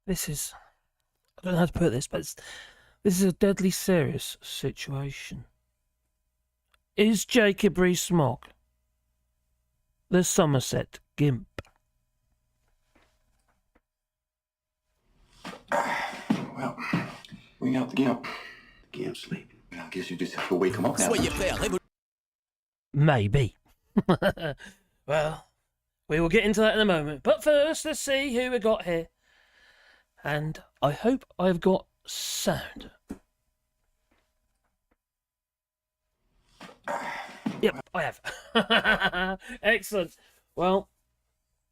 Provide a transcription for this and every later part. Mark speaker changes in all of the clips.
Speaker 1: This is... I don't know how to put this, but this is a deadly serious situation. Is Jacob Rees-Mogg the Somerset GIMP?
Speaker 2: Well, we out the GIMP. GIMP sleeping. I guess you just have to wake him up now.
Speaker 1: Maybe. Well, we will get into that in a moment. But first, let's see who we got here. And I hope I've got sound. Yep, I have. Excellent. Well,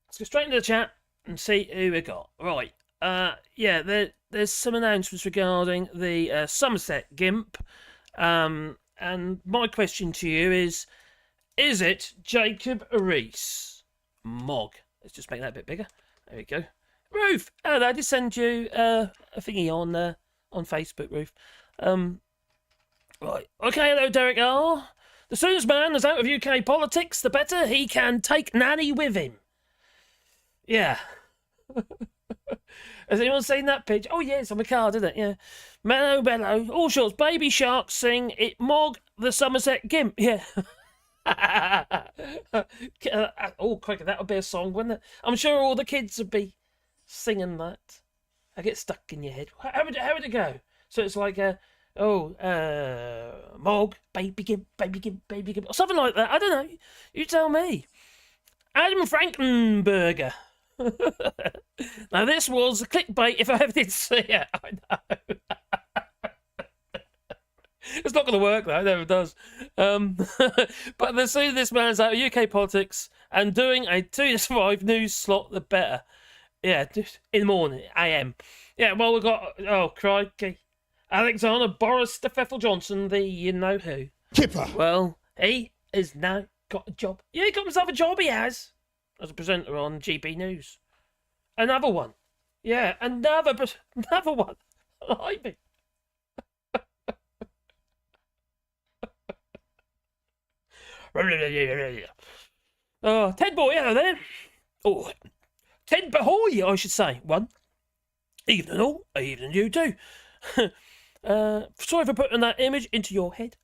Speaker 1: let's go straight into the chat and see who we got. Right. Yeah, there's some announcements regarding the Somerset GIMP. And my question to you is it Jacob Rees-Mogg? Let's just make that a bit bigger. There we go. Ruth, hello, I did send you a thingy on Facebook, Ruth. Right. Okay, hello, Derek R. The sooner this man is out of UK politics, the better he can take Nanny with him. Yeah. Has anyone seen that pitch? Oh, yeah, it's on the card, isn't it? Yeah. Mellow Bellow. All shorts. Baby Sharks sing it. Mogg the Somerset GIMP. Yeah. Oh, quick, that would be a song, wouldn't it? I'm sure all the kids would be singing that. I get stuck in your head. How would it go? So it's like, Mogg, baby GIMP, baby GIMP, baby GIMP, or something like that. I don't know. You tell me. Adam Frankenberger. Now this was clickbait if I ever did see it. I know. It's not going to work though. It never does. But the sooner this man's out of UK politics and doing a 2 to 5 news slot, the better. Yeah, just in the morning, AM. Yeah, well we've got, oh crikey, Alexander Boris Steffel Johnson, the you know who.
Speaker 3: Kipper.
Speaker 1: Well, he has now got a job. Yeah, he got himself a job. He has. As a presenter on GB News. Another one. Yeah, another one. Blimey. Oh, Ted Boy, hello there. Oh, Ted Bahoy, I should say. One. Evening all. Evening you too. Sorry for putting that image into your head.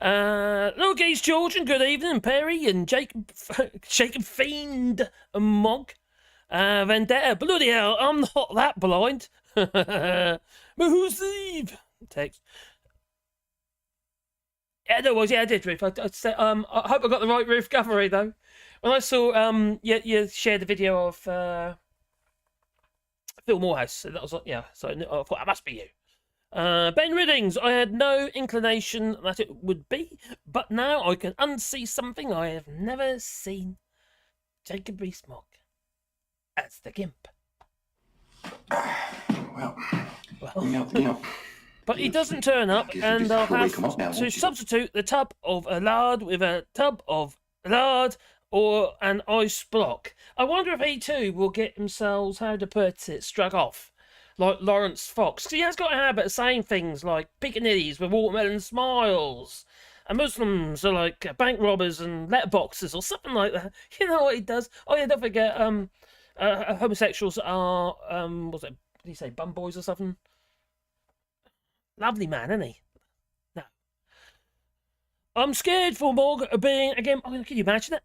Speaker 1: Look, East Georgian, good evening, Perry and Jacob Fiend and Mogg. Vendetta, bloody hell, I'm not that blind. But who's Steve? Text. Yeah, no, yeah, I did, Ruth. I said, I hope I got the right Ruth Goverry though. When I saw, you shared the video of Phil Morehouse, and that was like, yeah. So I thought that must be you. Ben Riddings, I had no inclination that it would be, but now I can unsee something I have never seen. Jacob Rees-Mogg as the GIMP.
Speaker 2: Well, we out the GIMP.
Speaker 1: But he doesn't turn up, and I'll have to substitute the tub of lard with a tub of lard or an ice block. I wonder if he too will get himself, how to put it, struck off. Like Lawrence Fox. Because he has got a habit of saying things like pickaninnies with watermelon smiles. And Muslims are like bank robbers and letterboxes or something like that. You know what he does? Oh yeah, don't forget, homosexuals are, what's it, did he say bum boys or something? Lovely man, isn't he? No. I'm scared for Mogg of being, again, can you imagine it?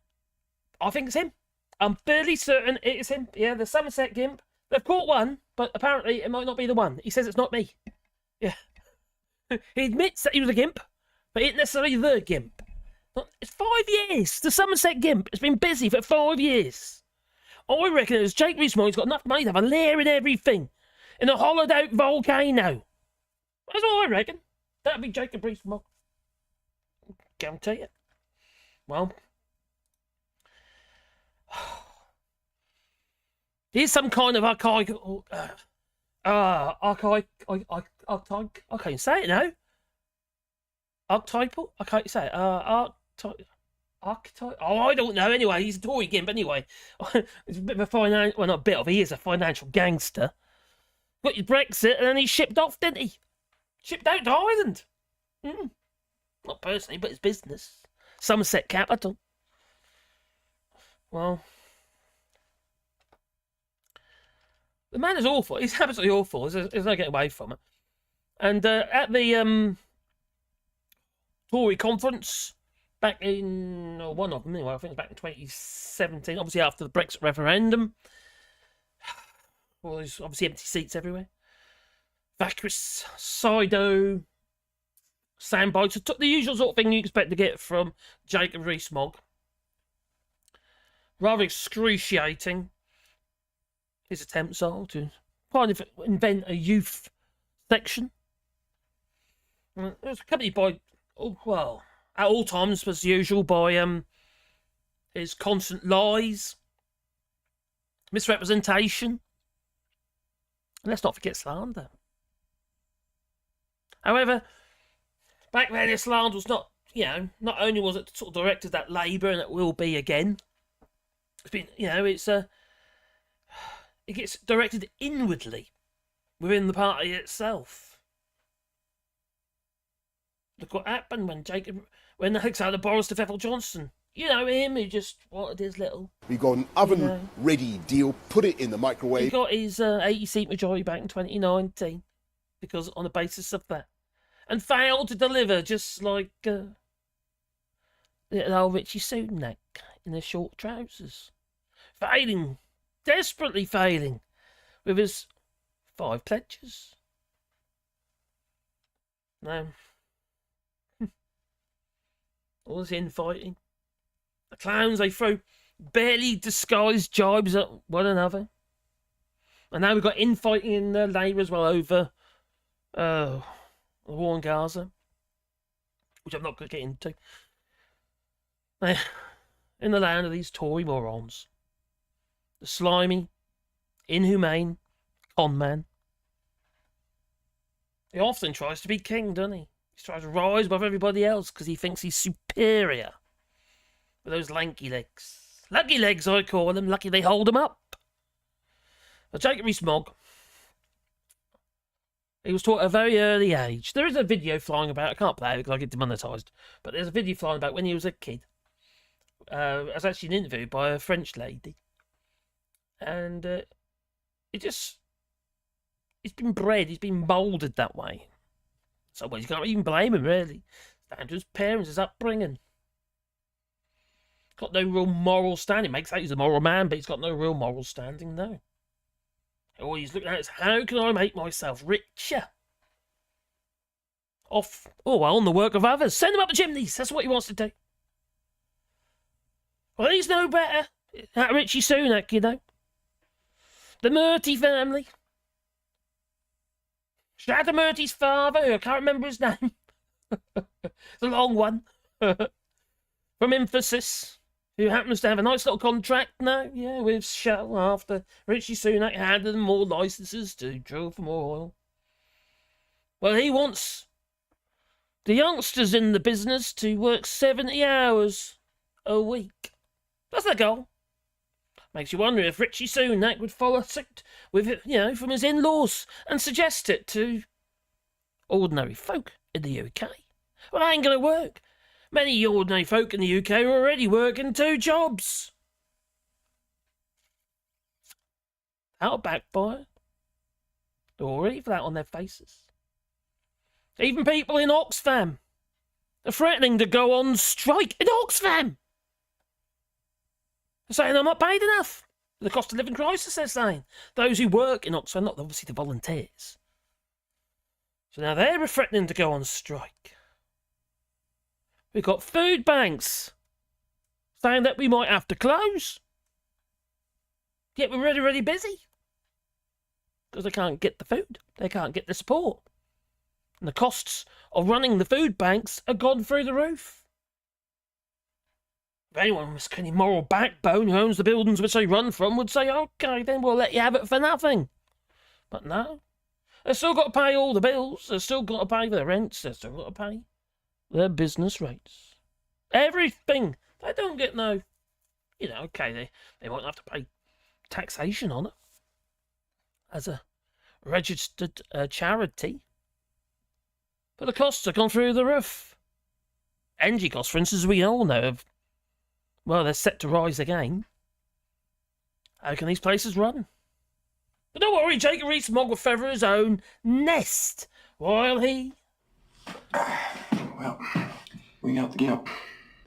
Speaker 1: I think it's him. I'm fairly certain it is him. Yeah, the Somerset GIMP. They've caught one, but apparently it might not be the one. He says it's not me. Yeah. He admits that he was a GIMP, but he ain't necessarily the GIMP. It's 5 years. The Somerset GIMP has been busy for 5 years. I reckon it was Jake Rees-Mogg. He's got enough money to have a lair in everything. In a hollowed out volcano. That's what I reckon. That'd be Jacob Rees-Mogg. Guarantee it. Well. Here's some kind of archaic, I can't say it now. Archetypal? I can't say it. Archetype? Oh, I don't know. Anyway, he's a Tory GIMP. Anyway, he's a bit of a financial, well, not a bit of, he is a financial gangster. Got your Brexit, and then he shipped off, didn't he? Shipped out to Ireland. Not personally, but his business. Somerset Capital. Well. The man is awful. He's absolutely awful. There's no getting away from it. And at the Tory conference back in, or one of them anyway, I think it was back in 2017, obviously after the Brexit referendum, well, there's obviously empty seats everywhere. Vacuous, Sido, soundbites. It took the usual sort of thing you expect to get from Jacob Rees-Mogg. Rather excruciating, his attempts are to kind of invent a youth section. It was accompanied by, well, at all times, as usual, by his constant lies, misrepresentation, and let's not forget slander. However, back then, this slander was not, not only was it sort of directed at Labour, and it will be again. It's been, it gets directed inwardly within the party itself. Look what happened when Alexander Boris to Ethel Johnson. You know him, who just wanted his little...
Speaker 3: We got an oven-ready deal, put it in the microwave.
Speaker 1: He got his 80-seat majority back in 2019, because on the basis of that. And failed to deliver, just like little old Richie Sunak in his short trousers. Failing, desperately failing, with his 5 pledges. No. All this infighting. The clowns, they throw barely disguised jibes at one another. And now we've got infighting in Labour as well over the war in Gaza, which I'm not going to get into. In the land of these Tory morons. The slimy, inhumane con man. He often tries to be king, doesn't he? He tries to rise above everybody else because he thinks he's superior. With those lanky legs. Lucky legs, I call them. Lucky they hold them up. But Jacob Rees-Mogg, he was taught at a very early age. There is a video flying about. I can't play it because I get demonetised. But there's a video flying about when he was a kid. It was actually an interview by a French lady. And he's been bred, he's been moulded that way. So, well, you can't even blame him, really. It's down to his parents, his upbringing. Got no real moral standing. Makes out he's a moral man, but he's got no real moral standing, no. All he's looking at is, how can I make myself richer? On the work of others. Send them up the chimneys. That's what he wants to do. Well, he's no better. That Richie Sunak, you know. The Murty family. Shada Murty's father, who I can't remember his name. It's a long one. From Emphasis, who happens to have a nice little contract now, with Shell after Richie Sunak handed them more licenses to drill for more oil. Well, he wants the youngsters in the business to work 70 hours a week. That's the goal. Makes you wonder if Richie Sunak would follow suit with it, from his in-laws and suggest it to ordinary folk in the UK. Well, that ain't going to work. Many ordinary folk in the UK are already working 2 jobs. That'll backfire. They're already flat on their faces. Even people in Oxfam are threatening to go on strike in Oxfam. They're saying I'm not paid enough. The cost of living crisis, they're saying. Those who work in Oxfam, not obviously the volunteers. So now they're threatening to go on strike. We've got food banks saying that we might have to close. Yet we're really, really busy. Because they can't get the food. They can't get the support. And the costs of running the food banks are gone through the roof. If anyone with any moral backbone who owns the buildings which they run from would say, okay, then we'll let you have it for nothing. But no. They've still got to pay all the bills. They've still got to pay their rents. They've still got to pay their business rates. Everything. They don't get no... okay, they won't have to pay taxation on it. As a registered charity. But the costs have gone through the roof. Energy costs, for instance, we all know, they're set to rise again. How can these places run? But don't worry, Jacob Rees-Mogg will feather his own nest while he...
Speaker 2: Well, we got the Gimp.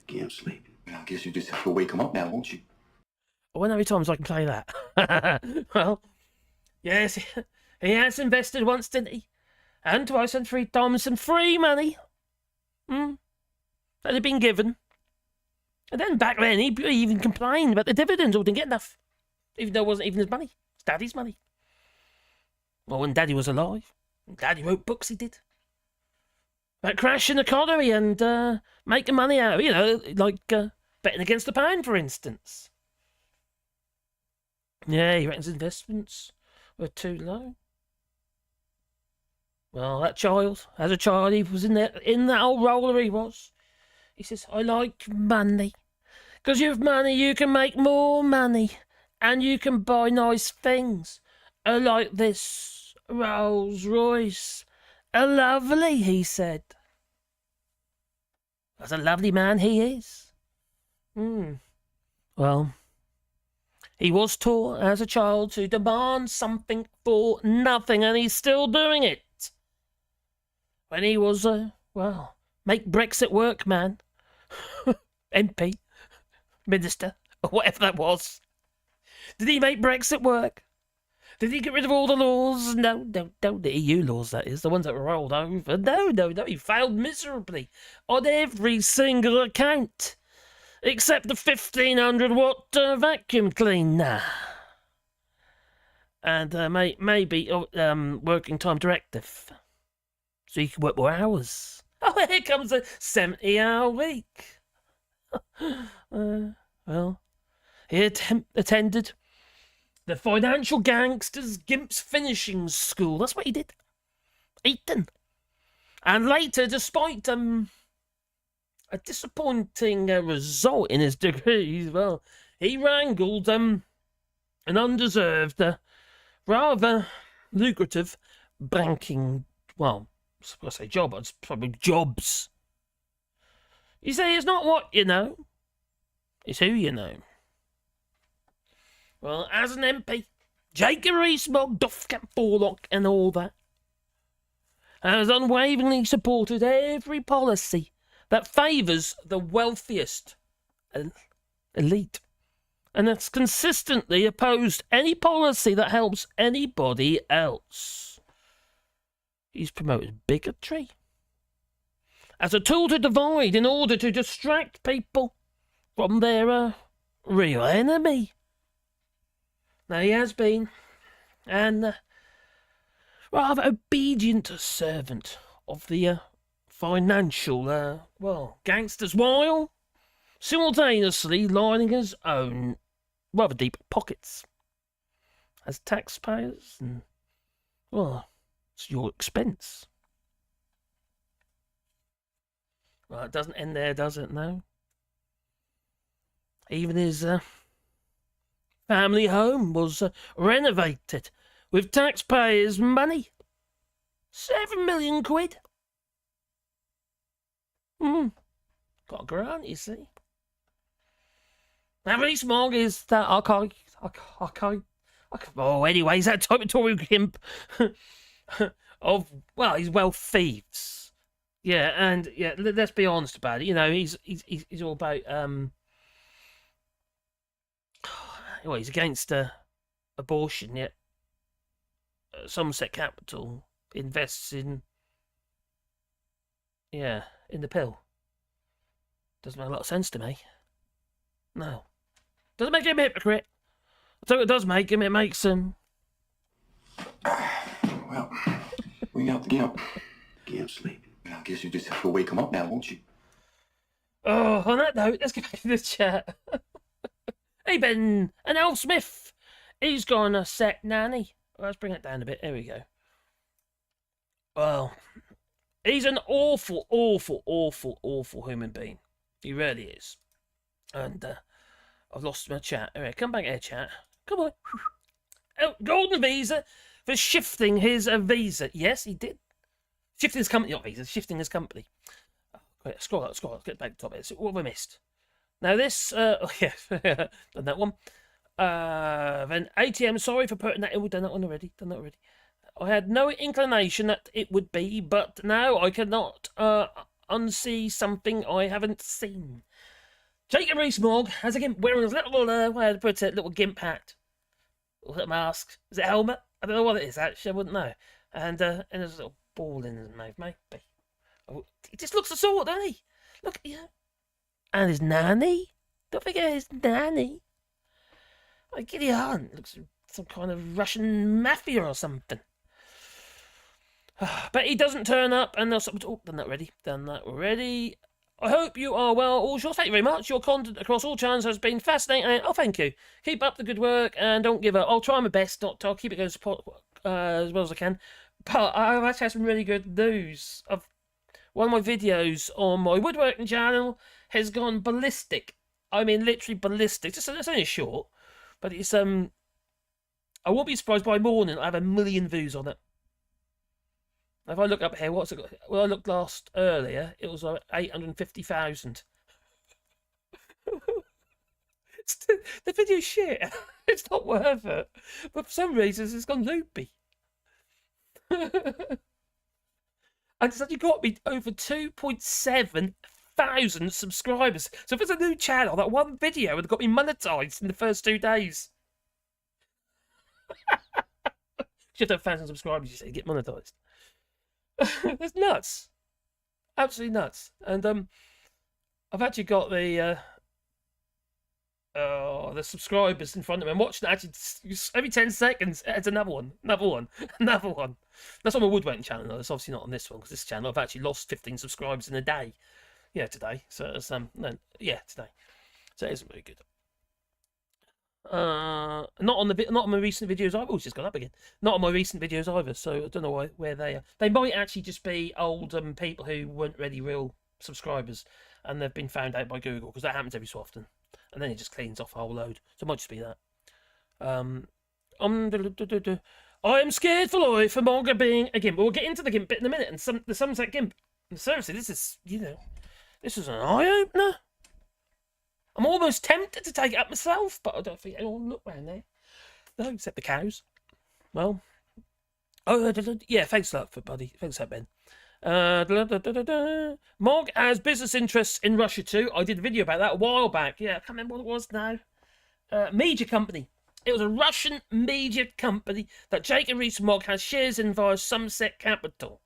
Speaker 2: The Gimp's sleeping. I guess you just have to wake him up now, won't you?
Speaker 1: I wonder how many times I can play that. Well, yes, he has invested once, didn't he? And twice and 3 times some free money. That had been given. And then back then, he even complained about the dividends or didn't get enough. Even though it wasn't even his money. It's Daddy's money. Well, when Daddy was alive. Daddy wrote books, he did. About crashing the economy and making money out, you know, like betting against the pound, for instance. Yeah, he reckons investments were too low. Well, that child, as a child, he was in that old roller he was. He says, I like money. Because you have money, you can make more money. And you can buy nice things. Like this Rolls Royce. Lovely, he said. That's a lovely man he is. Well, he was taught as a child to demand something for nothing, and he's still doing it. When he was, make Brexit work, man. MP, minister, or whatever that was. Did he make Brexit work? Did he get rid of all the laws? No, the EU laws, that is, the ones that were rolled over. No, he failed miserably on every single account, except the 1500-watt vacuum cleaner. And maybe working time directive, so you can work more hours. Oh, here comes a 70-hour week. Well, he attended the financial gangsters Gimp's finishing school. That's what he did. Yatton. And later, despite a disappointing result in his degrees, well, he wrangled an undeserved, rather lucrative banking, well, I say job, it's probably jobs. You see, it's not what you know, it's who you know. Well, as an MP, Jacob Rees-Mogg, Doffcap Borlock and all that, has unwaveringly supported every policy that favours the wealthiest elite, and has consistently opposed any policy that helps anybody else. He's promoted bigotry as a tool to divide in order to distract people from their real enemy. Now, he has been an rather obedient servant of the financial, gangsters, while simultaneously lining his own rather deep pockets as taxpayers, and, well, it's your expense. Well, it doesn't end there, does it? No. Even his family home was renovated with taxpayers' money. 7 million quid. Got a grant, you see. Now, Rees-Mogg is that anyways, that type of Tory gimp of, well, he's wealth thieves. Yeah, and yeah, let's be honest about it. You know, he's all about well, he's against abortion. Yet Somerset Capital invests in the pill. Doesn't make a lot of sense to me. No, doesn't make him a hypocrite. I tell you what it does make him. It makes him.
Speaker 2: Well, we got the Gimp. Gimp's sleeping. I guess you just have to wake him up now, won't you?
Speaker 1: Oh, on that note, let's get back to the chat. Hey, Ben, and Al Smith. He's gone a set nanny. Well, let's bring it down a bit. There we go. Well, he's an awful, awful, awful, awful human being. He really is. And I've lost my chat. All right, come back here, chat. Come on. Oh, golden visa for shifting his visa. Yes, he did. Shifting his company, not visa, shifting his company. Oh, great. Scroll up, get back to the top here. So what have I missed? Now this, done that one. Then ATM, sorry for putting that in. We've done that one already. I had no inclination that it would be, but now I cannot unsee something I haven't seen. Jacob Rees-Mogg has a gimp wearing his little, how to put it, little gimp hat. Or a mask. Is it a helmet? I don't know what it is, actually. I wouldn't know. And there's a little ball in his mouth, maybe. Oh, he just looks the sort, doesn't he? Look, yeah. And his nanny. Don't forget his nanny. Like Giddy Hunt. Looks like some kind of Russian mafia or something. But he doesn't turn up, and they'll... Oh, done that already. I hope you are well, all sure. Thank you very much. Your content across all channels has been fascinating. Oh, thank you. Keep up the good work and don't give up. I'll try my best not to. I'll keep it going support as well as I can. But I've actually had some really good news. One of my videos on my woodworking channel has gone ballistic. I mean, literally ballistic. It's only short, but it's I won't be surprised by morning. I have 1 million views on it. If I look up here, what's it got? Well, I looked earlier, it was like 850,000. The video's shit. It's not worth it. But for some reasons, it's gone loopy. And it's actually got me over 2.7 thousand subscribers. So if it's a new channel, that one video would have got me monetized in the first 2 days. You have to have 1,000 subscribers, you say, to get monetized. That's nuts. Absolutely nuts. And I've actually got the subscribers in front of me. I'm watching it actually every 10 seconds. It's another one. That's on my woodworking channel, though. It's obviously not on this one, because this channel I've actually lost 15 subscribers in a day. Yeah, today. So it's today. So it isn't very good. Not on my recent videos either. Oh, it's just gone up again. Not on my recent videos either. So I don't know where they are. They might actually just be old people who weren't really real subscribers, and they've been found out by Google, because that happens every so often, and then it just cleans off a whole load. So it might just be that. I am scared for life for Mogg being a gimp. We'll get into the gimp bit in a minute, and the Somerset GIMP. And seriously, this is an eye opener. I'm almost tempted to take it up myself, but I don't think anyone will look round there. No, except the cows. Well, yeah, thanks a lot for buddy. Thanks a lot, Ben. Mogg has business interests in Russia too. I did a video about that a while back. Yeah, I can't remember what it was now. Media company. It was a Russian media company that Jacob Rees-Mogg has shares in via Somerset Capital.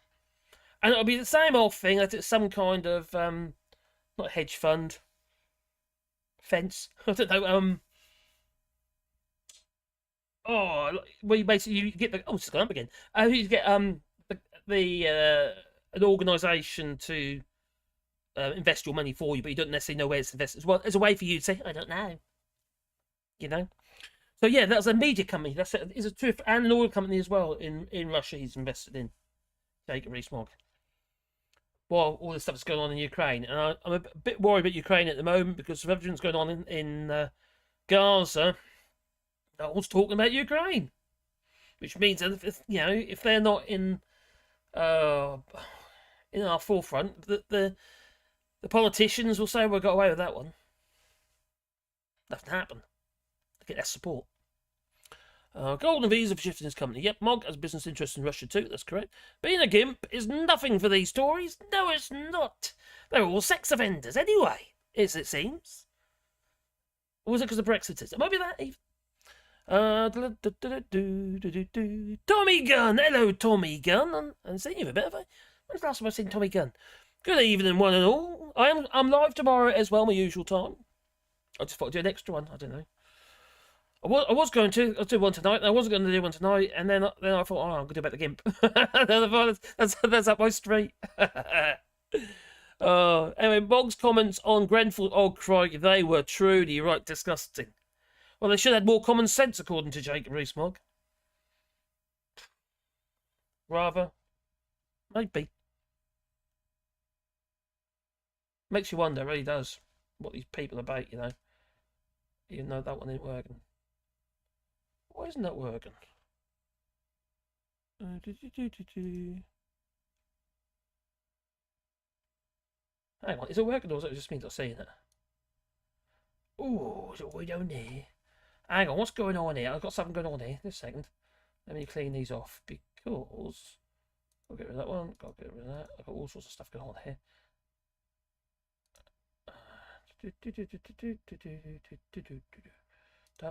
Speaker 1: And it'll be the same old thing that it's some kind of, not hedge fund. Fence. I don't know. Well, you get the. Oh, it's gone up again. You get an organisation to invest your money for you, but you don't necessarily know where it's invested. Well, there's a way for you to say, I don't know. You know. So yeah, that's a media company. That's is a truth, and an oil company as well in Russia. He's invested in Jacob Rees-Mogg. Well, all this stuff that's going on in Ukraine, and I'm a bit worried about Ukraine at the moment because of everything that's going on in Gaza. No one's talking about Ukraine, which means that if they're not in our forefront, the politicians will say we got away with that one. Nothing happened. They get less support. Golden visa for shifting his company. Yep, Mogg has business interests in Russia too, that's correct. Being a gimp is nothing for these Tories. No, it's not. They're all sex offenders anyway, as it seems. Or was it because of Brexit? It might be that even. Tommy Gunn. Hello, Tommy Gunn. I haven't seen you for a bit, have I? When's the last time I've seen Tommy Gunn? Good evening, one and all. I'm live tomorrow as well, my usual time. I just thought I'd do an extra one. I don't know. I was going to. I'll do one tonight. And I wasn't going to do one tonight, and then I thought, I'm going to do about the gimp. that's up my street. Anyway, Mogg's comments on Grenfell. Oh, crikey, they were truly right disgusting. Well, they should have had more common sense, according to Jacob Rees-Mogg. Rather, maybe. Makes you wonder, it really does, what these people are about, Even though that one ain't working. Why isn't that working? Hang on, is it working or is it just me not seeing it? Oh, is it way down there? Hang on, what's going on here? I've got something going on here. Just a second. Let me clean these off because I'll get rid of that one. Got to get rid of that. I've got all sorts of stuff going on here. That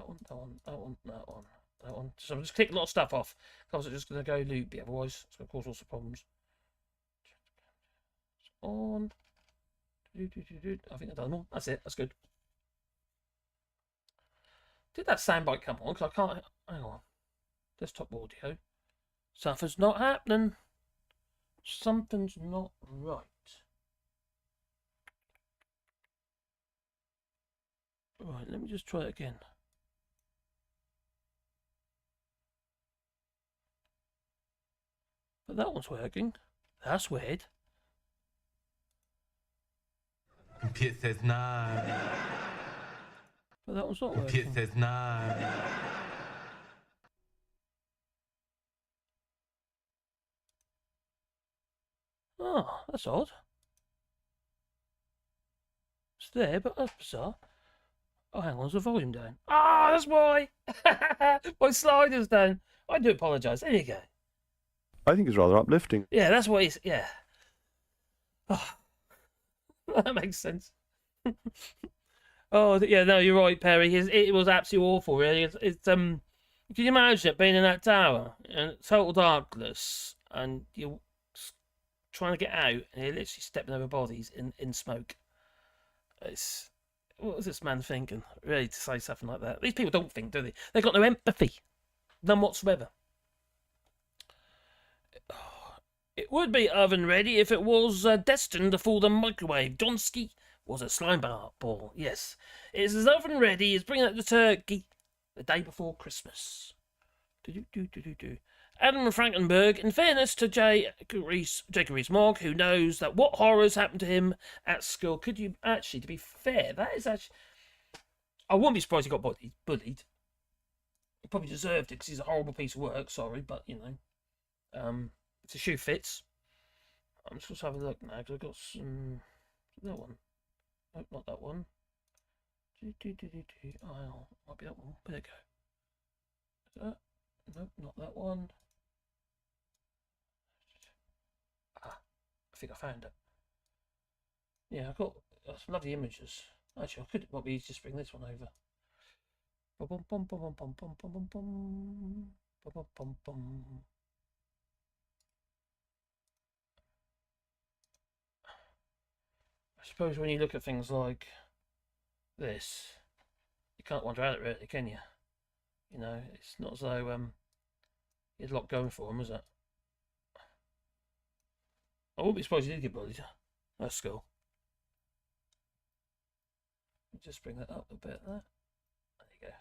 Speaker 1: one, that one, that one, that one, that one. So I'm just clicking a lot of stuff off. Because I'm just going to go loopy, otherwise it's going to cause all sorts of problems. On. I think I've done them all. That's it. That's good. Did that soundbite come on? Because I can't. Hang on. Desktop audio. Something's not happening. Something's not right. Right, let me just try it again. But that one's working. That's weird.
Speaker 4: Pit says no.
Speaker 1: But that one's not
Speaker 4: Pit
Speaker 1: working.
Speaker 4: says no.
Speaker 1: Oh, that's odd. It's there, but that's bizarre. Oh, hang on, there's the volume down. Ah, that's why. My slider's down. I do apologise. There you go.
Speaker 5: I think it's rather uplifting.
Speaker 1: Yeah, that's what he's. Yeah. Oh, that makes sense. Oh, yeah, no, you're right, Perry. It was absolutely awful, really. Can you imagine it being in that tower and total darkness and you're trying to get out and you're literally stepping over bodies in smoke? What was this man thinking, really, to say something like that? These people don't think, do they? They've got no empathy. None whatsoever. It would be oven ready if it was destined to fall the microwave. Donsky was a slime ball. Yes, it's as oven ready as bringing out the turkey the day before Christmas. Adam Frankenberg, in fairness to Jacob Rees-Mogg, who knows that what horrors happened to him at school. Could you actually, to be fair, that is actually... I wouldn't be surprised he got bullied. He probably deserved it because he's a horrible piece of work, sorry, but, you know. If the shoe fits. I'm just going to have a look now because I've got some... That one. Nope, not that one. Oh, might be that one. There you go. Nope, not that one. I think I found it. Yeah, I've got some lovely images. Actually, I could probably just bring this one over. I suppose when you look at things like this, you can't wonder at it, really, can you? You know, it's not as though he had a lot going for him, is it? I wouldn't be surprised he did get bullied. That's cool. Just bring that up a bit there. There you go.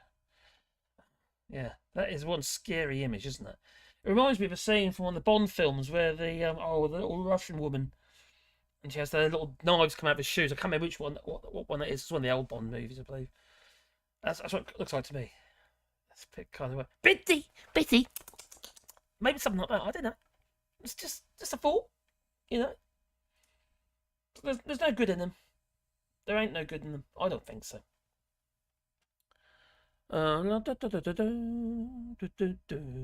Speaker 1: Yeah, that is one scary image, isn't it? It reminds me of a scene from one of the Bond films where the little Russian woman, and she has the little knives come out of her shoes. I can't remember which one, what one that is. It's one of the old Bond movies, I believe. That's what it looks like to me. That's a bit kind of Bitty. Maybe something like that. I don't know. It's just a thought, you know. There's no good in them. There ain't no good in them. I don't think so.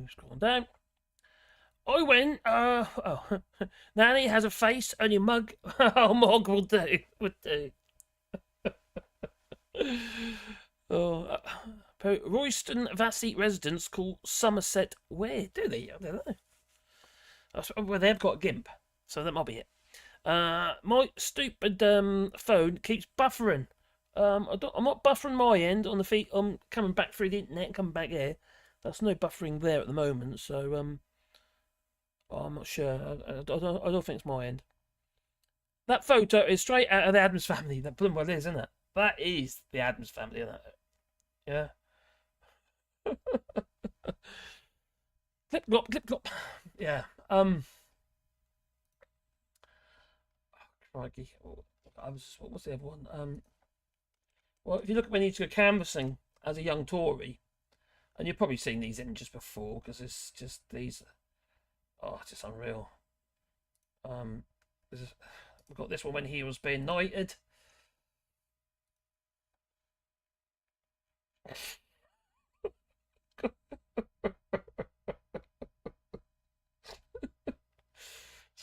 Speaker 1: Scroll down. I went. Nanny has a face, only Mogg. Oh, Mogg will do. Would do. Royston Vassy residents call Somerset where? Do they? I don't know. Well, they've got a GIMP, so that might be it. My stupid phone keeps buffering. I'm not buffering my end on the feet. I'm coming back through the internet and coming back here. That's no buffering there at the moment, so I'm not sure. I don't think it's my end. That photo is straight out of the Addams Family. That bloody well is, isn't it? That is the Addams Family, isn't it? Yeah. Clip clop. Yeah. Crikey. What was the other one? Well, if you look at when you go canvassing as a young Tory, and you've probably seen these images before because it's just these. Oh, it's just unreal. We've got this one when he was being knighted.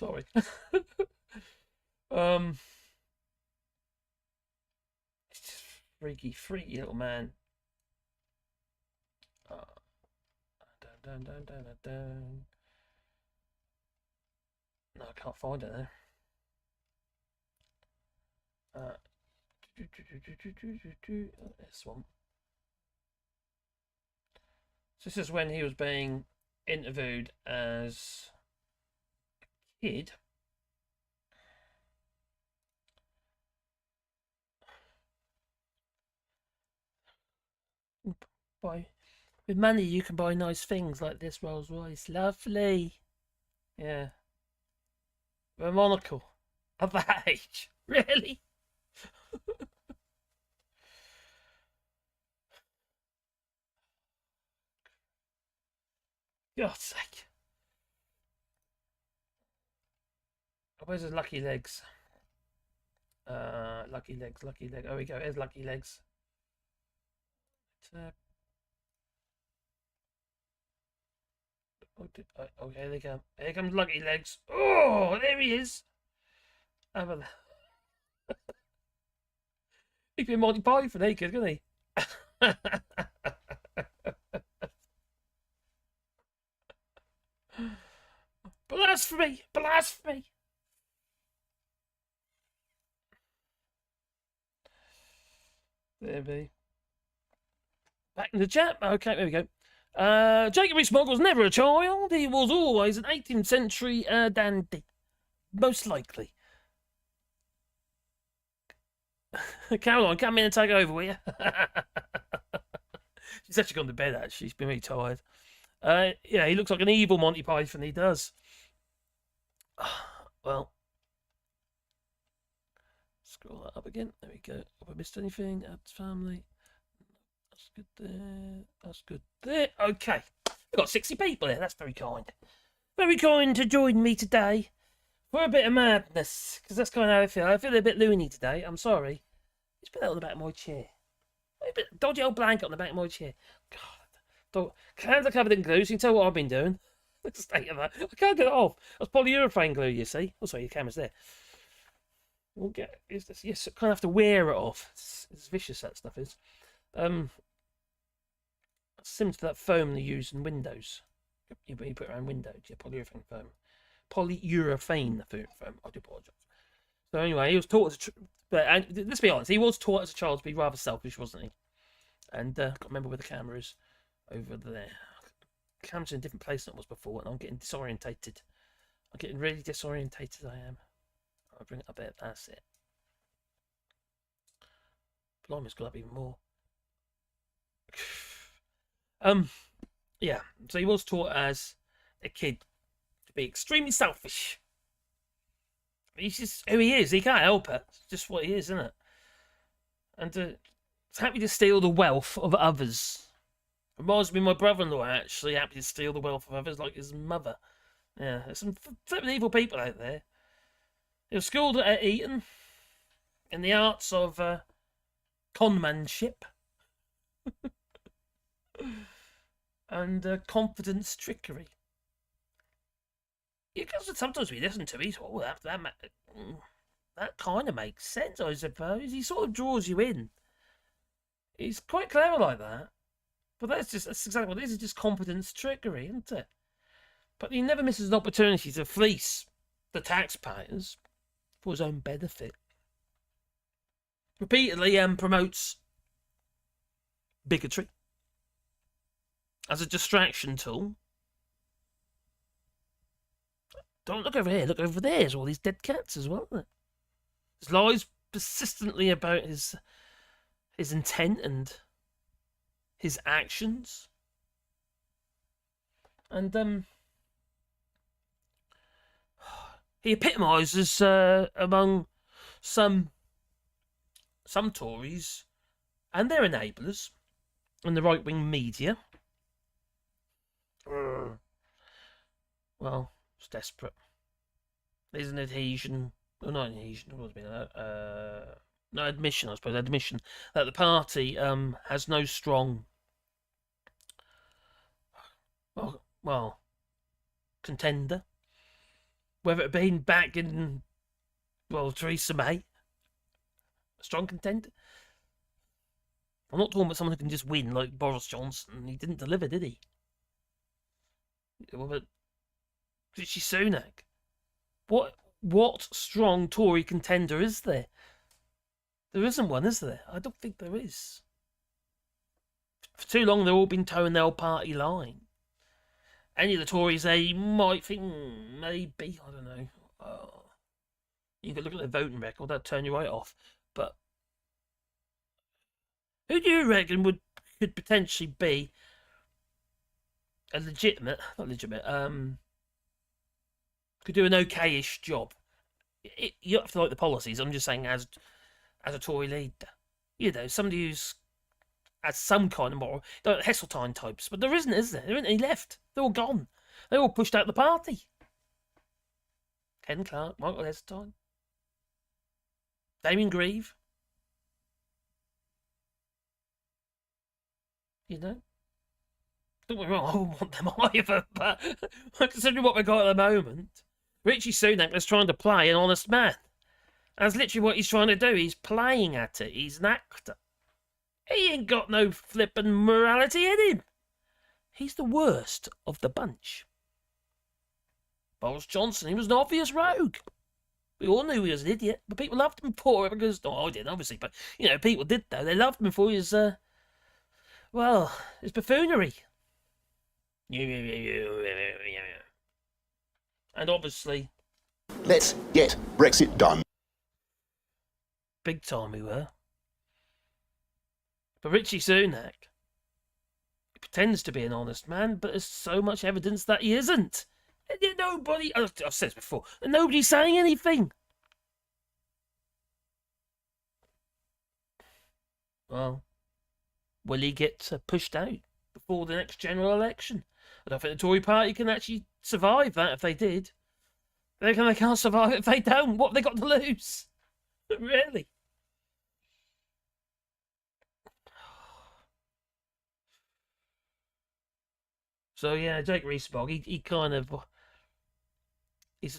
Speaker 1: Sorry. It's just freaky little man. Dun, dun, dun, dun, dun. No, I can't find it there. This one. So this is when he was being interviewed as a kid. With money you can buy nice things like this Rolls Royce. Lovely. Yeah. A monocle. At that age. Really? God's sake. Where's his lucky legs? Lucky legs. Oh, we go. There's lucky legs. Oh, here they come. Here comes lucky legs. Oh, there he is. Have a... He could be Monty Python naked, couldn't he? Blasphemy! Blasphemy! There be. Back in the chat. Okay, there we go. Jacob Rees-Mogg was never a child. He was always an 18th century dandy. Most likely. Caroline, come in and take over, will you? She's actually gone to bed, actually. She's been really tired. Yeah, he looks like an evil Monty Python. He does. Well. Scroll that up again. There we go. Have I missed anything? Add family. That's good there. That's good there. Okay. We've got 60 people there. That's very kind. Very kind to join me today for a bit of madness. Because that's kind of how I feel. I feel a bit loony today. I'm sorry. Just put that on the back of my chair. A bit dodgy old blanket on the back of my chair. God. Hands are covered in glue, so you can tell what I've been doing. The state of that. I can't get it off. That's polyurethane glue, you see. Oh, sorry, your camera's there. We'll get. Yes, I kind of have to wear it off. It's vicious, that stuff is. Similar to that foam they use in windows. You put around windows, yeah, polyurethane foam. Polyurethane foam. I do apologise. So anyway, he was taught as but let's be honest, he was taught as a child to be rather selfish, wasn't he? And got to remember where the camera is over there. The camera's in a different place than it was before, and I'm getting disorientated. I'm getting really disorientated. I am. I'll bring it up there. That's it. Blimey, it's got up even more. Yeah, so he was taught as a kid to be extremely selfish. He's just who he is. He can't help it. It's just what he is, isn't it? And he's happy to steal the wealth of others. Reminds me of my brother-in-law, actually, happy to steal the wealth of others like his mother. Yeah, there's some flipping evil people out there. He was schooled at Eton in the arts of conmanship. And confidence trickery. Because sometimes we listen to it, oh, that kind of makes sense, I suppose. He sort of draws you in. He's quite clever like that. But that's exactly what it is. It's just confidence trickery, isn't it? But he never misses an opportunity to fleece the taxpayers for his own benefit. Repeatedly promotes bigotry as a distraction tool. Don't look over here, look over there. There's all these dead cats as well, isn't it? His lies persistently about his intent and his actions. And he epitomises among some Tories and their enablers and the right-wing media. Well, it's desperate. There's an adhesion, or not adhesion, what would it be? No, admission, I suppose, admission that the party has no strong, well, contender. whether it been back in, well, Theresa May, a strong contender. I'm not talking about someone who can just win like Boris Johnson. He didn't deliver, did he? What about Rishi Sunak? What strong Tory contender is there? There isn't one, is there? I don't think there is. For too long, they've all been towing their old party line. Any of the Tories, they might think, maybe, I don't know. You can look at their voting record, that'll turn you right off. But who do you reckon could potentially be a not legitimate, could do an okay-ish job? You don't have to like the policies, I'm just saying as a Tory leader. You know, somebody who's has some kind of moral, like Heseltine types, but there isn't, is there? There isn't any left. They're all gone. They're all pushed out of the party. Ken Clarke, Michael Heseltine, Damien Grieve. You know? Don't get me wrong, I wouldn't want them either, but considering what we've got at the moment, Rishi Sunak is trying to play an honest man. That's literally what he's trying to do. He's playing at it. He's an actor. He ain't got no flippin' morality in him. He's the worst of the bunch. Boris Johnson, he was an obvious rogue. We all knew he was an idiot, but people loved him for it because, I didn't, obviously, but, you know, people did, though. They loved him for his, his buffoonery. And obviously...
Speaker 3: Let's get Brexit done.
Speaker 1: Big time we were. But Rishi Sunak, he pretends to be an honest man, but there's so much evidence that he isn't. And yet nobody, I've said this before, and nobody's saying anything. Well, will he get pushed out before the next general election? I don't think the Tory party can actually survive that if they did. They can't survive if they don't. What have they got to lose? Really? So yeah, Jake Rees-Mogg, he kind of, he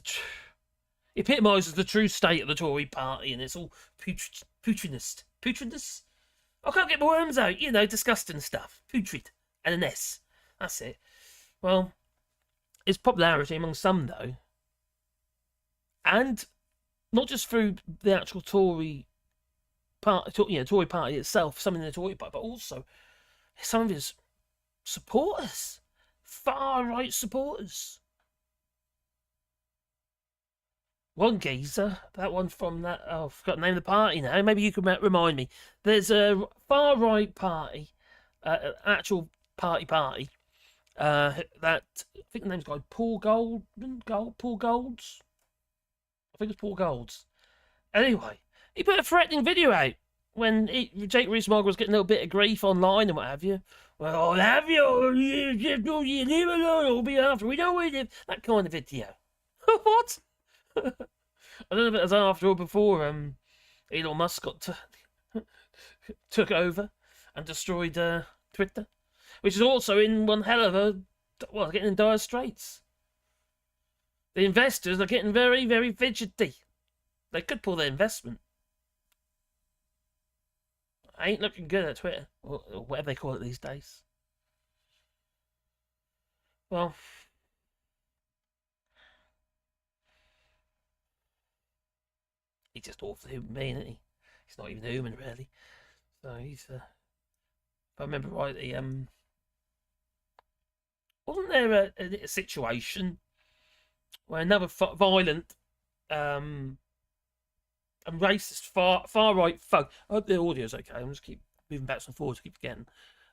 Speaker 1: epitomises the true state of the Tory party, and it's all putridness. Putridness? I can't get my worms out. You know, disgusting stuff. Putrid. And an S. That's it. Well, his popularity among some, though, and not just through the actual Tory party, Tory party itself, some in the Tory party, but also some of his supporters. Far-right supporters. One geezer, that one from that, I forgot the name of the party now, maybe you can remind me. There's a far-right party, actual party, that, I think the name's called Paul Golds? I think it's Paul Golds. Anyway, he put a threatening video out when Jake Rees-Mogg was getting a little bit of grief online and what have you. Well, I'll have you, you leave alone, it'll be after, we know where you live. That kind of video. What? I don't know if it was after or before Elon Musk took over and destroyed Twitter, which is also in one hell of a, getting in dire straits. The investors are getting very, very fidgety. They could pull their investment. Ain't looking good at Twitter, or whatever they call it these days. Well, he's just awful human being, isn't he? He's not even human, really. So he's, if I remember rightly, wasn't there a situation where another violent and racist far-right folk... I hope the audio's okay. I'm just keep moving backwards and forwards, keep forgetting.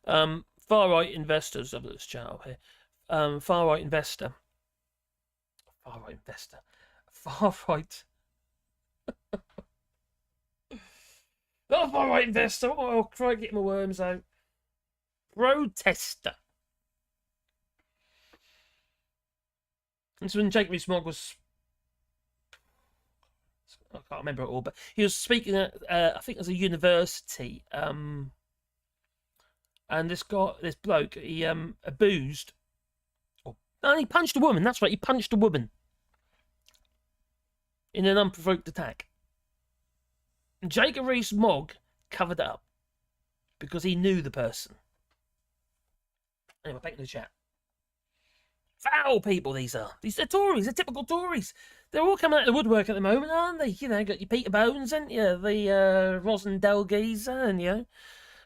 Speaker 1: Far-right investors... I've got this chat up here. Far-right investor... Far-right... Not a far-right investor. I'll try and get my worms out. Protester. This is when Jake Rees-Mogg was... I can't remember it all, but he was speaking at, I think it was a university, and this bloke, he abused, he punched a woman, that's right, he punched a woman, in an unprovoked attack. And Jacob Rees-Mogg covered it up because he knew the person. Anyway, back to the chat. Foul people these are. These are Tories. They're typical Tories. They're all coming out of the woodwork at the moment, aren't they? You know, got your Peter Bones, and you? The Rosendale geezer, and you know,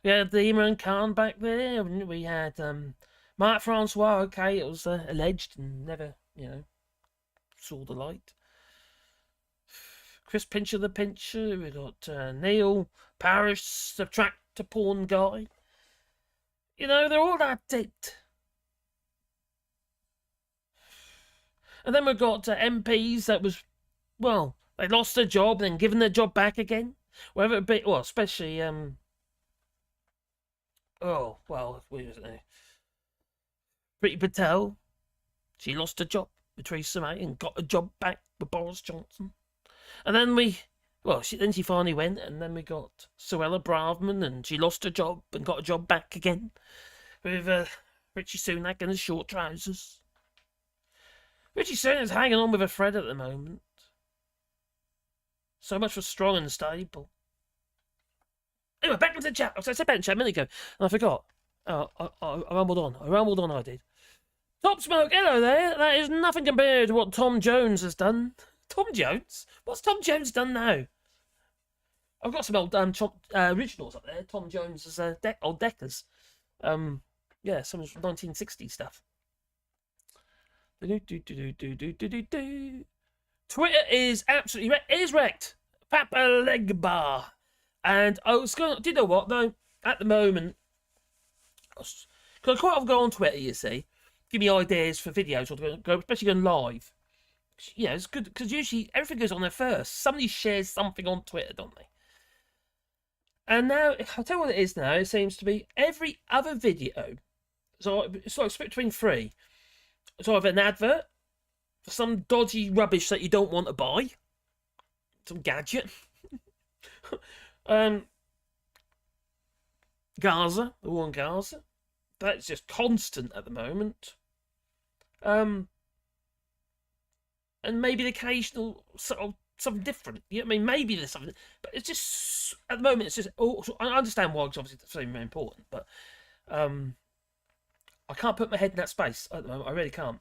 Speaker 1: we had the Imran Khan back there. We had Mark Francois. Okay, it was alleged and never, you know, saw the light. Chris Pincher the Pincher. We got Neil Parish, the tractor porn guy. You know, they're all that dipped. And then we've got MPs that was, well, they lost their job, then given their job back again. Whether it be, well, especially, oh, well, where was it now? Priti Patel, she lost her job with Theresa May and got a job back with Boris Johnson. And then then she finally went, and then we got Suella Braverman, and she lost her job and got a job back again with Richie Sunak in his short trousers. Richie Sunak's hanging on with a thread at the moment. So much for strong and stable. Anyway, back into the chat. I said back in the chat a minute ago, and I forgot. I rambled on. I did. Top Smoke, hello there. That is nothing compared to what Tom Jones has done. Tom Jones? What's Tom Jones done now? I've got some old originals up there. Tom Jones's old Deckers. Yeah, some 1960s stuff. Twitter is absolutely wrecked. Papa Legbar. And I was going. Do you know what though? At the moment, because I quite often go on Twitter, you see, give me ideas for videos or to go, especially going live. Yeah, it's good because usually everything goes on there first. Somebody shares something on Twitter, don't they? And now, I'll tell you what it is now. It seems to be every other video. So it's like split between three. It's either an advert for some dodgy rubbish that you don't want to buy, some gadget. Gaza, the war in Gaza. That's just constant at the moment. And maybe the occasional sort of something different. Yeah, I mean, maybe there's something, but it's just at the moment. It's just. I understand why, because obviously it's very important, but I can't put my head in that space at the moment. I really can't.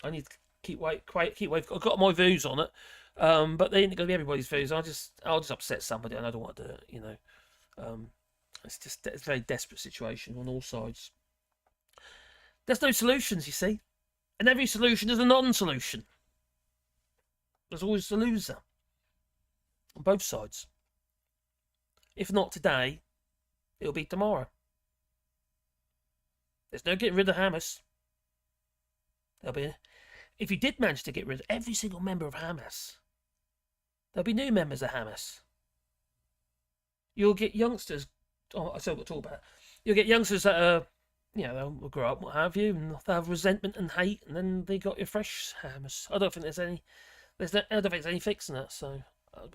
Speaker 1: I need to keep wait. I've got my views on it, but they ain't going to be everybody's views. I'll just upset somebody, and I don't want to do it. You know, it's a very desperate situation on all sides. There's no solutions, you see, and every solution is a non-solution. There's always a loser on both sides. If not today, it'll be tomorrow. There's no getting rid of Hamas. If you did manage to get rid of every single member of Hamas, there'll be new members of Hamas. You'll get youngsters. Oh, I still got to talk about it. You'll get youngsters that are, you know, they'll grow up, what have you, and they'll have resentment and hate, and then they got your fresh Hamas. I don't think there's any. I don't think there's any fixing it. So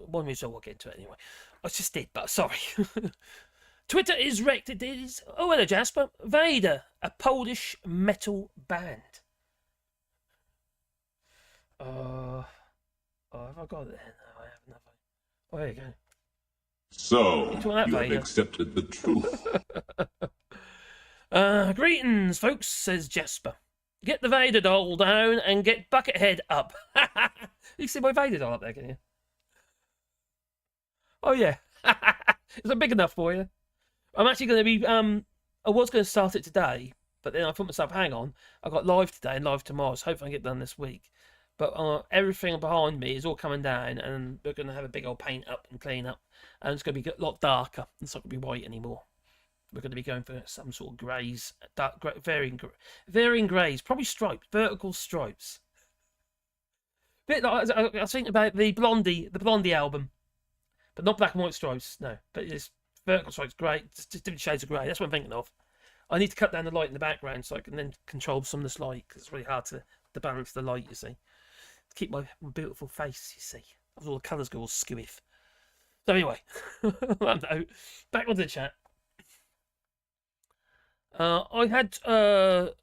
Speaker 1: one reason we'll get into it anyway. I just did, but sorry. Twitter is wrecked. It is. Oh, hello, Jasper. Vader, a Polish metal band. Have I got it there? No, I haven't. Oh, there you go.
Speaker 6: So, you have
Speaker 1: Vader?
Speaker 6: accepted the truth.
Speaker 1: Greetings, folks, says Jasper. Get the Vader doll down and get Buckethead up. You see my Vader doll up there, can you? Oh, yeah. Is it big enough for you? I'm actually going to be, I was going to start it today, but then I thought myself, hang on, I've got live today and live tomorrow, so hopefully I can get done this week. But everything behind me is all coming down, and we're going to have a big old paint up and clean up, and it's going to be a lot darker. It's not going to be white anymore. We're going to be going for some sort of greys, dark, varying greys, probably stripes, vertical stripes. Bit like I was thinking about the Blondie album, but not black and white stripes. No, but it's vertical stripes, grey, just different shades of grey. That's what I'm thinking of. I need to cut down the light in the background so I can then control some of this light, because it's really hard to balance the light. You see, to keep my beautiful face. You see, all the colours go all skewy. So anyway, on that note, back onto the chat. I had to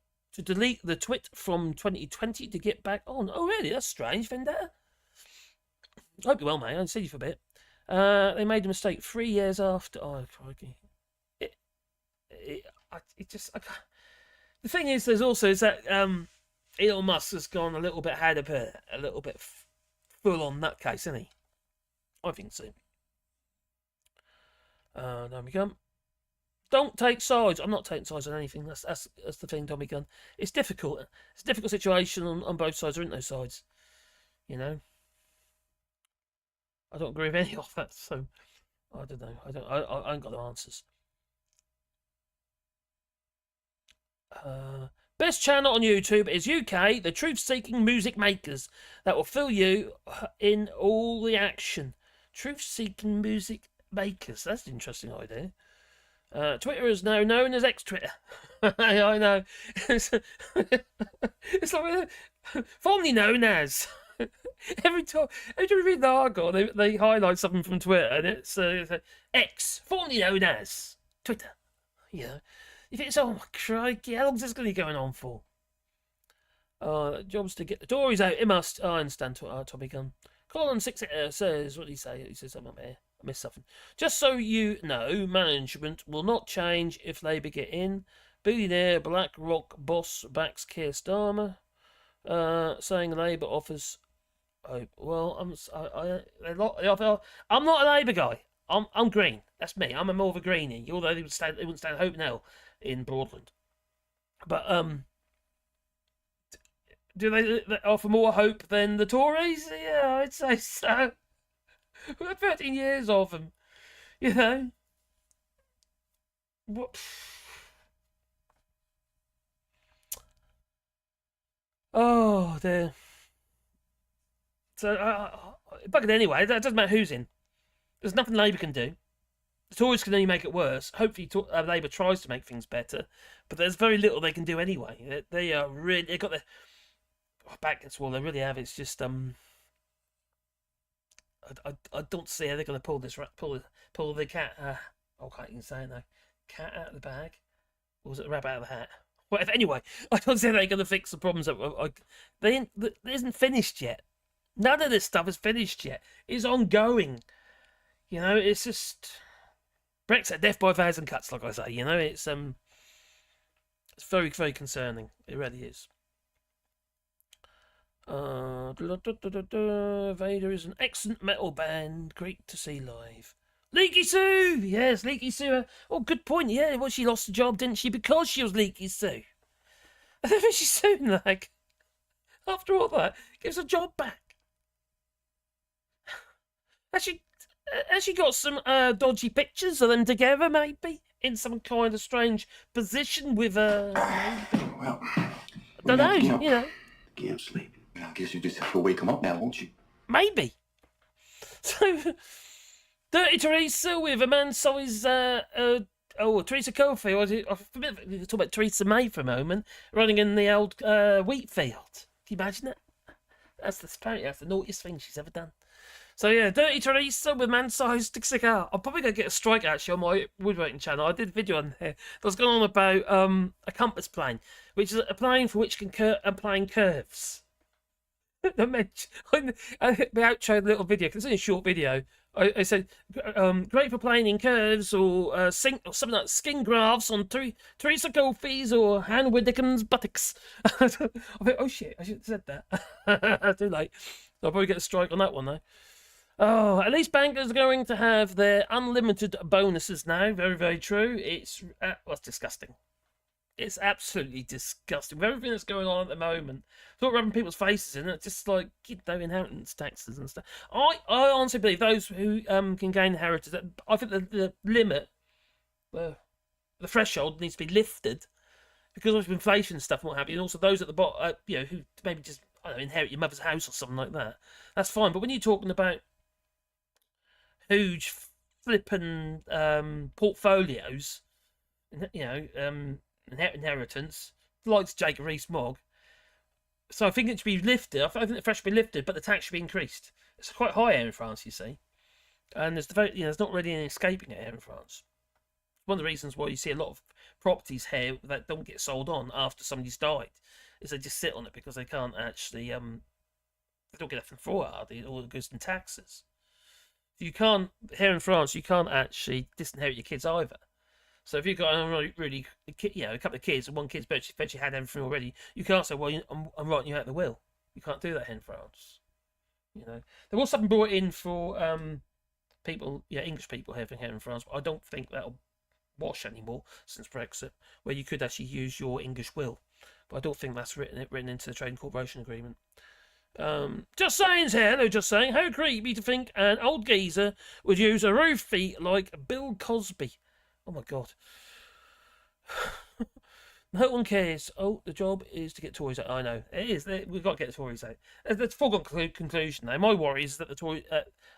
Speaker 1: delete the tweet from 2020 to get back on. Oh, really? That's strange, Vendetta. Hope you're well, mate. I haven't seen you for a bit. They made a mistake 3 years after. Oh, crikey. The thing is, there's also is that Elon Musk has gone a little bit a little bit full on nutcase, isn't he? I think so. Tommy Gun. Don't take sides. I'm not taking sides on anything. That's the thing, Tommy Gun. It's difficult. It's a difficult situation on both sides. There aren't no sides. You know. I don't agree with any of that, so I don't know. I ain't got no answers. Best channel on YouTube is UK, the truth-seeking music makers that will fill you in all the action. Truth-seeking music makers. That's an interesting idea. Twitter is now known as X-Twitter. I know. It's like formerly known as. Every time you read the article, they highlight something from Twitter, and it's X, formerly known as Twitter. You know, you think, oh my crikey, how long is this going to be going on for? Jobs to get the Tories out. It must. I understand. Tommy Gun. Colin 6 says, what did he say? He says something up here. I missed something. Just so you know, management will not change if Labour get in. Billionaire BlackRock boss backs Keir Starmer, saying Labour offers hope. Well, I'm not a Labour guy. I'm green. That's me. I'm a more of a greenie. Although they wouldn't stand hope now in Broadland. But do they offer more hope than the Tories? Yeah, I'd say so. We've had 13 years of them, you know. What? Oh dear. So, but anyway, that doesn't matter who's in. There's nothing Labour can do. The Tories can only make it worse. Hopefully, Labour tries to make things better, but there's very little they can do anyway. They are really, they've got their back against the wall. They really have. It's just I don't see how they're going to pull the cat. I can't even say it now. Cat out of the bag, or was it a rabbit out of the hat? Whatever. Anyway, I don't see how they're going to fix the problems that they isn't finished yet. None of this stuff is finished yet. It's ongoing. You know, it's just Brexit, death by a thousand cuts, like I say. You know, it's very, very concerning. It really is. Vader is an excellent metal band. Great to see live. Leaky Sue! Yes, Leaky Sue. Oh, good point. Yeah, well, she lost the job, didn't she? Because she was Leaky Sue. I think she's soon, like, after all that, gives a job back. Has she got some dodgy pictures of them together, maybe? In some kind of strange position with maybe?
Speaker 2: Well,
Speaker 1: I don't know, you know.
Speaker 2: Can't sleep. I guess you just have to wake them up now, won't you?
Speaker 1: Maybe. So, Dirty Teresa with a man-sized, Teresa Coffey, or I talk about Theresa May for a moment, running in the old wheat field. Can you imagine that? That's the naughtiest thing she's ever done. So yeah, Dirty Teresa with man-sized cigar. I'm probably going to get a strike actually on my woodworking channel. I did a video on here that was going on about a compass plane, which is a plane for which can applying curves. I mentioned the outro little video, because it's only a short video. I said, great for playing in curves or something like skin grafts on Teresa Coffey's or Han Widdicombe's buttocks. I thought, oh shit, I should have said that. Too late. I'll probably get a strike on that one though. Oh, at least bankers are going to have their unlimited bonuses now. Very, very true. It's disgusting. It's absolutely disgusting. With everything that's going on at the moment, it's not rubbing people's faces in it. Just like, you know, inheritance taxes and stuff. I honestly believe those who can gain inheritance, I think the limit, the threshold needs to be lifted because of inflation and stuff and what have you. And also those at the bottom, you know, who maybe just, I don't know, inherit your mother's house or something like that. That's fine. But when you're talking about huge flipping portfolios, you know, inheritance, like Jake Rees-Mogg. So I think it should be lifted. I think the threshold should be lifted, but the tax should be increased. It's quite high here in France, you see, and there's not really any escaping it here in France. One of the reasons why you see a lot of properties here that don't get sold on after somebody's died is they just sit on it because they can't actually They don't get anything for it, are they? All it goes in taxes. You can't, here in France, you can't actually disinherit your kids either. So if you've got a really, a couple of kids and one kid's virtually had everything already, you can't say, well, I'm writing you out the will. You can't do that here in France. There was something brought in for people, English people here in France, but I don't think that'll wash anymore since Brexit, where you could actually use your English will. But I don't think that's written into the Trading Corporation Agreement. Just saying here, no, just saying. How creepy to think an old geezer would use a roof feet like Bill Cosby. Oh my God. No one cares. Oh, the job is to get Tories out. I know. It is. We've got to get the Tories out. That's a foregone conclusion, though. My worry is that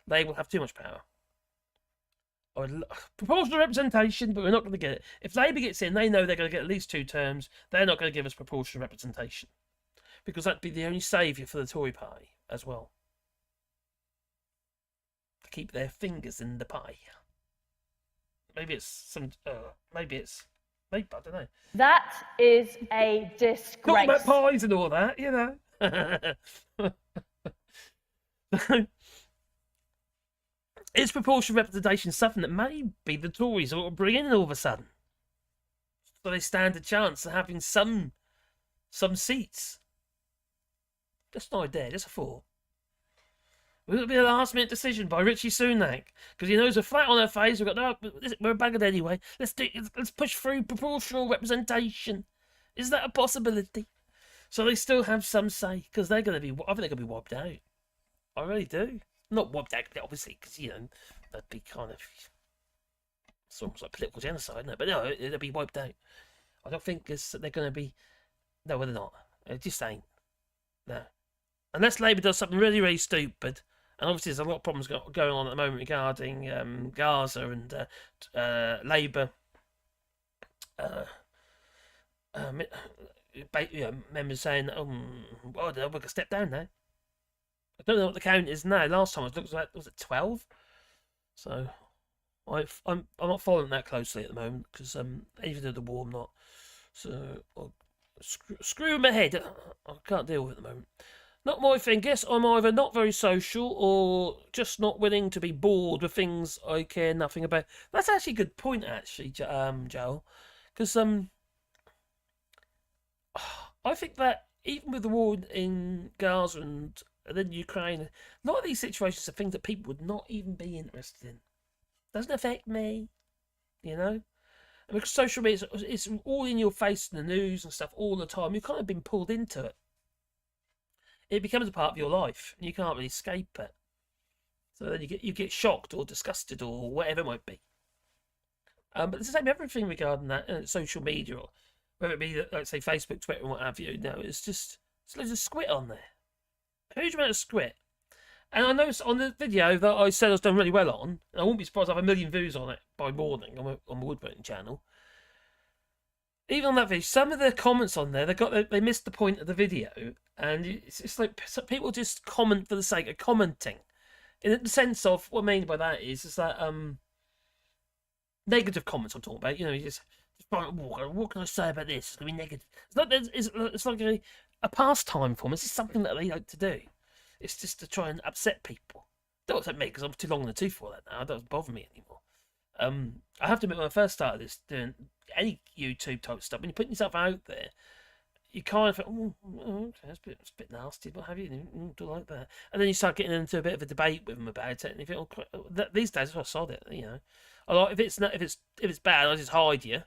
Speaker 1: they will have too much power. Proportional representation, but we're not going to get it. If Labour gets in, they know they're going to get at least 2 terms. They're not going to give us proportional representation. Because that'd be the only saviour for the Tory party as well. To keep their fingers in the pie. Maybe I don't know.
Speaker 7: That is a disgrace.
Speaker 1: Talking about pies and all that, Is proportional representation something that maybe the Tories ought to bring in all of a sudden? So they stand a chance of having some seats. Just an idea, just a thought. Will it be a last-minute decision by Richie Sunak? Because he knows we're flat on our face. We're buggered anyway. Let's push through proportional representation. Is that a possibility? So they still have some say because I think they're going to be wiped out. I really do. Not wiped out, obviously, because that'd be kind of it's almost like political genocide, isn't it? But no, they'll be wiped out. I don't think they're going to be. No, they're not. It just ain't. No. Unless Labour does something really, really stupid, and obviously there's a lot of problems going on at the moment regarding Gaza and Labour members saying, well, we're going to step down now. I don't know what the count is now. Last time I looked at, was it 12? So I'm not following that closely at the moment because even though the war, I'm not. So screw my head. I can't deal with it at the moment. Not my thing. Guess I'm either not very social or just not willing to be bored with things I care nothing about. That's actually a good point, actually, Joel. Because I think that even with the war in Gaza and then Ukraine, a lot of these situations are things that people would not even be interested in. Doesn't affect me, And because social media, it's all in your face in the news and stuff all the time. You've kind of been pulled into it. It becomes a part of your life, and you can't really escape it. So then you get shocked or disgusted or whatever it might be. But it's the same everything regarding that social media, or whether it be like say Facebook, Twitter, and what have you. No, it's loads of squid on there, a huge amount of squid. And I noticed on the video that I said I was done really well on, and I wouldn't be surprised to have 1 million views on it by morning on my woodworking channel. Even on that video, some of the comments on there, they missed the point of the video, and it's like people just comment for the sake of commenting. In the sense of, what I mean by that is that negative comments I'm talking about. You just what can I say about this? It's going to be negative. It's like a pastime for them. It's just something that they like to do. It's just to try and upset people. Don't upset me because I'm too long in the tooth for that now. It doesn't bother me anymore. I have to admit, when I first started doing any YouTube type stuff, when you're putting yourself out there, you kind of think, okay, it's a bit nasty, but have you? Do like that? And then you start getting into a bit of a debate with them about it, and you think, these days I sod it, I like if it's bad, I just hide you,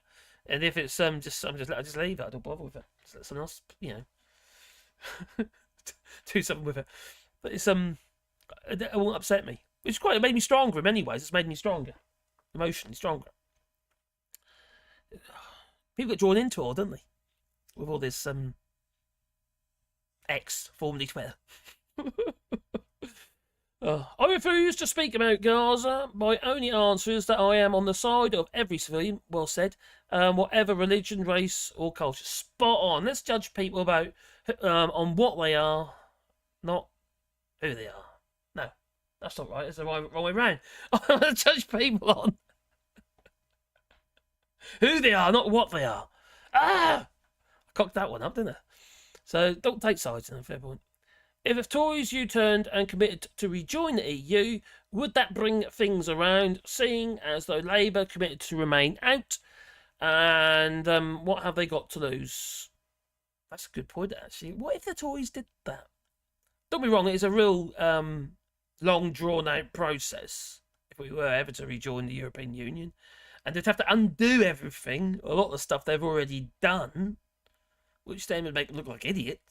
Speaker 1: and if it's I just leave it. I don't bother with it. Just let someone else, do something with it. But it won't upset me. It made me stronger in many ways. It's made me stronger. Emotionally stronger. People get drawn into it all, don't they? With all this X, formerly Twitter. I refuse to speak about Gaza. My only answer is that I am on the side of every civilian, well said, whatever religion, race or culture. Spot on. Let's judge people about on what they are, not who they are. No, that's not right. It's the wrong way round. I want to judge people on who they are, not what they are. I cocked that one up, didn't I? So don't take sides, everyone. If the Tories U-turned and committed to rejoin the EU, would that bring things around, seeing as though Labour committed to remain out? And what have they got to lose? That's a good point, actually. What if the Tories did that? Don't be wrong, it's a real long, drawn-out process if we were ever to rejoin the European Union. And they'd have to undo everything, a lot of the stuff they've already done, which then would make them look like idiots.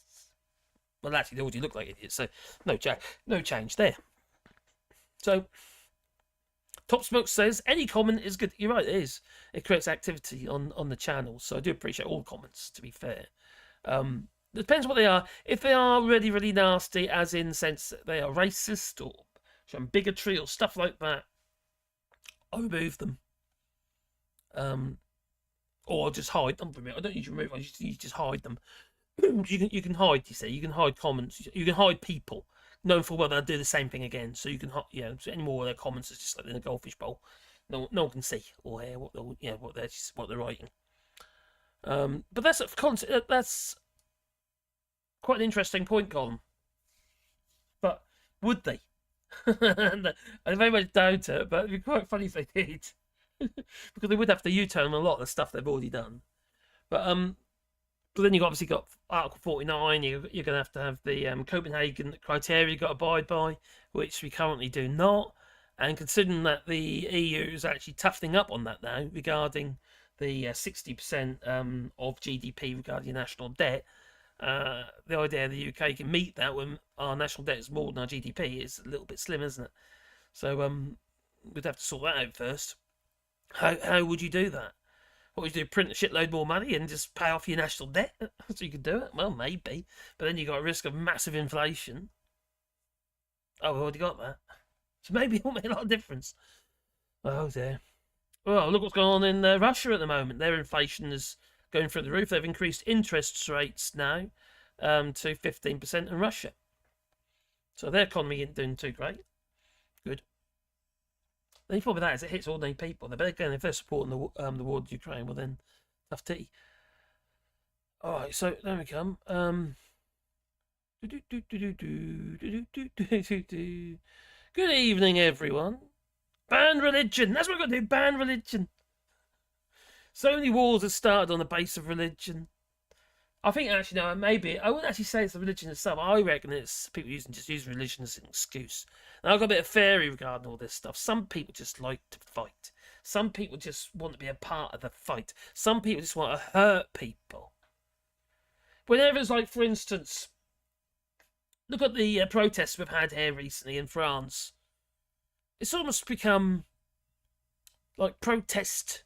Speaker 1: Well, actually, they already look like idiots, so no change there. So, Top Smoke says, any comment is good. You're right, it is. It creates activity on the channel, so I do appreciate all comments, to be fair. Depends what they are. If they are really, really nasty, as in the sense that they are racist or showing bigotry or stuff like that, I remove them. Or just hide them from it. I don't usually remove them, you just hide them. You can hide, you see. You can hide comments. You can hide people. Knowing full well they'll do the same thing again. So you can, so any more of their comments is just like in a goldfish bowl. No one can see or hear what they're writing. But that's quite an interesting point, Colin. But would they? I very much doubt it, but it'd be quite funny if they did. Because they would have to U-turn a lot of the stuff they've already done. But then you've obviously got Article 49, you're going to have the Copenhagen criteria you've got to abide by, which we currently do not. And considering that the EU is actually toughening up on that now, regarding the 60% of GDP regarding national debt, the idea the UK can meet that when our national debt is more than our GDP is a little bit slim, isn't it? So we'd have to sort that out first. How would you do that? What would you do? Print a shitload more money and just pay off your national debt so you could do it? Well, maybe, but then you got a risk of massive inflation. Oh, we've already got that, so maybe it won't make a lot of difference. Oh dear. Well, look what's going on in Russia at the moment. Their inflation is going through the roof. They've increased interest rates now to 15% in Russia. So their economy isn't doing too great. Good. The problem with that is it hits ordinary people. But again, if they're supporting the war in Ukraine, well then, tough tea. All right, so there we come. Good evening, everyone. Ban religion. That's what we're going to do. Ban religion. So many wars have started on the base of religion. I think actually, no, maybe I wouldn't actually say it's the religion itself. I reckon it's people just using religion as an excuse. And I've got a bit of theory regarding all this stuff. Some people just like to fight. Some people just want to be a part of the fight. Some people just want to hurt people. Whenever it's like, for instance, look at the protests we've had here recently in France. It's almost become like protest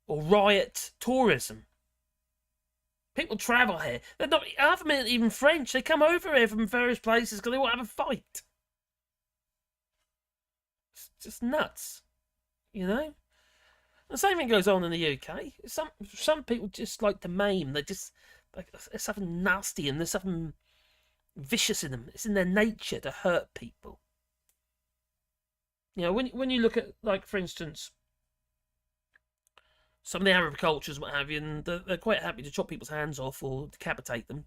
Speaker 1: or riot tourism. People travel here. They're not half of them aren't even French. They come over here from various places because they want to have a fight. It's just nuts, you know. The same thing goes on in the UK. Some people just like to maim. They just like there's something nasty and there's something vicious in them. It's in their nature to hurt people. You know, when you look at, like, for instance, some of the Arab cultures, what have you, and they're quite happy to chop people's hands off or decapitate them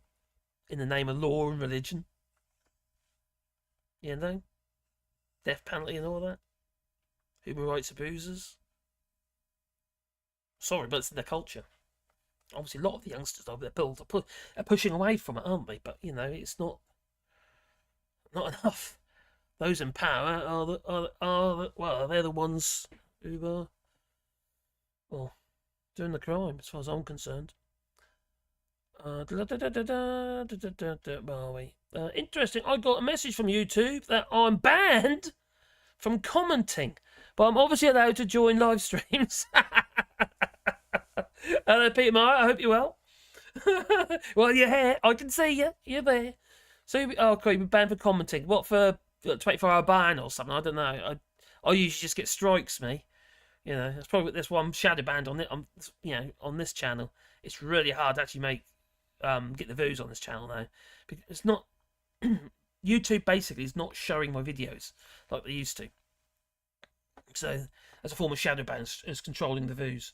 Speaker 1: in the name of law and religion. You know? Death penalty and all that. Human rights abusers. Sorry, but it's in their culture. Obviously, a lot of the youngsters over there are pushing away from it, aren't they? But, you know, it's not enough. Those in power they're the ones who are, well, doing the crime, as far as I'm concerned. Interesting. I got a message from YouTube that I'm banned from commenting, but I'm obviously allowed to join live streams. Hello, Peter Meyer. I hope you're well. Well, you're here. I can see you. You're there. So, okay, you're banned for commenting. What, for 24-hour ban or something? I don't know. I usually just get strikes, me. You know, that's probably there's one shadow banned on it. On this channel, it's really hard to actually get the views on this channel now. Because it's not YouTube basically is not showing my videos like they used to. So as a form of shadow ban, it's controlling the views.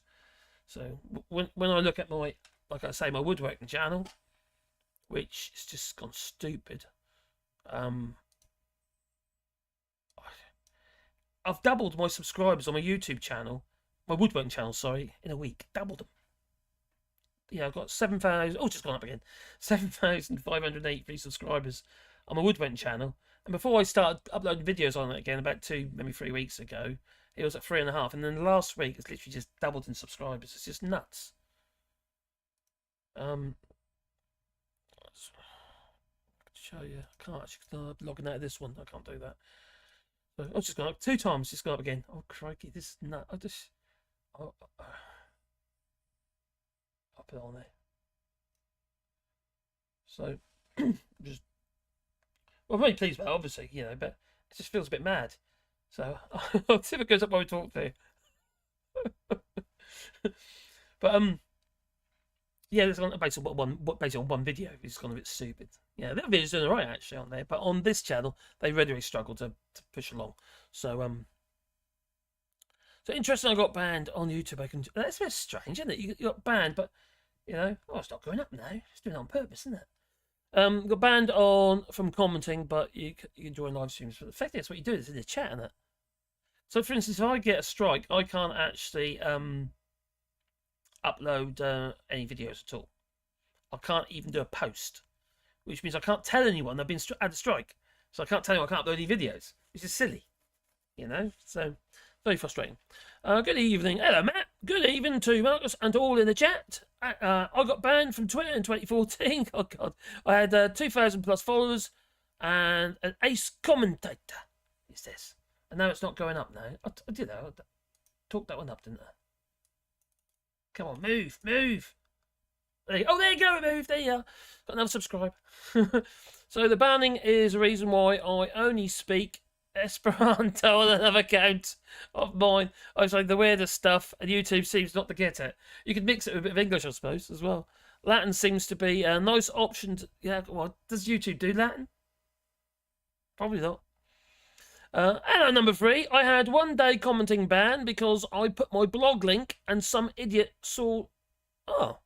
Speaker 1: So when I look at my, like I say, my woodworking channel, which has just gone stupid. I've doubled my subscribers on my YouTube channel, my woodworking channel, sorry, in a week. Doubled them. Yeah, I've got 7,000. Oh, just gone up again. 7,583 subscribers on my woodworking channel. And before I started uploading videos on it again, about 2, maybe 3 weeks ago, it was at 3.5. And then the last week, it's literally just doubled in subscribers. It's just nuts. Show you. I can't actually logging out of this one. I can't do that. So I've just gone up 2 times. Just gone up again. Oh crikey, this is nuts. I'll put it on there. So just well, I'm very pleased with it, obviously, you know, but it just feels a bit mad. So I'll see if it goes up while we talk to you. But yeah, it's based on one video. It's gone a bit stupid. Yeah, the other videos doing alright actually on there, but on this channel they really struggle to push along. So so interesting. I got banned on YouTube. That's a bit strange, isn't it? You got banned, but you know, oh, it's not going up now. It's doing it on purpose, isn't it? Got banned from commenting, but you can join live streams. But the fact is, what you do is in the chat, isn't it? So, for instance, if I get a strike, I can't actually upload any videos at all. I can't even do a post, which means I can't tell anyone I've been had a strike. So I can't tell you I can't upload any videos, which is silly, you know. So very frustrating. Good evening, hello Matt. Good evening to Marcus and to all in the chat. I got banned from Twitter in 2014. Oh God, I had 2,000 plus followers and an ace commentator. Is this? And now it's not going up now. I did that. I talked that one up, didn't I? Come on, move. There you go, move. There you are. Got another subscribe. So the banning is a reason why I only speak Esperanto on another account of mine. I was like the weirdest stuff, and YouTube seems not to get it. You could mix it with a bit of English, I suppose, as well. Latin seems to be a nice option. Yeah, well, does YouTube do Latin? Probably not. Hello, number 3. I had 1 day commenting ban because I put my blog link and some idiot saw. Oh,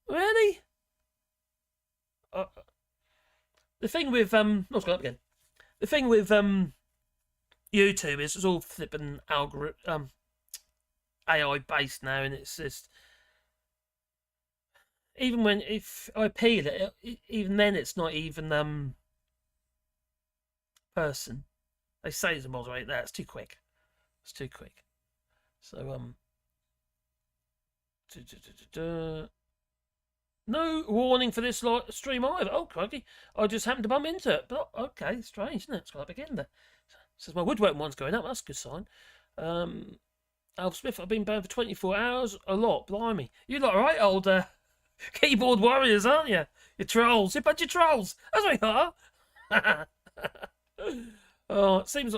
Speaker 1: really? The thing with let's go up again. The thing with YouTube is it's all flipping algorithm AI based now, and it's just even when if I appeal it, even then it's not even person. They say it's a moderate there. It's too quick. It's too quick. So no warning for this stream either. Oh crikey! I just happened to bump into it. But okay, strange, isn't it? It's got up again there. Says my woodworking one's going up. That's a good sign. Alf Smith, I've been banned for 24 hours. A lot, blimey. You lot right, old keyboard warriors, aren't you? You trolls. You're a bunch of trolls. That's what you are. Oh, it seems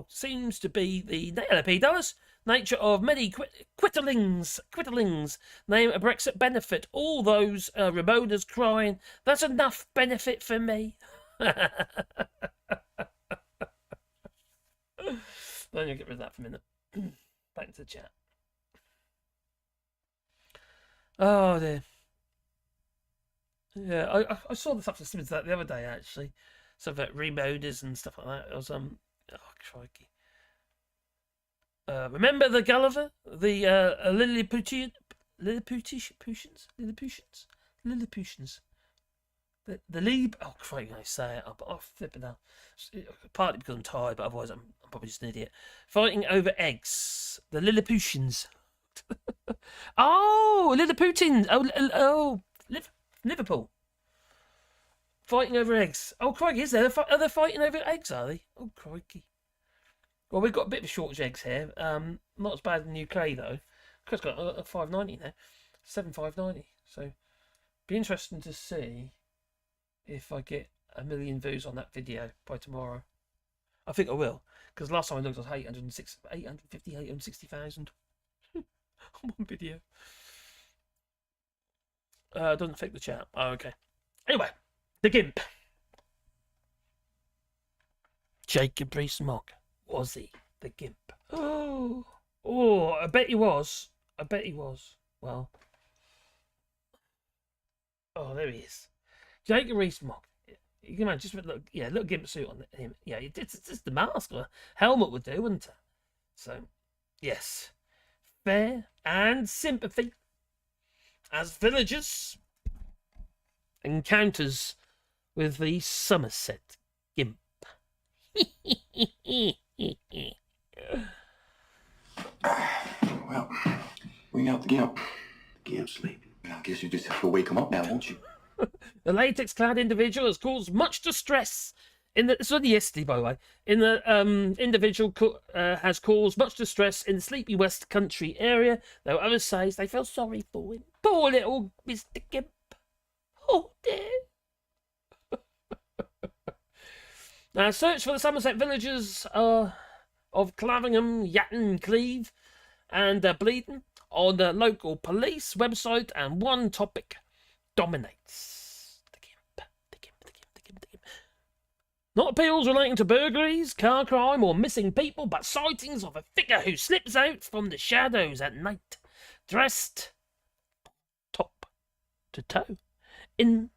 Speaker 1: seems to be the LP dollars nature of many quitterlings name a Brexit benefit. All those Ramonas crying, that's enough benefit for me. Then you'll get rid of that for a minute. Back to the chat. Oh dear. Yeah, I saw the stuff that the other day actually. Stuff like remoders and stuff like that. It was oh crikey. Remember the Gulliver, the Lilliputians, the Lib. Oh crikey, I say it. I'm flipping out. Partly because I'm tired, but otherwise I'm probably just an idiot. Fighting over eggs. The Lilliputians. Oh, Lilliputins. Oh, Liverpool. Fighting over eggs. Oh, crikey, is there? Are they fighting over eggs, are they? Oh, crikey. Well, we've got a bit of a shortage of eggs here. Not as bad in the UK, though. It's got a 5.90 now. 7,590. So, be interesting to see if I get 1 million views on that video by tomorrow. I think I will. Because last time I looked, it was 860,000 on one video. Doesn't affect the chat. Oh, okay. Anyway. The GIMP. Jacob Rees-Mogg. Was he the GIMP? Oh, I bet he was. Well. Oh, there he is. Jacob Rees-Mogg. You can imagine, just with little gimp suit on him. Yeah, it's just the mask or a helmet would do, wouldn't it? So, yes, fair and sympathy as villagers encounters with the Somerset GIMP.
Speaker 2: Well, we out the gimp. The gimp's sleeping. I guess you just have to wake him up now, won't you?
Speaker 1: The latex-clad individual has caused much distress this was only yesterday, by the way. Individual has caused much distress in the sleepy West Country area, though others say they feel sorry for him. Poor little Mr. Gimp. Oh dear. Now, search for the Somerset villagers of Clavingham, Yatton, Cleve, and Bleedon on the local police website, and one topic dominates: the Gimp. Not appeals relating to burglaries, car crime, or missing people, but sightings of a figure who slips out from the shadows at night, dressed top to toe in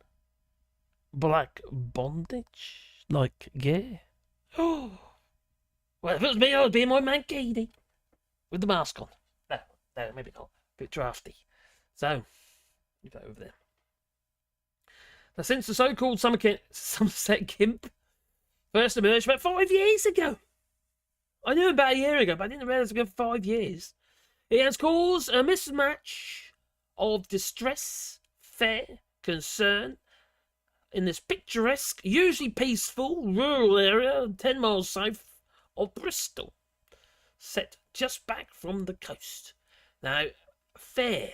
Speaker 1: black bondage, like gear. Oh, well, if it was me, I would be in my mankini with the mask on. No, maybe not. A bit drafty. So, leave that over there. Now, since the so-called Somerset GIMP first emerged about 5 years ago, I knew about a year ago, but I didn't realise it was 5 years. It has caused a mismatch of distress, fear, concern in this picturesque, usually peaceful, rural area 10 miles south of Bristol, set just back from the coast. Now, fair.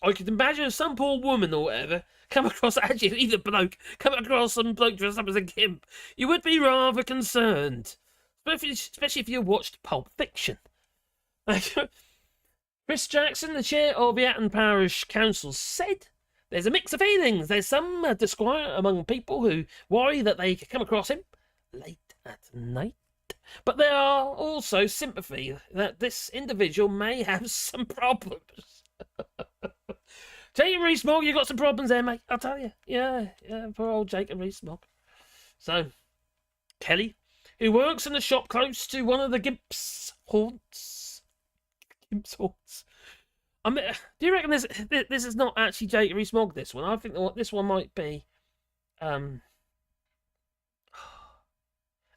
Speaker 1: I could imagine if some poor woman or whatever come across, actually, either bloke, come across some bloke dressed up as a gimp, you would be rather concerned. Especially if you watched Pulp Fiction. Chris Jackson, the chair of Yatton Parish Council, said there's a mix of feelings. There's some disquiet among people who worry that they could come across him late at night. But there are also sympathy that this individual may have some problems. Jacob Rees-Mogg, you got some problems there, mate. I'll tell you. Yeah, poor old Jacob Rees-Mogg. So, Kelly, who works in a shop close to one of the Gimp's haunts. I mean, do you reckon this is not actually Jacob Rees-Mogg, this one? I think this one might be a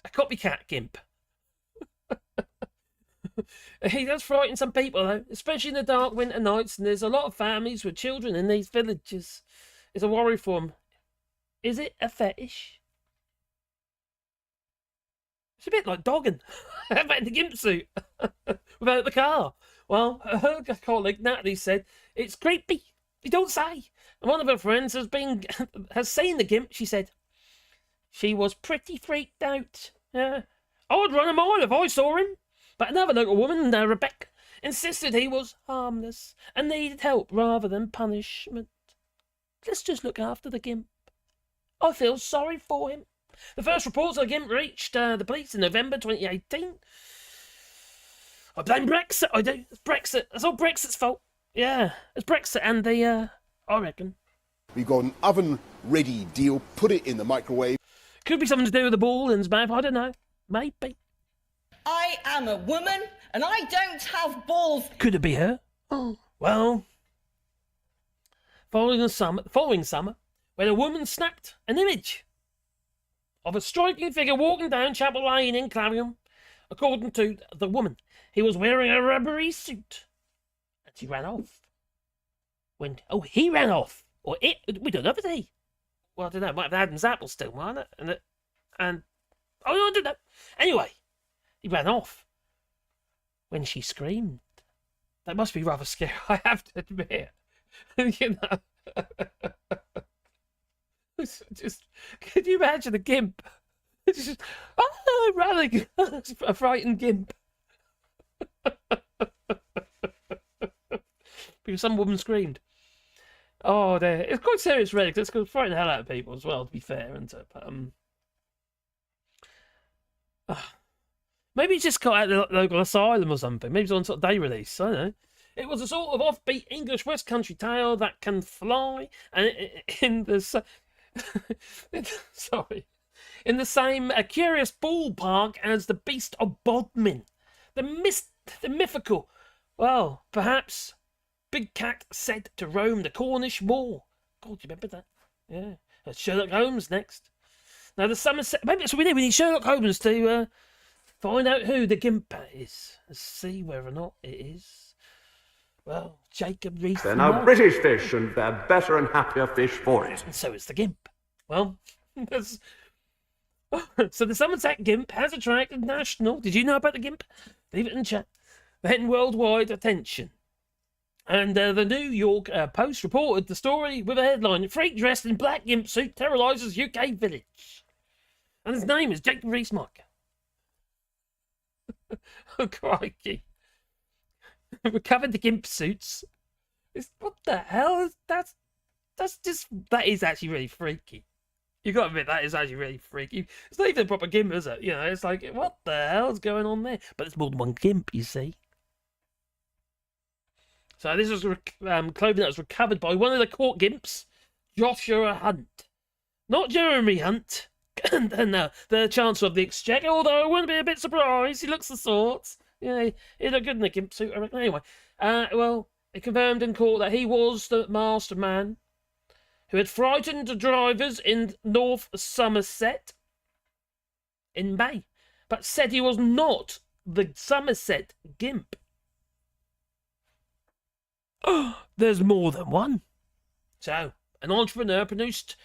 Speaker 1: copycat Gimp. He does frighten some people, though, especially in the dark winter nights, and there's a lot of families with children in these villages. It's a worry for them. Is it a fetish? It's a bit like dogging. How about in the Gimp suit? Without the car. Well, her colleague Natalie said, it's creepy. You don't say. And one of her friends has seen the Gimp, she said. She was pretty freaked out. I would run a mile if I saw him. But another local woman, Rebecca, insisted he was harmless and needed help rather than punishment. Let's just look after the Gimp. I feel sorry for him. The first reports of the Gimp reached the police in November 2018. I blame Brexit, I do. It's Brexit. It's all Brexit's fault. Yeah, it's Brexit and the, I reckon.
Speaker 3: We got an oven-ready deal, put it in the microwave.
Speaker 1: Could be something to do with the ball in his mouth, I don't know. Maybe.
Speaker 8: I am a woman, and I don't have balls.
Speaker 1: Could it be her? Oh. Well, following summer, when a woman snapped an image of a striking figure walking down Chapel Lane in Clavingham. According to the woman, he was wearing a rubbery suit, and she ran off. He ran off, or it? We don't know, did he? Well, I don't know. It might have Adam's apple still, might it? And I don't know. Anyway. He ran off when she screamed. That must be rather scary, I have to admit. You know. Just, could you imagine the Gimp? Just, running. A frightened Gimp. Because some woman screamed. Oh, there. It's quite serious, really, because it's going to frighten the hell out of people as well, to be fair, isn't it? But, maybe he just got out of the local asylum or something. Maybe it's on sort of day release. I don't know. It was a sort of offbeat English West Country tale that can fly, and Sorry. In the same curious ballpark as the beast of Bodmin. The mythical, well, perhaps, big cat said to roam the Cornish moor. God, you remember that? Yeah. Sherlock Holmes next. Now the Somerset... Maybe that's what we need. We need Sherlock Holmes to find out who the Gimp is. Let's see whether or not it is. Well, Jacob Rees.
Speaker 9: They're now British fish, and they're better and happier fish for it.
Speaker 1: And so it's the Gimp. Well, that's... So the Somerset GIMP has attracted national... Did you know about the GIMP? Leave it in chat. Then worldwide attention. And the New York Post reported the story with a headline: "Freak dressed in black GIMP suit terrorises UK village." And his name is Jacob Rees-Mogg. Oh, crikey. Recovered the GIMP suits. What the hell? That is actually really freaky. You got to admit, that is actually really freaky. It's not even a proper GIMP, is it? You know, it's like, what the hell's going on there? But it's more than one GIMP, you see. So this was clothing that was recovered by one of the court GIMPs, Joshua Hunt. Not Jeremy Hunt, and the Chancellor of the Exchequer, although I wouldn't be a bit surprised. He looks the sort. Yeah, he looked good in the GIMP suit, I reckon. Anyway, well, it confirmed in court that he was the master man who had frightened the drivers in North Somerset in May, but said he was not the Somerset GIMP. Oh, there's more than one. So, an entrepreneur produced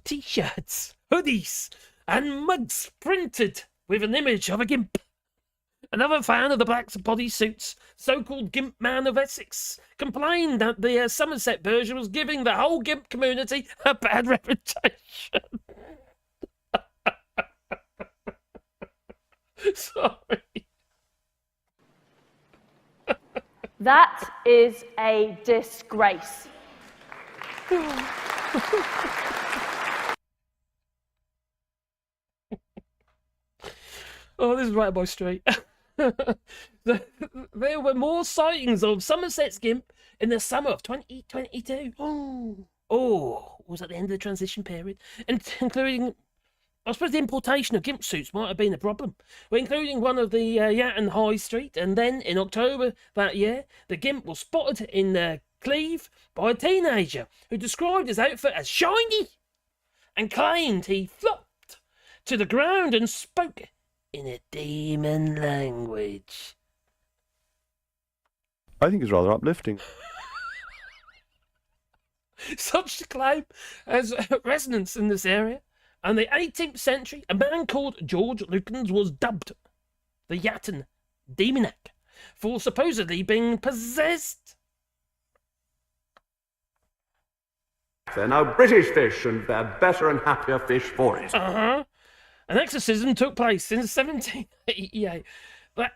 Speaker 1: T-shirts, hoodies, and mugs printed with an image of a GIMP. Another fan of the black bodysuits, so-called GIMP man of Essex, complained that the Somerset version was giving the whole GIMP community a bad reputation. Sorry.
Speaker 7: That is a disgrace.
Speaker 1: Oh, this is right up my street. There were more sightings of Somerset's GIMP in the summer of 2022. Oh, was at the end of the transition period, and including, I suppose, the importation of GIMP suits might have been a problem. Well, including one of the Yatton High Street, and then in October that year, the GIMP was spotted in Cleve by a teenager who described his outfit as shiny and claimed he flopped to the ground and spoke in a demon language.
Speaker 5: I think it's rather uplifting.
Speaker 1: Such a claim has resonance in this area. And the 18th century, a man called George Lukens was dubbed the Yatton Demoniac for supposedly being possessed.
Speaker 9: They're now British fish, and they're better and happier fish for it.
Speaker 1: An exorcism took place in 1788. Well,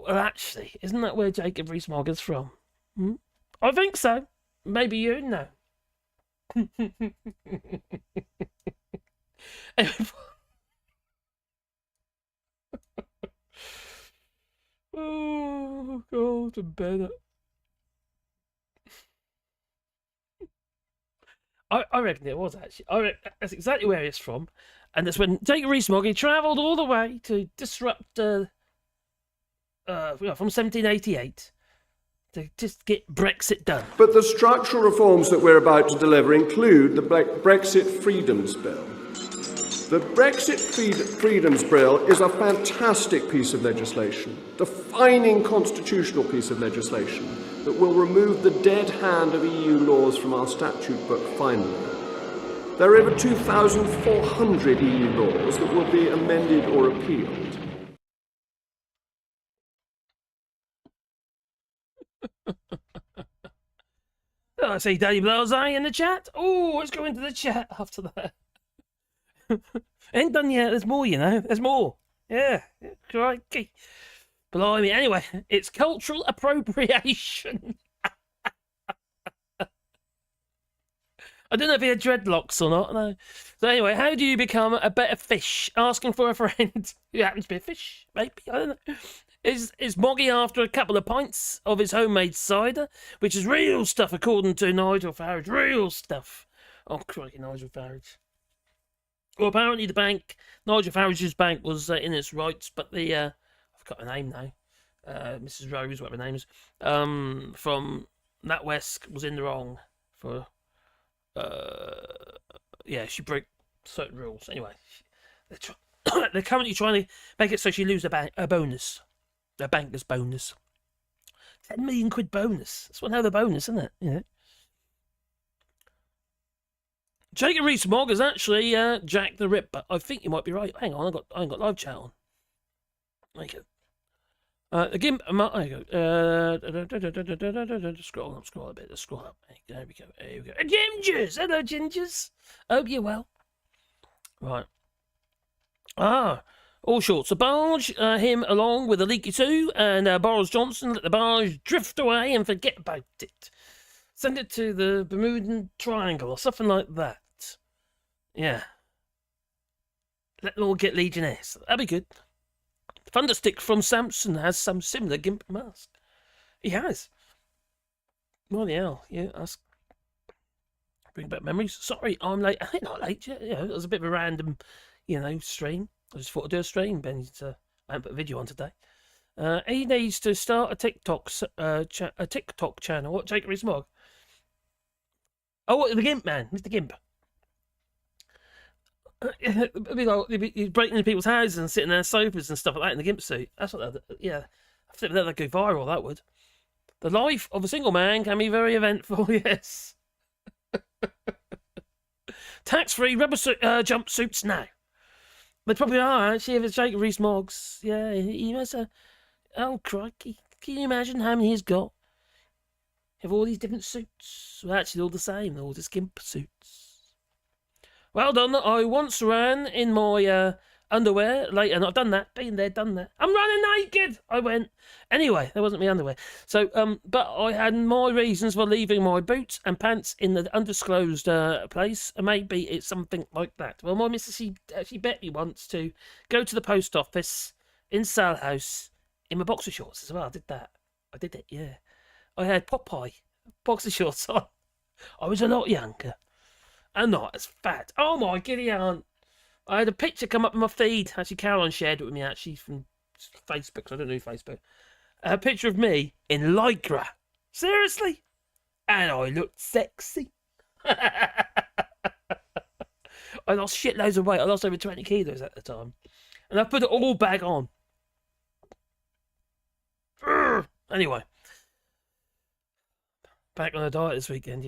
Speaker 1: actually, isn't that where Jacob Rees-Mogg is from? I think so. Maybe you know. Oh, go to bed. I reckon it was, actually. I reckon that's exactly where it's from. And that's when Jacob Rees-Mogg travelled all the way to disrupt, from 1788 to just get Brexit done.
Speaker 10: But the structural reforms that we're about to deliver include the Brexit Freedoms Bill. The Brexit Freedoms Bill is a fantastic piece of legislation, defining constitutional piece of legislation that will remove the dead hand of EU laws from our statute book finally. There are over 2,400 EU laws that will be amended or repealed.
Speaker 1: Oh, I see Daddy Blow's eye in the chat. Oh, let's go into the chat after that. Ain't done yet. There's more, you know. There's more. Yeah. Crikey. Blimey. Anyway, it's cultural appropriation. I don't know if he had dreadlocks or not. No. So anyway, how do you become a better fish? Asking for a friend who happens to be a fish, maybe. I don't know. Is Moggy after a couple of pints of his homemade cider, which is real stuff according to Nigel Farage. Real stuff. Oh, crikey, Nigel Farage. Well, apparently the bank, Nigel Farage's bank, was in its rights, but the I've got her name now, Mrs. Rose, whatever her name is, from NatWest was in the wrong for, yeah, she broke certain rules. Anyway, they're currently trying to make it so she loses a bonus, a banker's bonus. £10 million bonus. That's one hell of a bonus, isn't it? Yeah. Jacob Rees-Mogg is actually Jack the Ripper. I think you might be right. Hang on, I ain't got live chat on. There you go. The GIMP. There you go. Scroll up a bit. Scroll up. There we go. There we go. Gingers! Hello, Gingers. Hope you're well. Right. All shorts. The barge, him along with the leaky two, and Boris Johnson let the barge drift away and forget about it. Send it to the Bermudan Triangle or something like that. Yeah. Let them all get Legionnaires. That'd be good. Thunderstick from Samson has some similar GIMP mask. He has. What the hell? Yeah, that's... Bring back memories. Sorry, I'm late. I'm not late yet. Yeah, it was a bit of a random, stream. I just thought I'd do a stream, Ben. I haven't put a video on today. He needs to start a TikTok channel. What, Jacob Rees-Mogg? Oh, the GIMP man, Mr. GIMP. He's breaking into people's houses and sitting on sofas and stuff like that in the GIMP suit. That's what, yeah. I think that'd go viral, that would. The life of a single man can be very eventful, yes. Tax-free rubber jumpsuits now. They probably are, actually, if it's Jacob Rees-Mogg's. Yeah, he must have... Oh, crikey. Can you imagine how many he's got? Have all these different suits. Well, actually, all the same. They're all just GIMP suits. Well done. I once ran in my underwear late, and I've done that. Been there, done that. I'm running naked. I went. Anyway, that wasn't my underwear. So, but I had my reasons for leaving my boots and pants in the undisclosed place. And maybe it's something like that. Well, my missus, she bet me once to go to the post office in Salhouse in my boxer shorts as well. I did that. I did it, yeah. I had Popeye boxer shorts on. I was a lot younger. And not as fat. Oh my giddy aunt. I had a picture come up in my feed. Actually, Caroline shared it with me, actually, from Facebook, because I don't know Facebook. A picture of me in Lycra. Seriously? And I looked sexy. I lost shitloads of weight. I lost over 20 kilos at the time. And I put it all back on. Anyway. Back on a diet this weekend,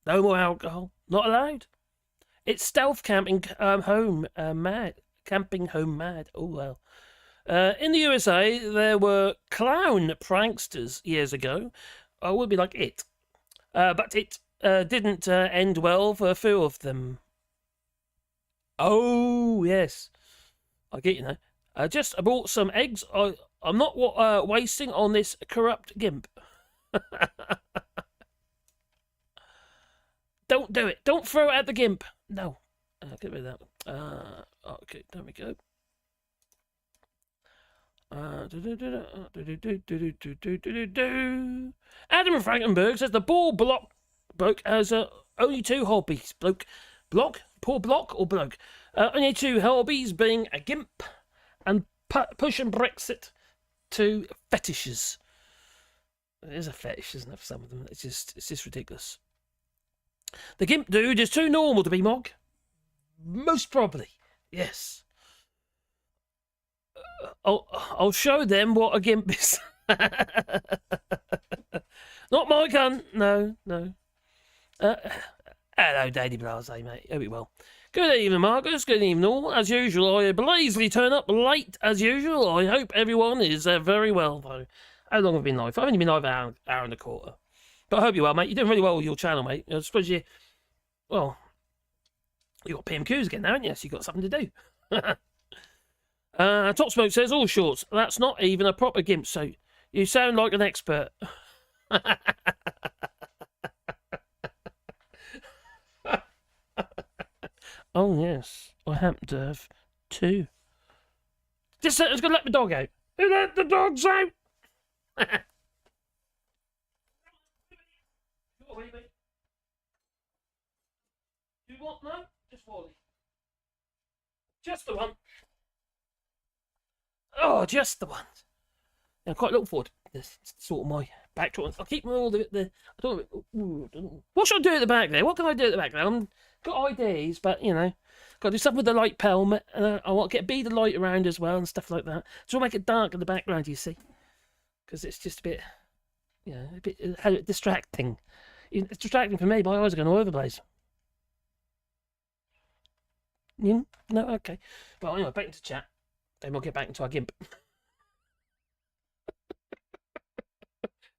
Speaker 1: No more alcohol. Not allowed. It's stealth camping home mad. Camping home mad. Oh, well. In the USA, there were clown pranksters years ago. I would be like it. But it didn't end well for a few of them. Oh, yes. I get you now. I bought some eggs. I'm not wasting on this corrupt GIMP. Don't do it. Don't throw it at the GIMP. No. Get rid of that. Okay, there we go. Adam Frankenberg says the ball bloke has only two hobbies. Poor block or bloke? Only two hobbies, being a GIMP and pushing Brexit to fetishes. It is a fetish, isn't it, for some of them? It's just ridiculous. The GIMP dude is too normal to be Mogg. Most probably, yes. I'll show them what a GIMP is. Not my gun. No. Hello, Daddy Blase, mate. Hope you well. Good evening, Marcus. Good evening, all. As usual, I blazingly turn up late, as usual. I hope everyone is very well, though. How long have I been live? I've only been live an hour and a quarter. But I hope you're well, mate. You're doing really well with your channel, mate. I suppose you got PMQs again now, haven't you? So you've got something to do. Top Smoke says, all shorts. That's not even a proper GIMP suit. You sound like an expert. Oh, yes. I happen to have two. Just going to let the dog out. Who let the dogs out? You want no? Just Wally. Just the one. Oh, just the one. I'm quite looking forward to this sort of my backdrop. I'll keep all the I don't, what should I do at the back there? What can I do at the back there? I've got ideas, but you know, got to do something with the light pelmet. I want to get a bead of light around as well and stuff like that. So I'll make it dark in the background, you see, because it's just a bit, you know, a bit distracting. It's distracting for me. My eyes are going all over the place. No, okay. Well, anyway, back into chat. Then we'll get back into our GIMP.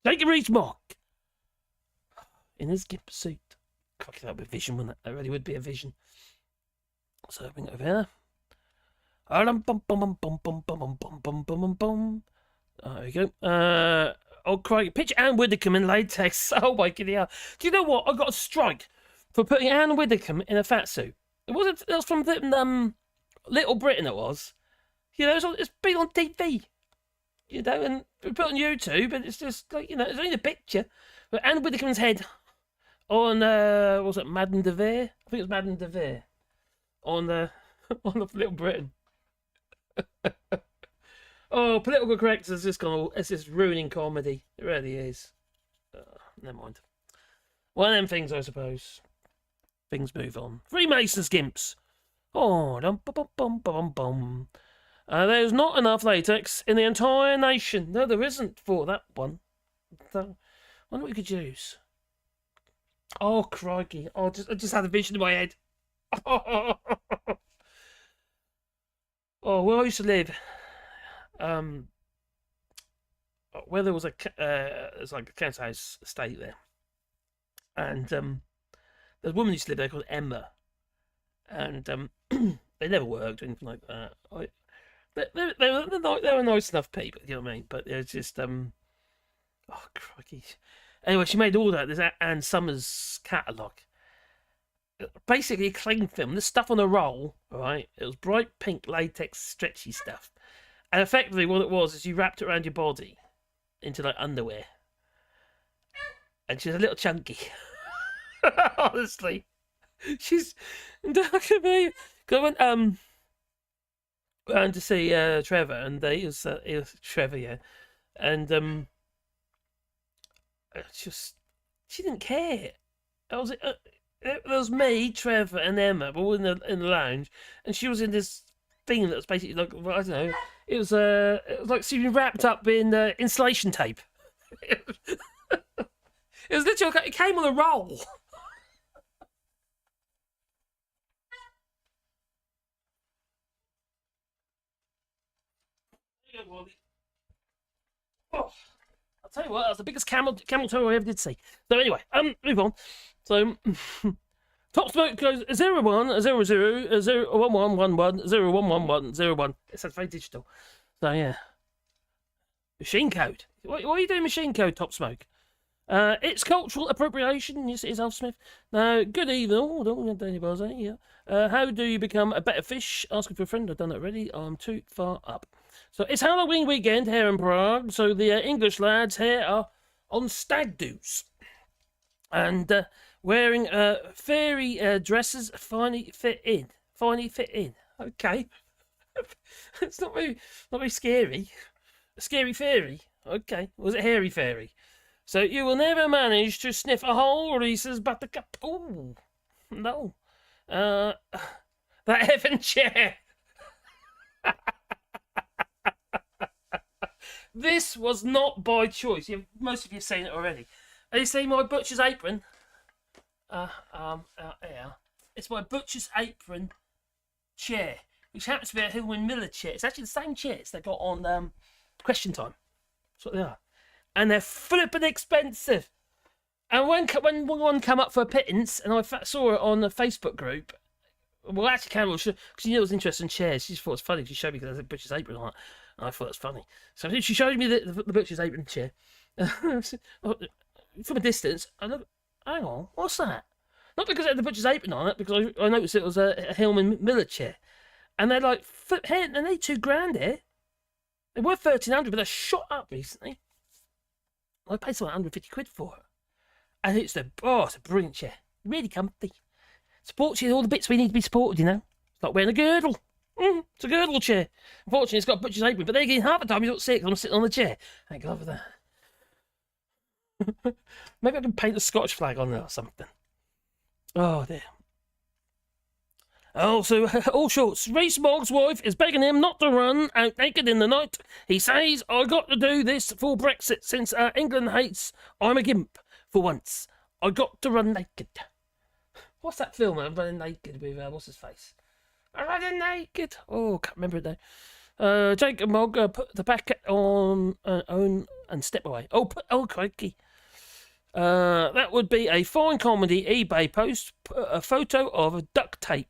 Speaker 1: Take a reach, Mogg. In his GIMP suit. Crikey, that would be a vision, wouldn't it? That really would be a vision. So bring it over here. There we go. Oh, crikey. Picture Anne Widdecombe in latex. Oh, my god. Do you know what? I got a strike for putting Anne Widdecombe in a fat suit. It was from the, Little Britain, it was. You know, it's been on TV. You know, and we put it on YouTube, and it's just like, you know, it's only a picture. But Anne Widdecombe's head on, what was it, Madame de Vere? I think it was Madame de Vere. On the Little Britain. Oh, political correctness has just gone, it's just ruining comedy. It really is. Never mind. One of them things, I suppose. Things move on. Freemasons gimps. Oh, dum-bum-bum-bum-bum. There's not enough latex in the entire nation. No, there isn't for that one. So, I wonder what we could use. Oh, crikey. I just had a vision in my head. Oh, where I used to live, where there was it's like a council house estate there. And there's a woman who used to live there called Emma. And they never worked or anything like that. They were nice enough people, you know what I mean? But it's just, oh, crikey. Anyway, she made all that. There's Anne Summers' catalogue. Basically, cling film. This stuff on a roll, right? It was bright pink latex stretchy stuff. And effectively, what it was is you wrapped it around your body into, like, underwear. And she's a little chunky. Honestly. She's dark at me. Because I went, to see Trevor, and it was Trevor, yeah. And, she didn't care. It was me, Trevor, and Emma, all in the lounge, and she was in this thing that was basically like, I don't know, it was like she was wrapped up in insulation tape. It was literally, it came on a roll. Oh, I'll tell you what, that's the biggest camel toe I ever did see. So anyway, move on. So top smoke goes 01 00 1111 011101. It sounds very digital. So yeah, machine code. What are you doing, machine code? Top smoke. It's cultural appropriation. Yes, it is, Alf Smith. Now, good evening. Oh, don't get Danny Bars, yeah. How do you become a better fish? Asking for a friend. I've done that already. I'm too far up. So it's Halloween weekend here in Prague. So the English lads here are on stag do's and wearing fairy dresses. Finely fit in. Okay. It's not very scary. A scary fairy. Okay. Was it hairy fairy? So you will never manage to sniff a whole Reese's Buttercup. Oh, no. That heaven chair. This was not by choice. Most of you have seen it already. Have you seen my butcher's apron? Yeah. It's my butcher's apron chair, which happens to be a Hillman Miller chair. It's actually the same chairs they got on Question Time. That's what they are. And they're flippin' expensive. And when one come up for a pittance, and I saw it on the Facebook group, well, actually, Cameron, because she knew it was interested in chairs, she just thought it was funny. She showed me because there's a butcher's apron on it, and I thought it was funny. So she showed me the butcher's apron chair. From a distance, I look, hang on, what's that? Not because it had the butcher's apron on it, because I noticed it was a Hillman Miller chair. And they're like, hey, and they $2,000 here. They were 1,300, but they're shot up recently. I paid something 150 quid for it. And it's a brilliant chair. Really comfy. Supports you in all the bits we need to be supported, you know. It's like wearing a girdle. It's a girdle chair. Unfortunately, it's got a butcher's apron, but then again, half the time you don't see it 'cause I'm sitting on the chair. Thank God for that. Maybe I can paint a Scottish flag on there or something. Oh, dear. Also, all shorts. Reese Mogg's wife is begging him not to run out naked in the night. He says, I got to do this for Brexit since England hates I'm a gimp for once. I got to run naked. What's that film? I'm running naked with, what's his face? I'm running naked. Oh, can't remember it though. Jacob Mogg put the packet on and step away. Oh, crikey. That would be a fine comedy eBay post. Put a photo of a duct tape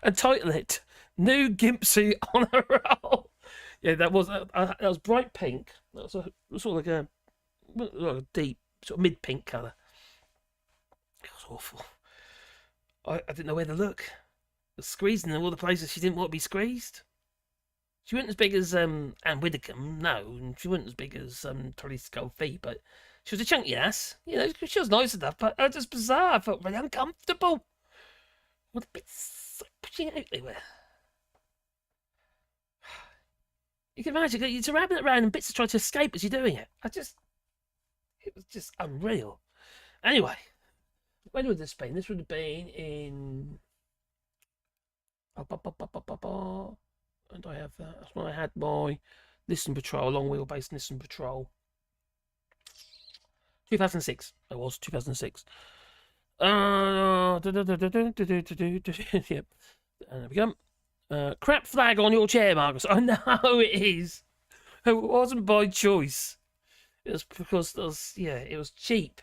Speaker 1: and title it "New Gimp Suit on a Roll." Yeah, that was bright pink. That was sort of like a deep, sort of mid pink colour. It was awful. I didn't know where to look. It was squeezing in all the places she didn't want to be squeezed. She wasn't as big as Anne Widdecombe, no, and she wasn't as big as Therese Sculpey, but she was a chunky ass. You know, she was nice enough, but it was just bizarre. I felt really uncomfortable. What a bit pushing out they were. You can imagine you're surrounding it around and bits are trying to escape as you're doing it. It was just unreal. Anyway, when would this been? This would have been in. And I have that. That's when I had my Nissan Patrol, long wheelbase Nissan Patrol. 2006. It was 2006. Yep. And there we go. Crap flag on your chair, Marcus. I know it is. It wasn't by choice. It was because it was cheap.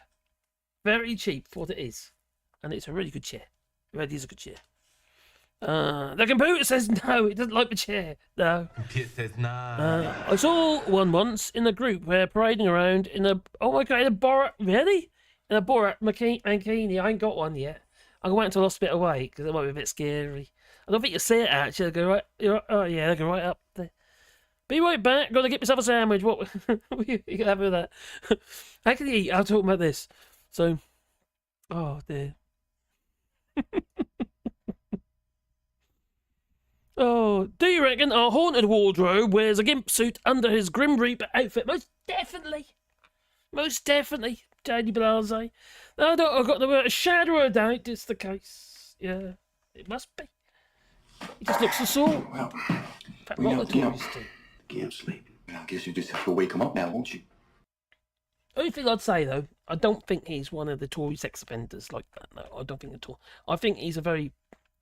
Speaker 1: Very cheap for what it is. And it's a really good chair. It really is a good chair. The computer says no, it doesn't like the chair. No.
Speaker 4: Computer says no.
Speaker 1: I saw one once in a group where parading around in a Borat, really? In a Borat mankini. I ain't got one yet. I'm going to wait until I lost a bit of weight because it might be a bit scary. I don't think you'll see it actually. They'll go right. Oh yeah, they'll go right up there. Be right back. Got to get myself a sandwich. What you can have with that? How can you eat? I'll talk about this. So, oh dear. Oh, do you reckon our haunted wardrobe wears a gimp suit under his Grim Reaper outfit? Most definitely. Most definitely, Tony Blase. I don't, I've got the shadow of doubt it's the case. Yeah, it must be. He just looks the sort.
Speaker 2: Well,
Speaker 1: Fact, what the Tories do.
Speaker 2: Gimp's sleeping. I guess you just have to wake him up now, won't you?
Speaker 1: Only thing I'd say, though, I don't think he's one of the Tory sex offenders like that. No, I don't think at all. I think he's a very...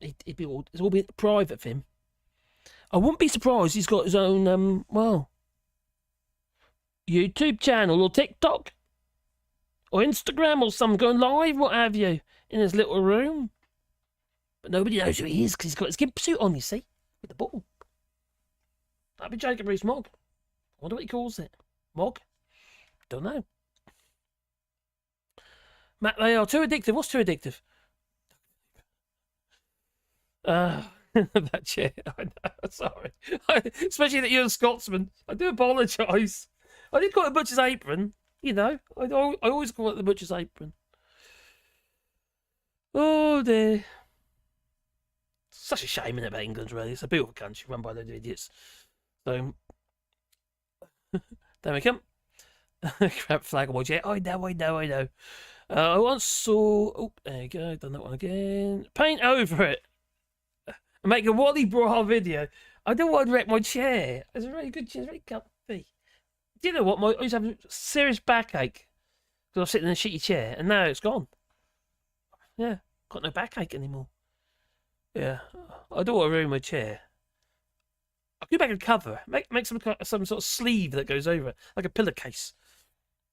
Speaker 1: It's all been private for him. I wouldn't be surprised he's got his own, YouTube channel or TikTok or Instagram or something going live, what have you, in his little room. But nobody knows who he is because he's got his gimp suit on, you see, with the ball. That'd be Jacob Rees-Mogg. I wonder what he calls it. Mogg? Don't know. Matt, they are too addictive. What's too addictive? That chair. I know, sorry. Especially that you're a Scotsman. I do apologise. I did call it a butcher's apron. You know, I always call it the butcher's apron. Oh dear. Such a shame in it about England, really. It's a beautiful country run by those idiots. So, there we come. Crap flag on my chair. I know. I once saw... Oh, there you go. Done that one again. Paint over it. And make a Wally Bra video. I don't want to wreck my chair. It's a really good chair. It's very comfy. Do you know what? I used to have a serious backache because I was sitting in a shitty chair, and now it's gone. Yeah, got no backache anymore. Yeah, I don't want to ruin my chair. I could make a cover. Make some sort of sleeve that goes over it, like a pillowcase.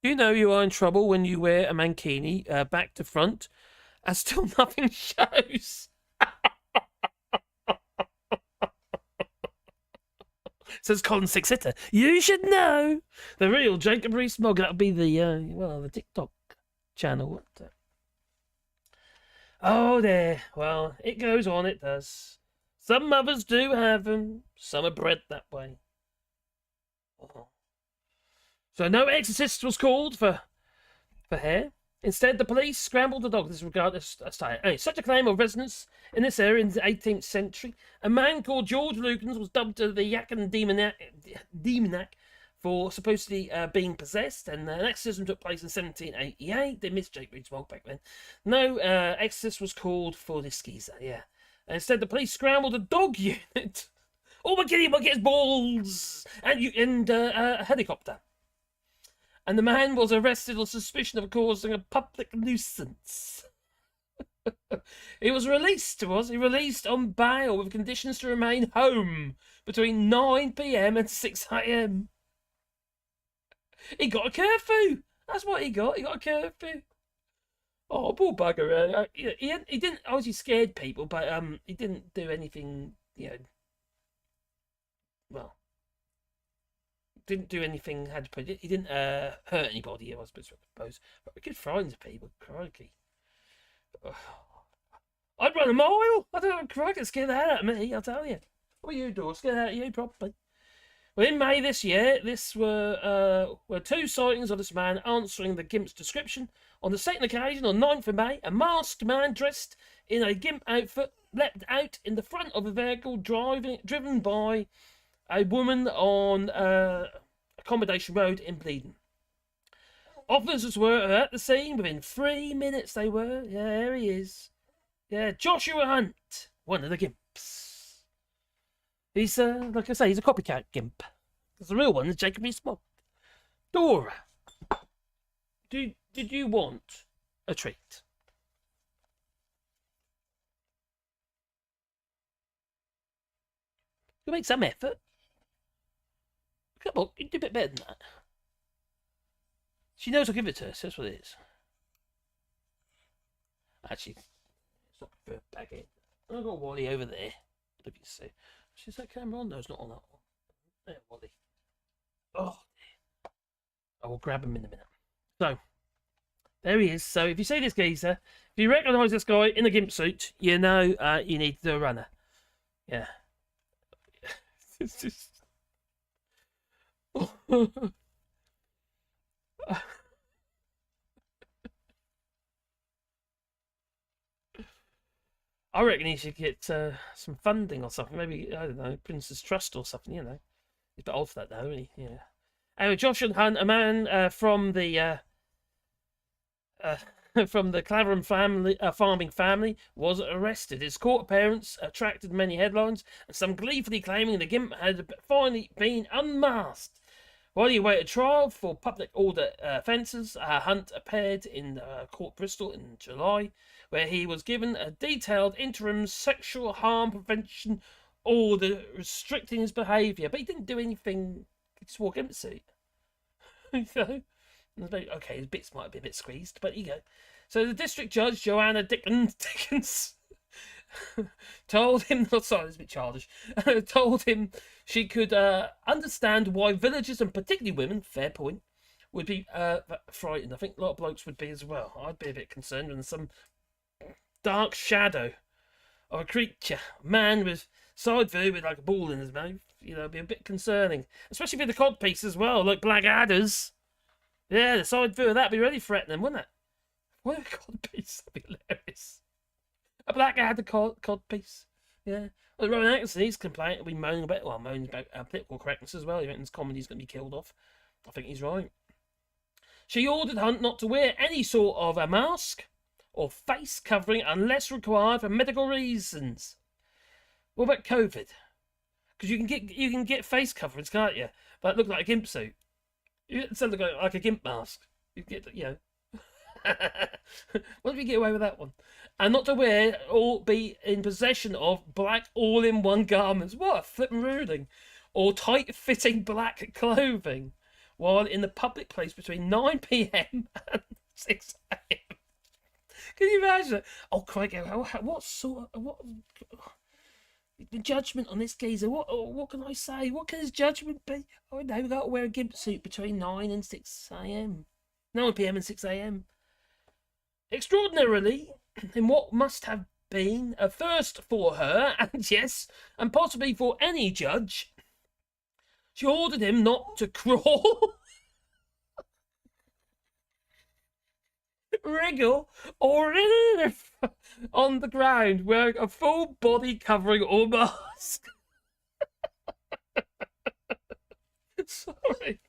Speaker 1: You know you are in trouble when you wear a mankini back to front, and still nothing shows. Says Colin Six-Hitter. You should know. The real Jacob Rees-Mogg. That would be the TikTok channel. Oh, there. Well, it goes on, it does. Some mothers do have them. Some are bred that way. Oh. So no exorcist was called for hair. Instead, the police scrambled the dog. This regardless. Anyway, such a claim of residence in this area in the 18th century. A man called George Lukens was dubbed the Yatton demoniac for supposedly being possessed, and an exorcism took place in 1788. They missed Jake Reed's Mogg back then. No exorcist was called for this geezer, yeah. And instead, the police scrambled a dog unit. Oh, my kitty, get his balls! And a helicopter. And the man was arrested on suspicion of causing a public nuisance. He was released, He released on bail with conditions to remain home between 9 p.m. and 6 a.m. He got a curfew. That's what he got. He got a curfew. Oh, poor bugger. He didn't, obviously scared people, but he didn't do anything, well, didn't do anything, had to put it, he didn't hurt anybody, I suppose. But we could find people, crikey. I'd run a mile. I don't know, crikey, scare the hell out of me, I'll tell you. What you do? Scare the hell out of you, probably. Well, in May this year, this were 2 sightings of this man answering the GIMP's description. On the second occasion, on 9th of May, a masked man dressed in a GIMP outfit leapt out in the front of a vehicle driven by a woman on Accommodation Road in Bleedon. Officers were at the scene within 3 minutes. They were. Yeah, there he is. Yeah, Joshua Hunt, one of the GIMPs. He's, like I say, he's a copycat GIMP. Because the real one is Jacob Rees Mogg. Dora, did you want a treat? You make some effort. Come on, you do a bit better than that. She knows I'll give it to her, so that's what it is. Actually, it's not for a packet. I've got Wally over there. If you see. Is that camera on? No, it's not on that one. There, Wally. Oh, dear. I will grab him in a minute. So, there he is. So, if you see this geezer, if you recognise this guy in a GIMP suit, you know you need to do a runner. Yeah. It's just... I reckon he should get some funding or something. Maybe, I don't know, Prince's Trust or something, He's a bit old for that, though, isn't he? Yeah. Anyway, Josh and Hunt, a man from the Clavering family, farming family, was arrested. His court appearance attracted many headlines, and some gleefully claiming the GIMP had finally been unmasked. While he awaited trial for public order offences, Hunt appeared in court Bristol in July, where he was given a detailed interim sexual harm prevention order restricting his behaviour. But he didn't do anything. He just wore a GIMP suit. Okay, his bits might be a bit squeezed, but you go. So the district judge, Joanna Dickens, told him, sorry, it's a bit childish, told him she could understand why villagers, and particularly women, fair point, would be frightened. I think a lot of blokes would be as well. I'd be a bit concerned when some dark shadow of a creature, a man with side view with like a ball in his mouth, it'd be a bit concerning. Especially with the codpiece as well, like black adders. Yeah, the side view of that'd be really threatening, wouldn't it? What a codpiece, that'd be hilarious. A black adder codpiece. Yeah. Well, Rowan Atkinson, he's complaining, moaning about political correctness as well. He reckons comedy's going to be killed off. I think he's right. She ordered Hunt not to wear any sort of a mask or face covering unless required for medical reasons. What about COVID? Because you can get face coverings, can't you? But it look like a GIMP suit. It sounds like a GIMP mask. You get, What if you get away with that one? And not to wear or be in possession of black all-in-one garments. What a flippin' ruling. Or tight-fitting black clothing while in the public place between 9 p.m. and 6 a.m. Can you imagine? Oh, crikey, what the judgment on this geezer? What can I say? What can his judgment be? Oh no, we've got to wear a GIMP suit between 9 and 6 a.m. 9 p.m. and 6 a.m. Extraordinarily, in what must have been a first for her, and yes, and possibly for any judge, she ordered him not to crawl. wriggle or on the ground wearing a full body covering or mask. Sorry.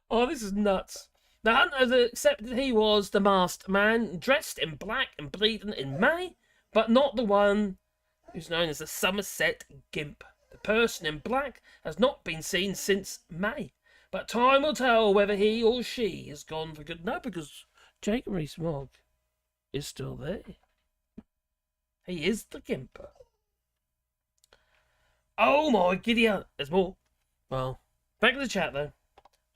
Speaker 1: Oh, this is nuts. The hunters accepted he was the masked man, dressed in black and bleeding in May, but not the one who's known as the Somerset GIMP. The person in black has not been seen since May, but time will tell whether he or she has gone for good. No, because Jacob Rees-Mogg is still there. He is the GIMP. Oh my giddy aunt. There's more. Well, back to the chat though.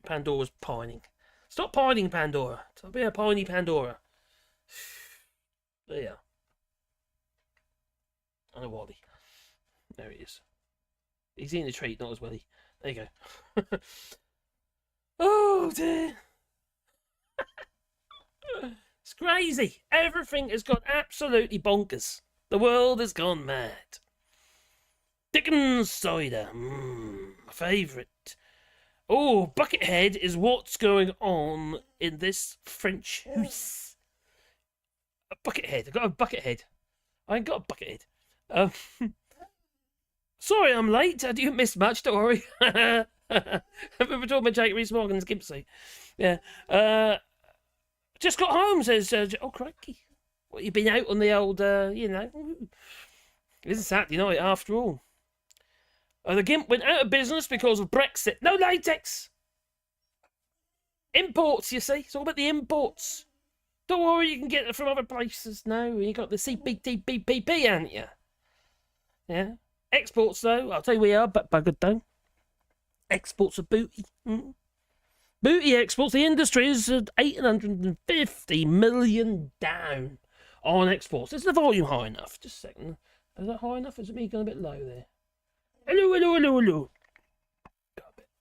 Speaker 1: Pandora's pining. Stop pining, Pandora. Stop being a piney Pandora. There you are. And a Wally. There he is. He's eating a treat, not as Willy. There you go. Oh dear. It's crazy. Everything has gone absolutely bonkers. The world has gone mad. Dickens cider. My favourite. Oh, Buckethead is what's going on in this French house. A Buckethead. I've got a Buckethead. I ain't got a Buckethead. Sorry I'm late. I didn't miss much, don't worry. We were talking about Jake Rees-Mogg and his GIMP suit. Yeah. Just got home, says... oh, crikey. What, you been out on the old, you know... It is a Saturday night, after all. The GIMP went out of business because of Brexit. No latex! Imports, you see. It's all about the imports. Don't worry, you can get it from other places. No, you got the CPTPPP, haven't you? Yeah. Exports, though, I'll tell you we are, but buggered though. Exports of booty. Booty exports. The industry is at 850 million down on exports. Is the volume high enough? Just a second. Is that high enough? Is it me going a bit low there? Hello.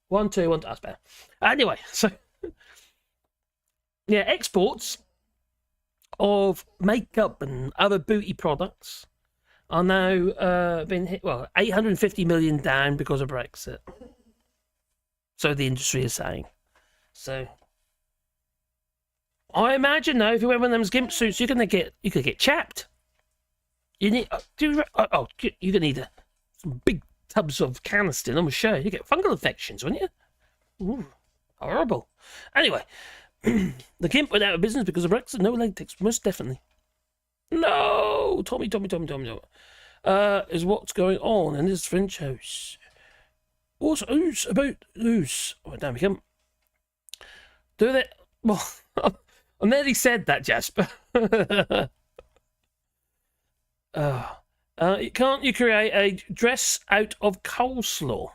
Speaker 1: 1, 2, 1, that's better. Anyway, so yeah, exports of makeup and other booty products are now been hit. Well, 850 million down because of Brexit. So the industry is saying. So I imagine now, if you wear one of those GIMP suits, you could get chapped. You need you're gonna need some big tubs of canister, I'm sure. You get fungal infections, wouldn't you? Ooh, horrible. Anyway, the GIMP went out of business because of Brexit. No latex, most definitely. No, Tommy. Is what's going on in this French house. What's about who's? Oh, damn, we come. Do they? Well, I nearly said that, Jasper. Can't you create a dress out of coleslaw?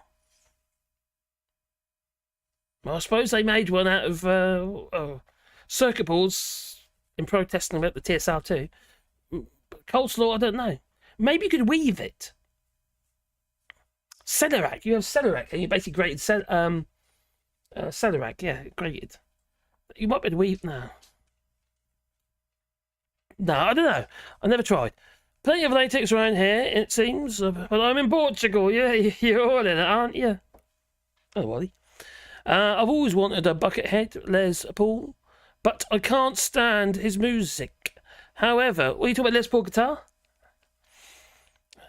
Speaker 1: Well, I suppose they made one out of circuit boards in protesting about the TSR too. Coleslaw, I don't know. Maybe you could weave it. Celerak. You have Celerak, and you basically grated Celerak, yeah, grated. You might be able to weave... No, I don't know. I never tried. Plenty of latex around here, it seems. But I'm in Portugal. Yeah, you're all in it, aren't you? Oh, Wally. I've always wanted a Buckethead, Les Paul, but I can't stand his music. However, what are you talking about, Les Paul guitar?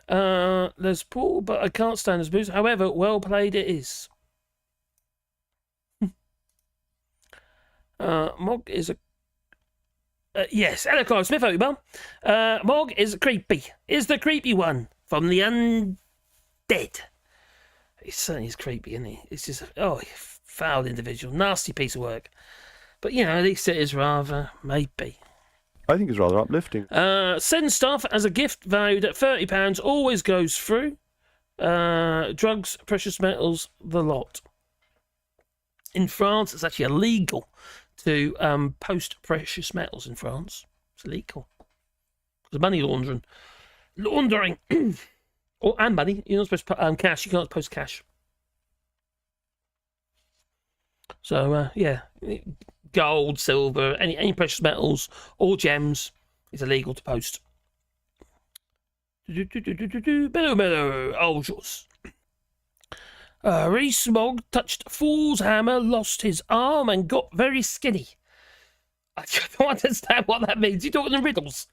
Speaker 1: Les Paul, but I can't stand his music. However, well played it is. Mogg is a... yes, hello, Clive Smith, hope you well. Mogg is creepy. Is the creepy one from the undead. He certainly is creepy, isn't he? It's just, foul individual. Nasty piece of work. But, you know, at least it is rather, maybe.
Speaker 5: I think it's rather uplifting.
Speaker 1: Send stuff as a gift valued at £30 always goes through. Drugs, precious metals, the lot. In France, it's actually illegal to post precious metals in France. It's illegal. Because money laundering. And money. You're not supposed to put cash. You can't post cash. So, yeah. Gold, silver, any precious metals or gems is illegal to post. Mellow. Oh, yours. Rees-Mogg touched fool's hammer, lost his arm and got very skinny. I don't understand what that means. You talking in riddles?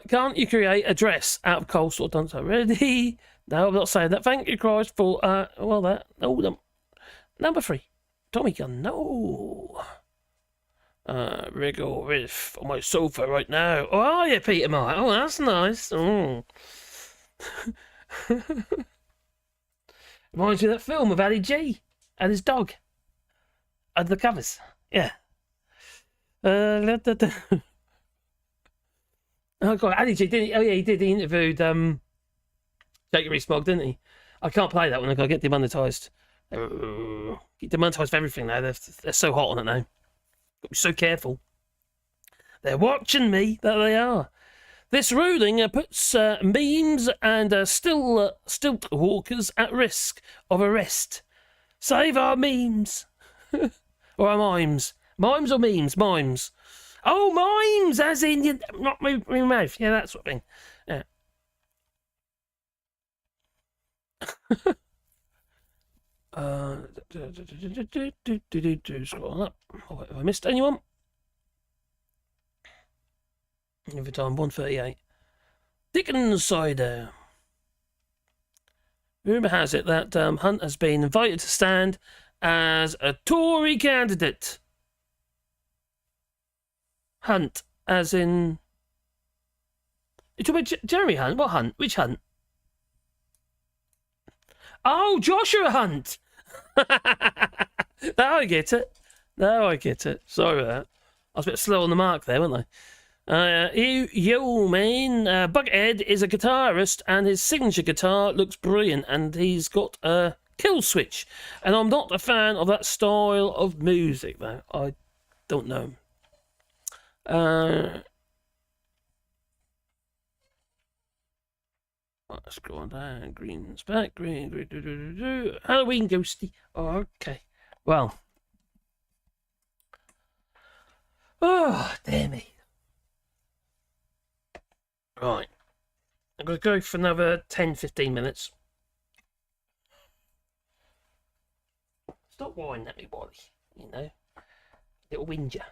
Speaker 1: Can't you create a dress out of coleslaw? Done so already. No, I'm not saying that. Thank you, Christ, for well, that no. Number 3, Tommy gun. No. Wriggle riff on my sofa right now. Oh, are you, Peter Mike? Oh, that's nice. Oh. Reminds me of that film of Ali G and his dog. Under the covers. Yeah. Oh God, Ali G, didn't he? Oh yeah, he did. He interviewed Jacob Rees-Mogg, didn't he? I can't play that one. I gotta get demonetised. Get demonetised for everything now. They're so hot on it now. Got to be so careful. They're watching me. That they are. This ruling puts memes and stilt walkers at risk of arrest. Save our memes. Or our mimes. Mimes or memes? Mimes. Oh, mimes, as in, you not move your mouth. Yeah, that sort of thing. Yeah. Scroll up. Oh, have I missed anyone? Every time, 138. Dickens cider. Rumour has it that Hunt has been invited to stand as a Tory candidate. Hunt, as in... You're talking about Jeremy Hunt? What Hunt? Which Hunt? Oh, Joshua Hunt! Now I get it. Now I get it. Sorry about that. I was a bit slow on the mark there, wasn't I? Yo, man. Buckethead is a guitarist, and his signature guitar looks brilliant, and he's got a kill switch. And I'm not a fan of that style of music, though. I don't know. Let's go on down. Green's back. Green. Halloween ghosty. Oh, okay. Well. Oh, dear me. Right. I'm going to go for another 10-15 minutes. Stop whining at me, Wally. You know. Little whinger.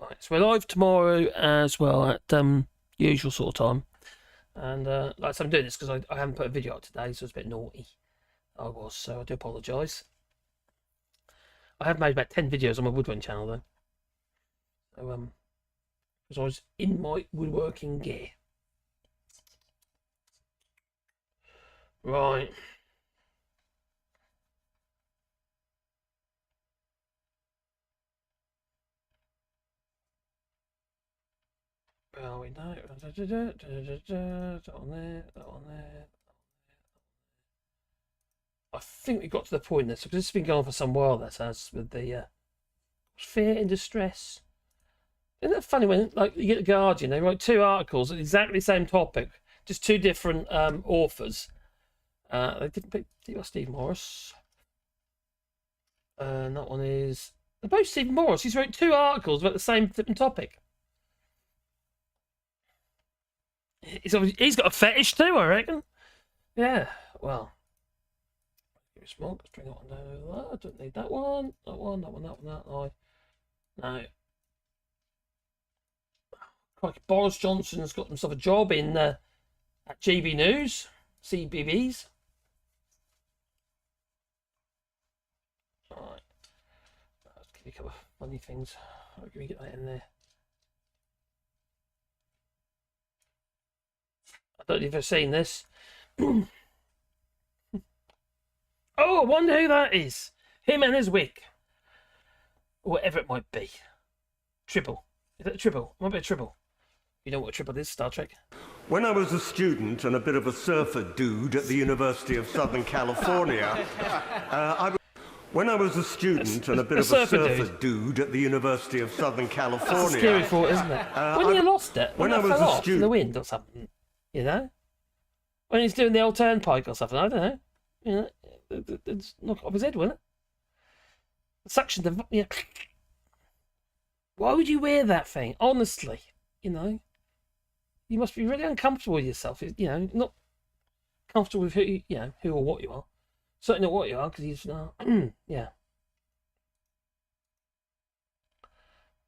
Speaker 1: Right, so we're live tomorrow as well at usual sort of time. And like I said, I'm doing this because I haven't put a video up today, so it's a bit naughty. I was, so I do apologise. I have made about 10 videos on my woodwind channel though. So because I was in my woodworking gear. Right. Well, we know. That on there. I think we got to the point there, because this has been going on for some while. That has with the fear and distress. Isn't that funny when, like, you get the Guardian, they write 2 articles on exactly the same topic, just 2 different authors. They didn't pick Steve Morris. That one is. They're both Stephen Morris. He's wrote 2 articles about the same flipping topic. He's got a fetish too, I reckon. Yeah, well. Let's bring that one down over there. I don't need that one. That one. No. Crikey, Boris Johnson's got himself a job in at GB News, CBBS. Alright. Let's give you a couple of funny things. How can we get that in there? I don't know if you've seen this. Oh, I wonder who that is. Him and his wig. Whatever it might be. Tribble. Is that a Tribble? Might be a Tribble. You know what a Tribble is, Star Trek?
Speaker 9: When I was a student and a bit of a surfer dude at the University of Southern California, when I was a student and a bit of a surfer dude at the University of Southern California...
Speaker 1: That's a scary thought, isn't it? When you lost it, when it fell off in the wind or something, you know? When he's doing the old turnpike or something, I don't know. You know, it's knock off his head, wouldn't it? Suction the... Yeah. Why would you wear that thing? Honestly, you know? You must be really uncomfortable with yourself, you know, not comfortable with who, you know, who or what you are. Certainly not what you are, because he's, yeah.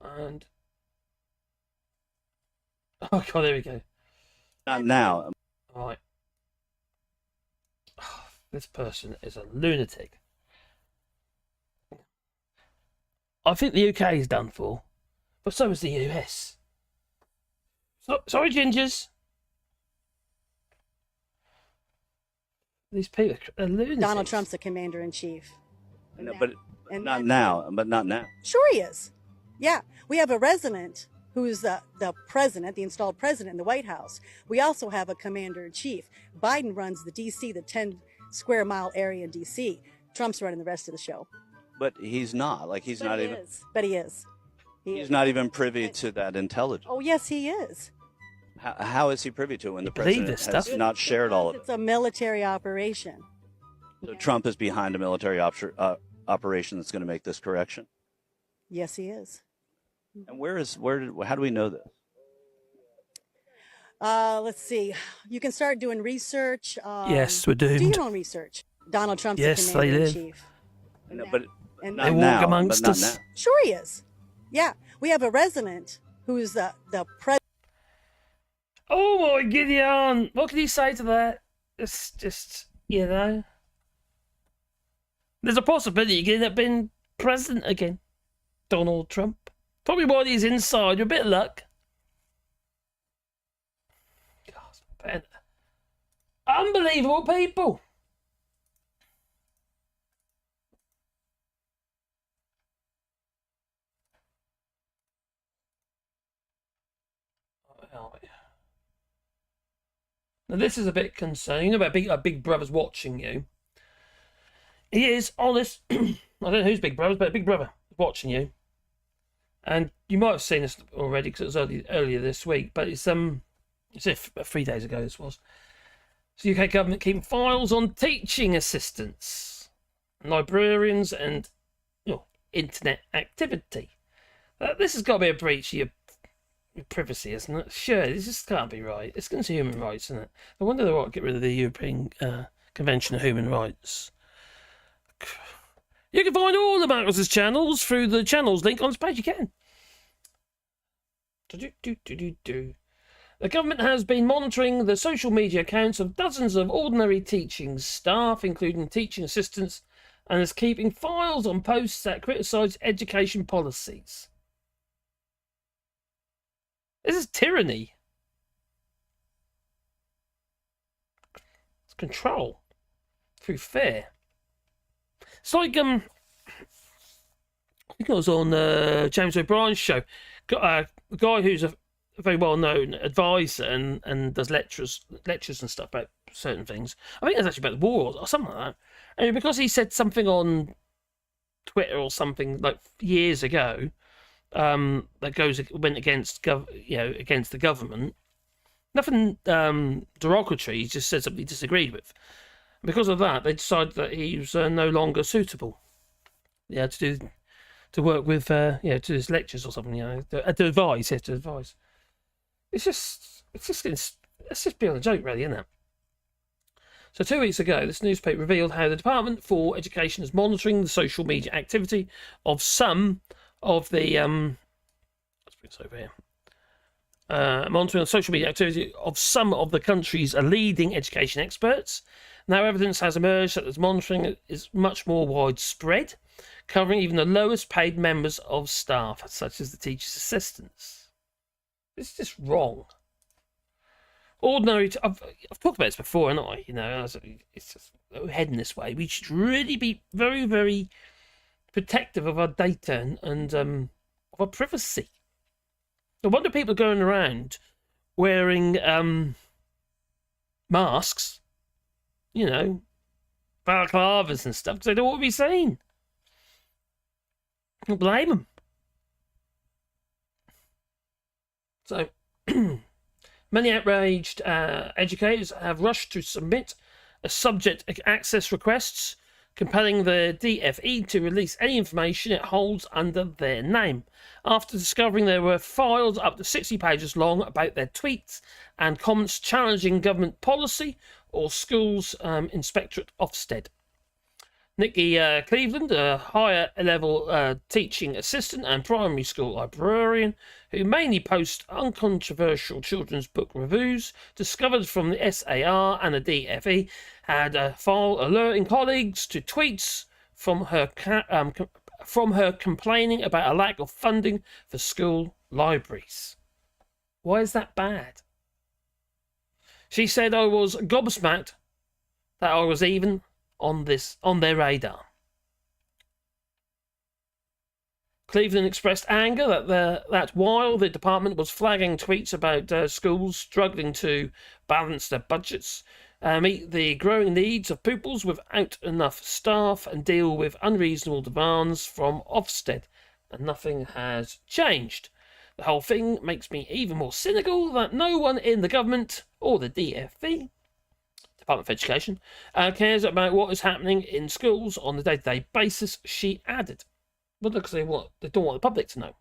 Speaker 1: And oh god, there we go.
Speaker 11: Not now.
Speaker 1: All right. This person is a lunatic. I think the UK is done for, but so is the US. Sorry, gingers. These people are lunatics.
Speaker 12: Donald Trump's the commander-in-chief.
Speaker 11: No, but not now. But not now.
Speaker 12: Sure he is. Yeah, we have a resident who's the president, the installed president in the White House. We also have a commander-in-chief. Biden runs the D.C., the 10-square-mile area in D.C. Trump's running the rest of the show.
Speaker 11: But he's not. Like, he's not even.
Speaker 12: But he is.
Speaker 11: He's not even privy to that intelligence.
Speaker 12: Oh, yes, he is.
Speaker 11: How is he privy to it when the president has not shared all of it?
Speaker 12: It's a military operation.
Speaker 11: So Trump is behind a military operation that's going to make this correction?
Speaker 12: Yes, he is.
Speaker 11: And how do we know this?
Speaker 12: Let's see. You can start doing research.
Speaker 1: Yes, we're doomed.
Speaker 12: Do your own research. Donald Trump's the commander-in-chief.
Speaker 11: No, but
Speaker 12: And
Speaker 11: not
Speaker 1: they walk
Speaker 11: now,
Speaker 1: amongst
Speaker 11: but not
Speaker 1: us.
Speaker 11: now.
Speaker 12: Sure he is. Yeah, we have a resident who's the president.
Speaker 1: Oh my Gideon! What can you say to that? It's just, you know, there's a possibility you could end up being president again, Donald Trump. Probably while he's inside, with a bit of luck. God, unbelievable people. Now this is a bit concerning. About a big brother's watching you. He is honest. I don't know who's Big Brother, but a Big Brother is watching you. And you might have seen this already because it was earlier this week. But it's 3 days ago. This was. So UK government keeping files on teaching assistants, librarians, and internet activity. This has got to be a breach of your privacy, isn't it? Sure, this just can't be right. It's against human rights, isn't it? I wonder they want to get rid of the European Convention of Human Rights. You can find all the Marcus's channels through the channels link on this page. You can. The government has been monitoring the social media accounts of dozens of ordinary teaching staff, including teaching assistants, and is keeping files on posts that criticise education policies. This is tyranny. It's control through fear. It's like I think it was on James O'Brien's show. Got a guy who's a very well-known advisor and does lectures and stuff about certain things. I think it's actually about the war or something like that. And because he said something on Twitter or something like years ago, that went against against the government. Nothing derogatory. He just said something he disagreed with. Because of that, they decided that he was no longer suitable. Yeah, to work with to his lectures or something. To advise. Yeah, to advise. It's just beyond a joke, really, isn't it? So 2 weeks ago, this newspaper revealed how the Department for Education is monitoring the social media activity of some of the let's bring this over here. Monitoring the social media activity of some of the country's leading education experts. Now, evidence has emerged that this monitoring is much more widespread, covering even the lowest paid members of staff, such as the teachers' assistants. It's just wrong. Ordinary. I've talked about this before, haven't I? It's just heading this way. We should really be very, very protective of our data and of our privacy. No wonder people are going around wearing masks, balaclavas and stuff, because they don't want to be seen. I don't blame them. So, many outraged educators have rushed to submit a subject access requests, compelling the DFE to release any information it holds under their name, after discovering there were files up to 60 pages long about their tweets and comments challenging government policy or schools inspectorate Ofsted. Nikki Cleveland, a higher level teaching assistant and primary school librarian who mainly posts uncontroversial children's book reviews, discovered from the SAR and the DFE, had a file alerting colleagues to tweets from her complaining about a lack of funding for school libraries. Why is that bad? She said, I was gobsmacked that I was even on their radar. Cleveland expressed anger that while the department was flagging tweets about schools struggling to balance their budgets, meet the growing needs of pupils without enough staff, and deal with unreasonable demands from Ofsted, and nothing has changed. The whole thing makes me even more cynical that no one in the government or the DFE, Department of Education, cares about what is happening in schools on a day-to-day basis, she added. Well, because they don't want the public to know.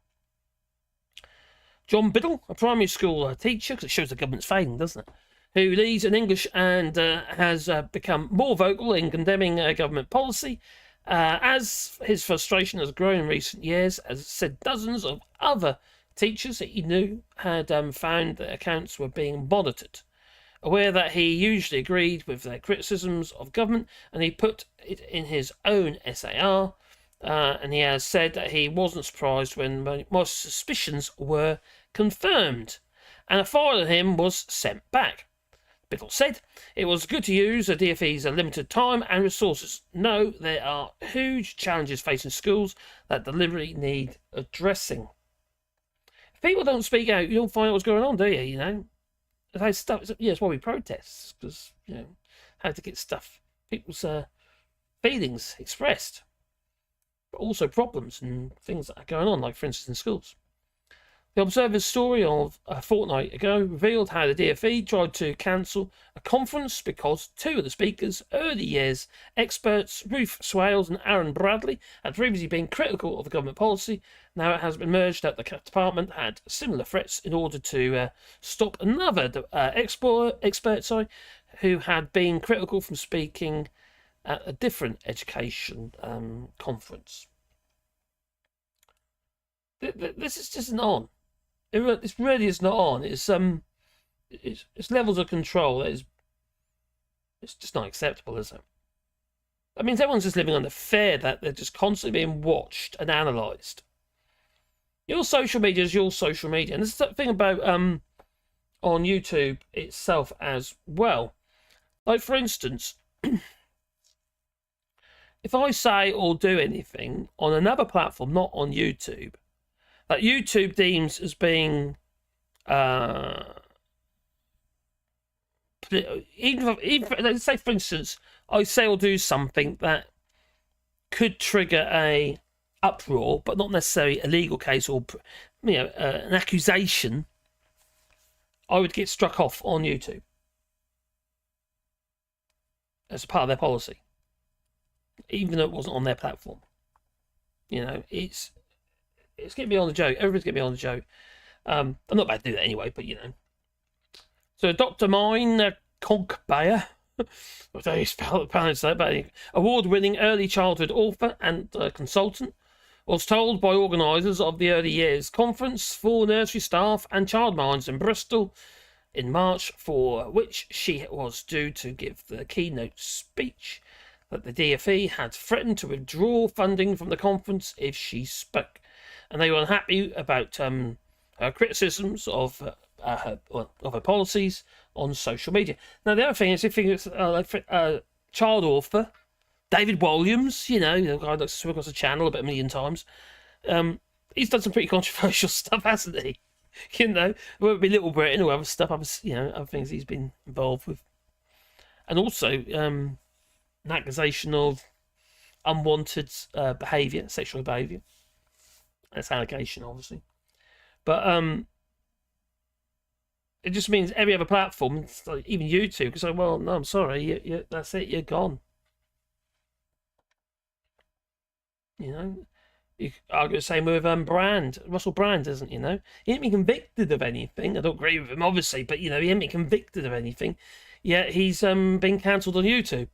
Speaker 1: John Biddle, a primary school teacher, because it shows the government's failing, doesn't it, who leads in English and has become more vocal in condemning government policy, as his frustration has grown in recent years, as said dozens of other teachers that he knew had found that accounts were being monitored. Aware that he usually agreed with their criticisms of government, and he put it in his own SAR, and he has said that he wasn't surprised when most suspicions were confirmed, and a file on him was sent back. Biddle said, it was good to use the DFE's limited time and resources. No, there are huge challenges facing schools that deliberately need addressing. If people don't speak out, you don't find out what's going on, do you? You know? That's why we protest, because, you know, how to get people's feelings expressed, but also problems and things that are going on, like, for instance, in schools. The Observer's story of a fortnight ago revealed how the DFE tried to cancel a conference because two of the speakers, early years experts Ruth Swales and Aaron Bradley, had previously been critical of the government policy. Now it has emerged that the department had similar threats in order to stop another expert who had been critical from speaking at a different education conference. This is just not on. This really is not on. It's levels of control. It's just not acceptable, is it? That means everyone's just living on the fear that they're just constantly being watched and analysed. Your social media is your social media, and this is the thing about on YouTube itself as well. Like, for instance, if I say or do anything on another platform, not on YouTube, that YouTube deems as being even let's say, for instance, I say or do something that could trigger a uproar, but not necessarily a legal case or, you know, an accusation, I would get struck off on YouTube as a part of their policy, even though it wasn't on their platform. You know, it's getting beyond the joke. Everybody's getting beyond the joke. I'm not about to do that anyway, but, you know. So Dr. Mine Konkbayer, what do you spell it? But award-winning early childhood author and consultant, was told by organisers of the Early Years Conference for nursery staff and childminds in Bristol in March, for which she was due to give the keynote speech, that the DFE had threatened to withdraw funding from the conference if she spoke, and they were unhappy about her criticisms of her policies on social media. Now, the other thing is, if it's child author David Williams, you know, the guy that's swim across the channel about 1 million times, he's done some pretty controversial stuff, hasn't he? You know, whether it be Little Britain or other stuff, other things he's been involved with, and also an accusation of unwanted behaviour, sexual behaviour. That's allegation, obviously, but it just means every other platform, like even YouTube, can say, "Well, no, I'm sorry, that's it, you're gone." You know, you argue the same with Russell Brand, isn't? You know, he ain't been convicted of anything. I don't agree with him, obviously, but, you know, he ain't been convicted of anything. Yet he's been cancelled on YouTube.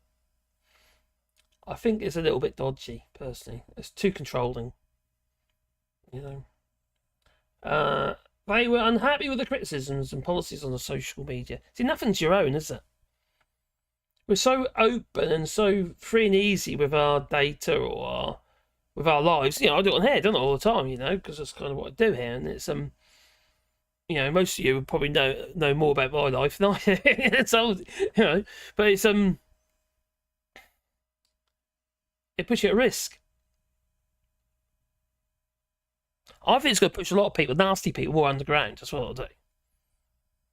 Speaker 1: I think it's a little bit dodgy, personally. It's too controlling. You know. They were unhappy with the criticisms and policies on the social media. See, nothing's your own, is it? We're so open and so free and easy with our data or with our lives. You know, I do it on here, don't I, all the time, you know, because that's kind of what I do here. And it's, you know, most of you would probably know more about my life than I do. So, you know, but it's, it puts you at risk. I think it's going to push a lot of people, nasty people, more underground. That's what it'll do.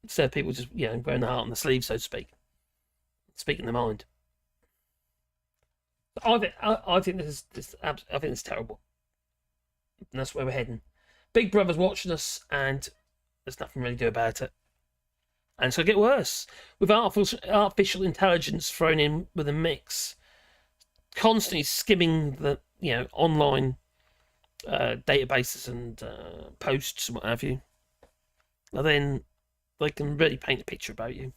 Speaker 1: Instead of people just, you know, wearing the heart on the sleeve, so to speak. Speaking their mind. I think this I think it's terrible. And that's where we're heading. Big Brother's watching us, and there's nothing really to do about it. And it's going to get worse. With artificial intelligence thrown in with a mix, constantly skimming the, you know, online databases and posts and what have you, and then they can really paint a picture about you.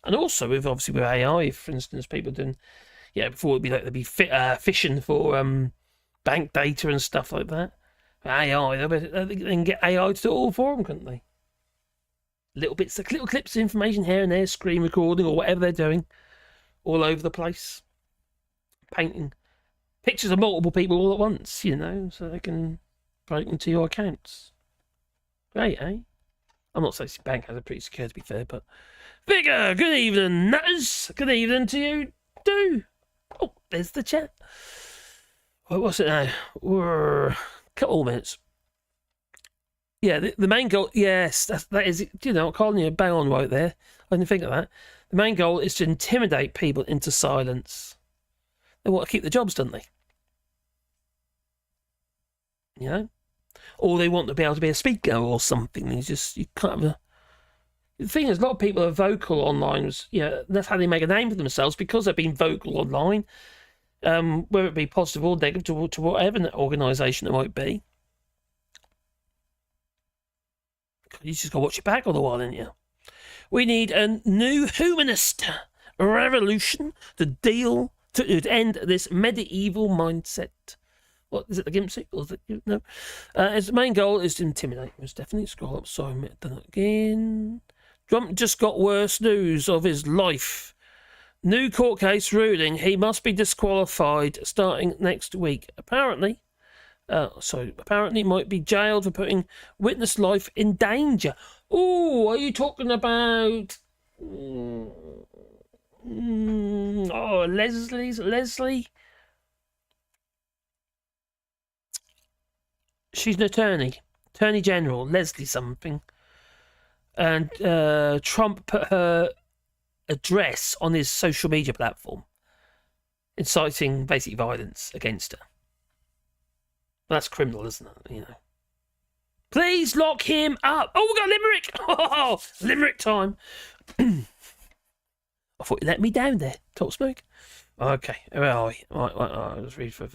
Speaker 1: And also with AI, for instance, people doing, yeah, before it'd be like they'd be fishing for bank data and stuff like that. AI, they can get AI to do it all for them, couldn't they? Little clips of information here and there, screen recording or whatever they're doing, all over the place, painting pictures of multiple people all at once, you know, so they can break into your accounts. Great, eh? I'm not saying bank has a pretty secure, to be fair, but Vigor, good evening, nutters. Good evening to you too. Oh, there's the chat. What's it now? We're couple more minutes. Yeah, the main goal. Yes, that is. You know, calling you bang on right there. I didn't think of that. The main goal is to intimidate people into silence. They want to keep the jobs, don't they? You know, or they want to be able to be a speaker or something. You kind of. The thing is, a lot of people are vocal online. You know, that's how they make a name for themselves, because they've been vocal online, whether it be positive or negative to whatever organisation it might be. You just got to watch your back all the while, didn't you? We need a new humanist revolution to end this medieval mindset. What is it? The GIMP sequel? No. Its main goal is to intimidate. Most definitely. Scroll up. Sorry, I've done it again. Trump just got worse news of his life. New court case ruling he must be disqualified starting next week. Apparently might be jailed for putting witness life in danger. Oh, are you talking about? Leslie. She's an attorney general, Leslie something. And Trump put her address on his social media platform, inciting basic violence against her. That's criminal, isn't it? You know. Please lock him up. Oh, we got limerick. Oh, limerick time. I thought you let me down there, Top Smoke. Okay, where are we? Right, let's read for.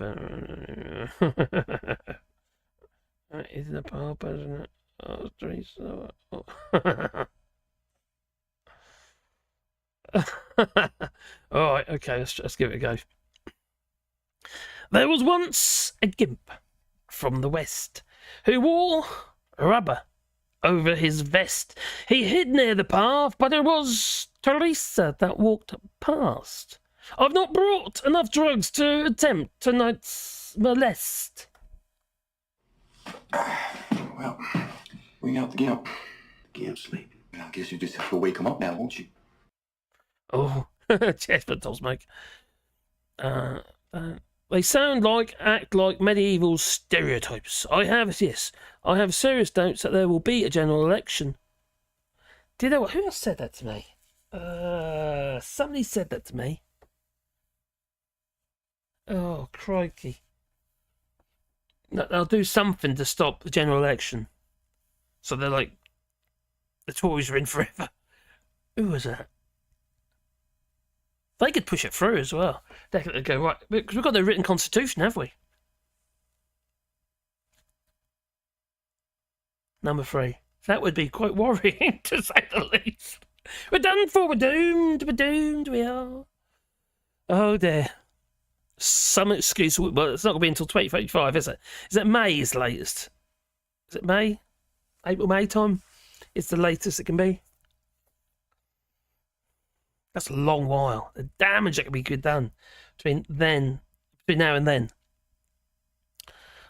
Speaker 1: Isn't a pub, isn't it? Oh, Teresa. Oh. All right, okay, let's give it a go. There was once a gimp from the west who wore rubber over his vest. He hid near the path, but it was Teresa that walked past. I've not brought enough drugs to attempt tonight's molest.
Speaker 2: Well, we got the GIMP. The GIMP sleeping. I guess you just have to wake him up now, won't you?
Speaker 1: Oh, cheers for Tom's Mike. They act like medieval stereotypes. I have serious doubts that there will be a general election. Who else said that to me? Somebody said that to me. Oh, crikey. They'll do something to stop the general election. So they're like, the Tories are in forever. Who was that? They could push it through as well. They could go, right, because we've got no written constitution, have we? Number 3. That would be quite worrying, to say the least. We're done for, we're doomed, we are. Oh dear. Some excuse. Well, it's not going to be until 2035, is it? Is it May is the latest? Is it May? April, May time? It's the latest it can be. That's a long while. The damage that can be done between now and then.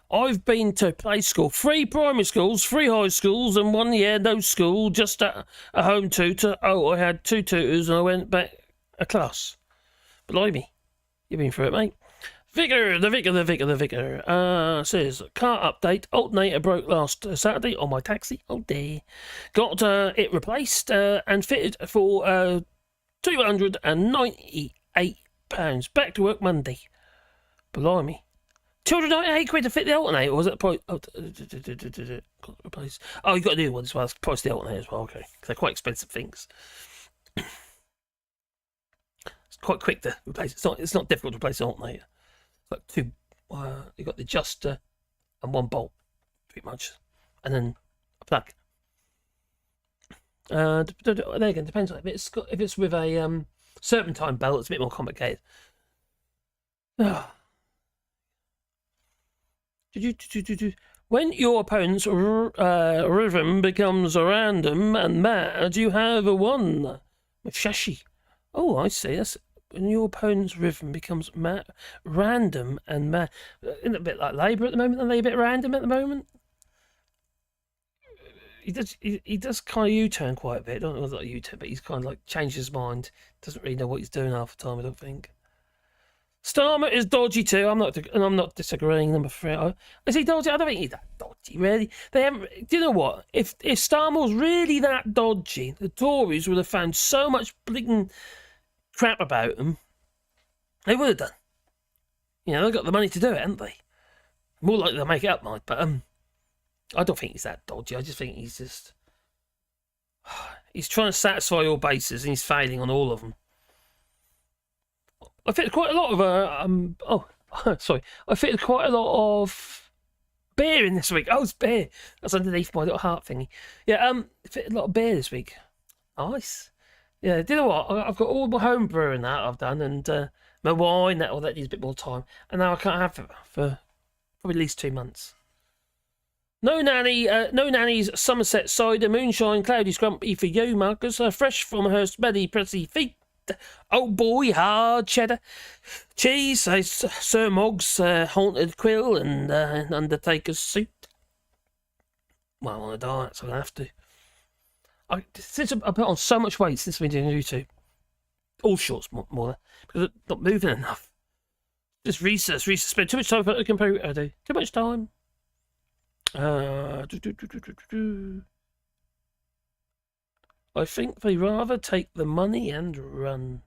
Speaker 1: I've been to play school, 3 primary schools, 3 high schools, and 1 year no school, just a home tutor. Oh, I had 2 tutors and I went back a class. Blimey, you've been through it, mate. The vicar says, car update, alternator broke last Saturday on my taxi. Oh dear. Got it replaced and fitted for £298. Back to work Monday. Blimey. £298 to fit the alternator, or was that the price? Oh, you got a new one as well. That's the price of the alternator as well, okay. Because they're quite expensive things. It's quite quick to replace. It's not difficult to replace an alternator. It's like 2, you got the adjuster and 1 bolt, pretty much. And then a plug. There again, depends on it. If it's with a serpentine belt, it's a bit more complicated. When your opponent's rhythm becomes random and mad, you have a 1. Shashi. Oh, I see. That's when your opponent's rhythm becomes random and mad. Isn't it a bit like Labour at the moment? Are they a bit random at the moment? He does kind of U-turn quite a bit. I don't know, not U-turn, but he's kind of like changed his mind. Doesn't really know what he's doing half the time, I don't think. Starmer is dodgy too. I'm not disagreeing. Number 3. Is he dodgy? I don't think he's that dodgy, really. They haven't. Do you know what? If Starmer was really that dodgy, the Tories would have found so much blinking crap about him. They would have done. You know, they've got the money to do it, haven't they? More likely they'll make it up, Mike. But I don't think he's that dodgy. I just think he's trying to satisfy all bases, and he's failing on all of them. I fitted quite a lot of I fitted quite a lot of beer in this week. Oh, it's beer. That's underneath my little heart thingy. Yeah, fitted a lot of beer this week. Nice. Yeah, do you know what? I've got all my home brewing that I've done, and my wine that needs a bit more time, and now I can't have it for probably at least 2 months. No nanny's Somerset cider moonshine cloudy scrumpy for you, Marcus. Fresh from her smelly pressy feet. Oh boy, hard cheddar. Cheese, Sir Mogg's haunted quill and an Undertaker's suit. Well, I'm on a diet, so I have to. I put on so much weight since we've been doing YouTube. All shorts, more because I'm not moving enough. Just research. Spend too much time for the computer. I do. Too much time. I think they rather take the money and run,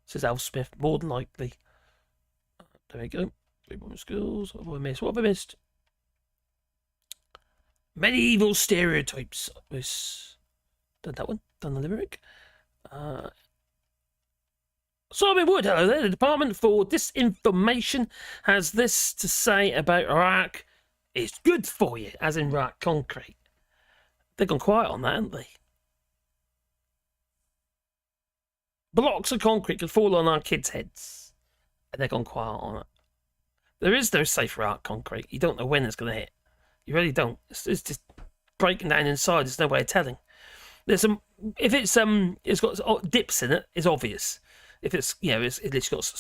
Speaker 1: says Al Smith, more than likely. There we go. 3 more skills. What have I missed? What have I missed? Medieval stereotypes. Done that one. Done the limerick. Simon Wood, hello there. The Department for Disinformation has this to say about Iraq. It's good for you, as in Iraq concrete. They've gone quiet on that, haven't they? Blocks of concrete could fall on our kids' heads. And they've gone quiet on it. There is no safe Iraq concrete. You don't know when it's going to hit. You really don't. It's just breaking down inside. There's no way of telling. There's some. If it's got dips in it, it's obvious. If it's it's got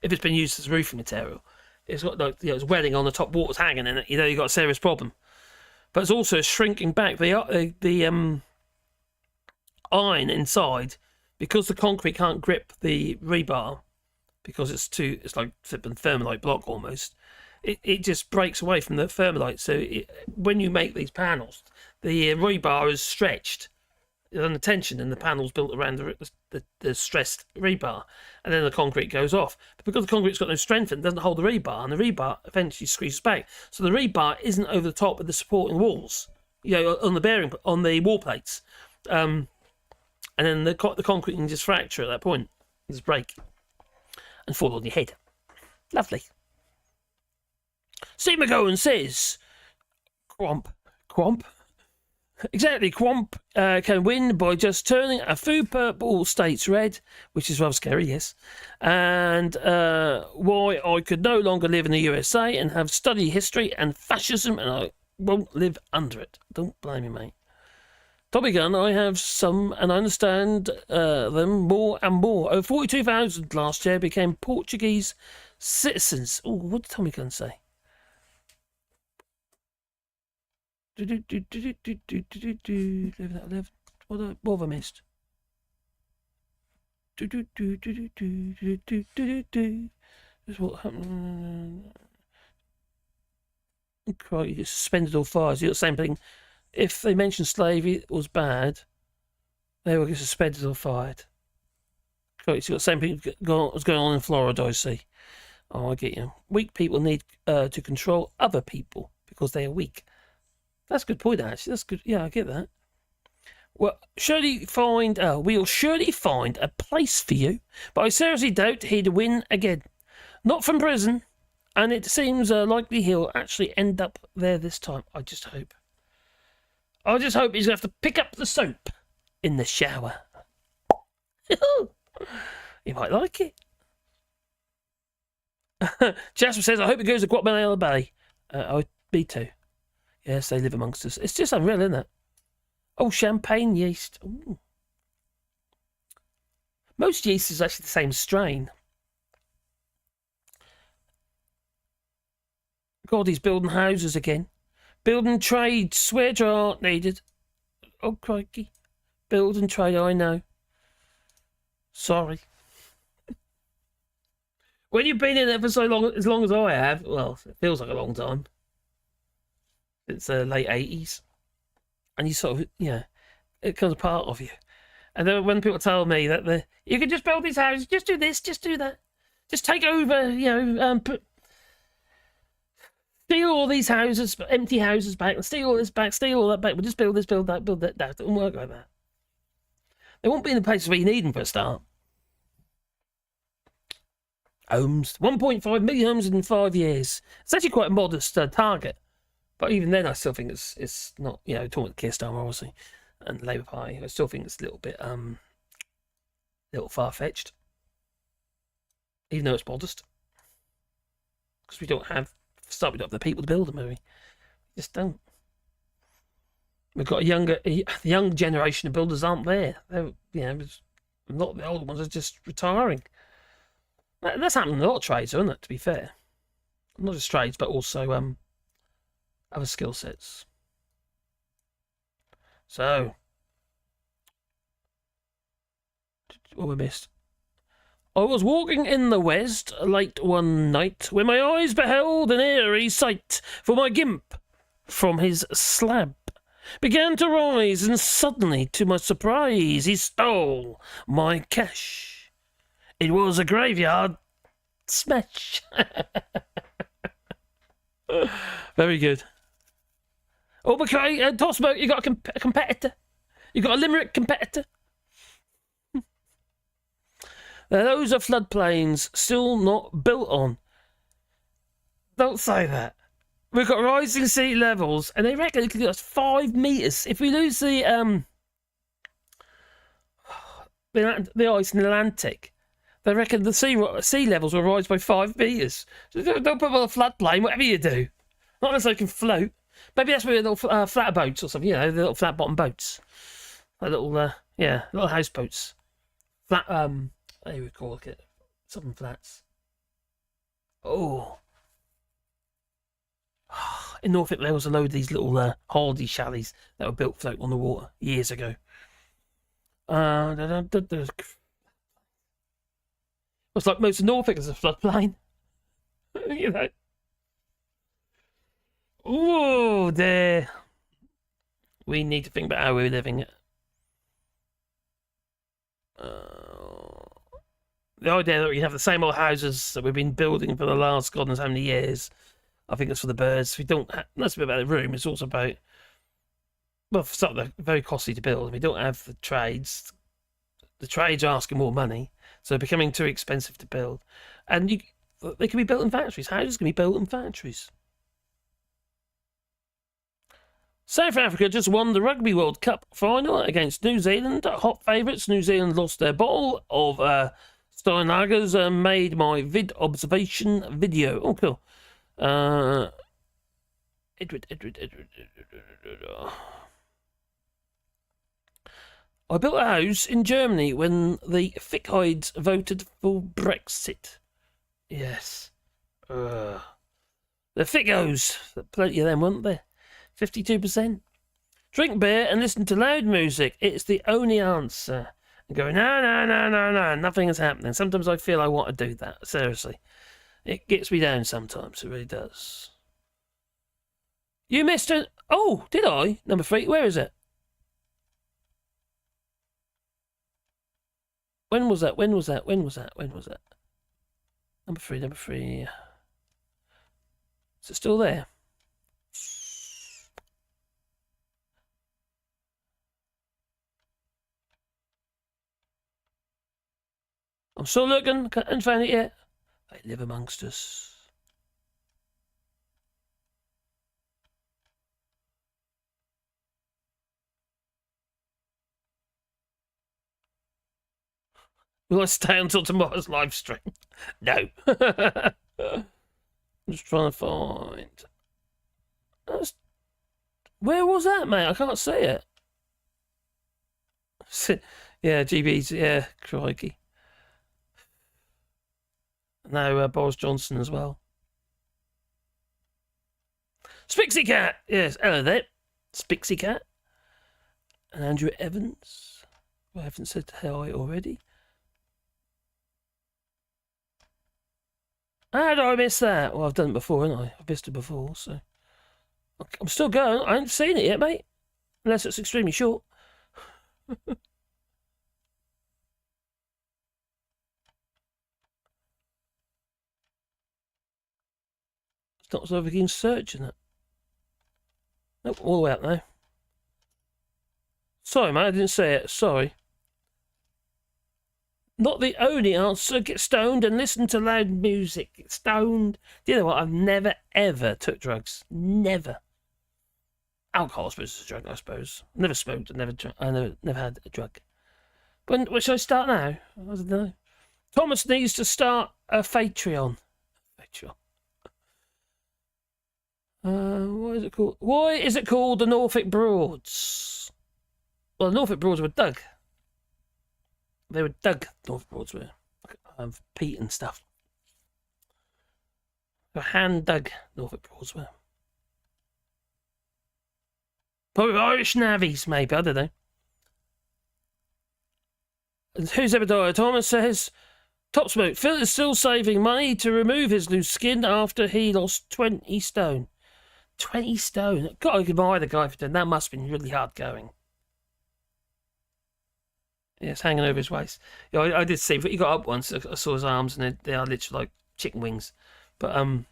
Speaker 1: if it's been used as roofing material, it's got it's wedding on the top, water's hanging in it. You know you've got a serious problem. But it's also shrinking back. The iron inside, because the concrete can't grip the rebar, because it's like flipping thermalite block almost. It just breaks away from the thermalite. So when you make these panels, the rebar is stretched under tension, and the panel's built around the stressed rebar, and then the concrete goes off. But because the concrete's got no strength, it doesn't hold the rebar, and the rebar eventually squeezes back. So the rebar isn't over the top of the supporting walls, on the wall plates. And then the concrete can just fracture at that point, just break, and fall on your head. Lovely. Steve McGowan says, Cromp. Exactly, Quamp can win by just turning a few purple states red, which is rather scary, yes. And why I could no longer live in the USA and have studied history and fascism, and I won't live under it. Don't blame me, mate. Tommy Gun, I have some, and I understand them more and more. Over 42,000 last year became Portuguese citizens. Oh, what did Tommy Gun say? What have I missed? This is what happened. Okay, suspended all fires. You're the same thing. If they mentioned slavery was bad, they will get suspended or fired. Okay, so you've got the same thing was going on in Florida, I see. Oh, I get you. Weak people need to control other people because they are weak. That's a good point, actually. That's good. Yeah, I get that. Well, we'll surely find a place for you, but I seriously doubt he'd win again. Not from prison, and it seems likely he'll actually end up there this time. I just hope. I just hope he's going to have to pick up the soap in the shower. He might like it. Jasper says, I hope it goes to Guatemala Bay. Me too. Yes, they live amongst us. It's just unreal, isn't it? Oh, champagne yeast. Ooh. Most yeast is actually the same strain. God, he's building houses again. Building trade, swear jar aren't needed. Oh, crikey. Building trade, I know. Sorry. When you've been in there for so long, as long as I have, well, it feels like a long time. It's late 80s. And you sort of, it becomes a part of you. And then when people tell me that you can just build these houses, just do this, just do that. Just take over, steal all these houses, empty houses back, and steal all this back, steal all that back. We'll just build this, build that, build that. It doesn't work like that. They won't be in the places where you need them for a start. Homes. 1.5 million homes in 5 years. It's actually quite a modest target. But even then, I still think it's not, talking about the Keir Starmer, obviously, and the Labour Party, I still think it's a little bit, little far-fetched. Even though it's modest. Because we don't have the people to build them, we just don't. We've got the young generation of builders aren't there. They're, a lot of the older ones are just retiring. That's happening in a lot of trades, isn't it, to be fair? Not just trades, but also, other skill sets. So, what we missed? I was walking in the west late one night when my eyes beheld an eerie sight, for my gimp from his slab began to rise, and suddenly, to my surprise, he stole my cash. It was a graveyard smash. Very good. Oh, McCray, Tossmo, you got a competitor. You got a Limerick competitor. Those are floodplains still not built on. Don't say that. We've got rising sea levels, and they reckon it could get us 5 metres. If we lose the ice in the Atlantic, they reckon the sea levels will rise by 5 metres. So don't put them on a floodplain, whatever you do. Not unless they can float. Maybe that's with little flat boats or something, the little flat bottom boats. Like little, little houseboats. Flat, what do you call it? Southern flats. Oh. In Norfolk, there was a load of these little holiday chalets that were built float on the water years ago. It's like most of Norfolk is a floodplain. Oh, there. We need to think about how we're living it. The idea that we have the same old houses that we've been building for the last God knows how many years, I think it's for the birds. We don't have, that's about the room, it's also about, well, for some, they're very costly to build. We don't have the trades. The trades are asking more money, so they're becoming too expensive to build. And they can be built in factories. Houses can be built in factories. South Africa just won the Rugby World Cup final against New Zealand. Hot favourites. New Zealand lost their bottle of Steinlagers and made my vid observation video. Oh, cool. Edward. I built a house in Germany when the Fickites voted for Brexit. Yes. The Fickos. Plenty of them, weren't there? 52%. Drink beer and listen to loud music. It's the only answer. And go, no, nothing is happening. Sometimes I feel I want to do that. Seriously. It gets me down sometimes. It really does. You missed it. Oh, did I? Number 3. Where is it? When was that? When was that? Number 3. Is it still there? I'm still looking. Can't find it yet. They live amongst us. Will I stay until tomorrow's live stream? No. I'm just trying to find. Where was that, mate? I can't see it. Yeah, GB's. Yeah, crikey. No, Boris Johnson as well. Spixie Cat. Yes, hello there. Spixie Cat. And Andrew Evans. I haven't said hi already. How did I miss that? Well, I've done it before, haven't I? I've missed it before, so... I'm still going. I haven't seen it yet, mate. Unless it's extremely short. It's not so we can search in it. Nope, all the way up now. Sorry, mate, I didn't say it. Sorry. Not the only answer. Get stoned and listen to loud music. Get stoned. Do you know what? I've never, ever took drugs. Never. Alcohol, I suppose, is a drug, I suppose. Never smoked. I never had a drug. When should I start now? I don't know. Thomas needs to start a Patreon. What is it called? Why is it called the Norfolk Broads? Well, the Norfolk Broads were dug. They were dug, Norfolk Broads were. Peat and stuff. They were hand dug, Norfolk Broads were. Probably Irish navvies, maybe, I don't know. And who's ever died? Thomas says, Top Smoke, Phil is still saving money to remove his loose skin after he lost 20 stone. 20 stone? God, I could admire the guy for doing that. That must have been really hard going. Yeah, it's hanging over his waist. Yeah, I did see, but he got up once. I saw his arms, and they are literally like chicken wings. But I'm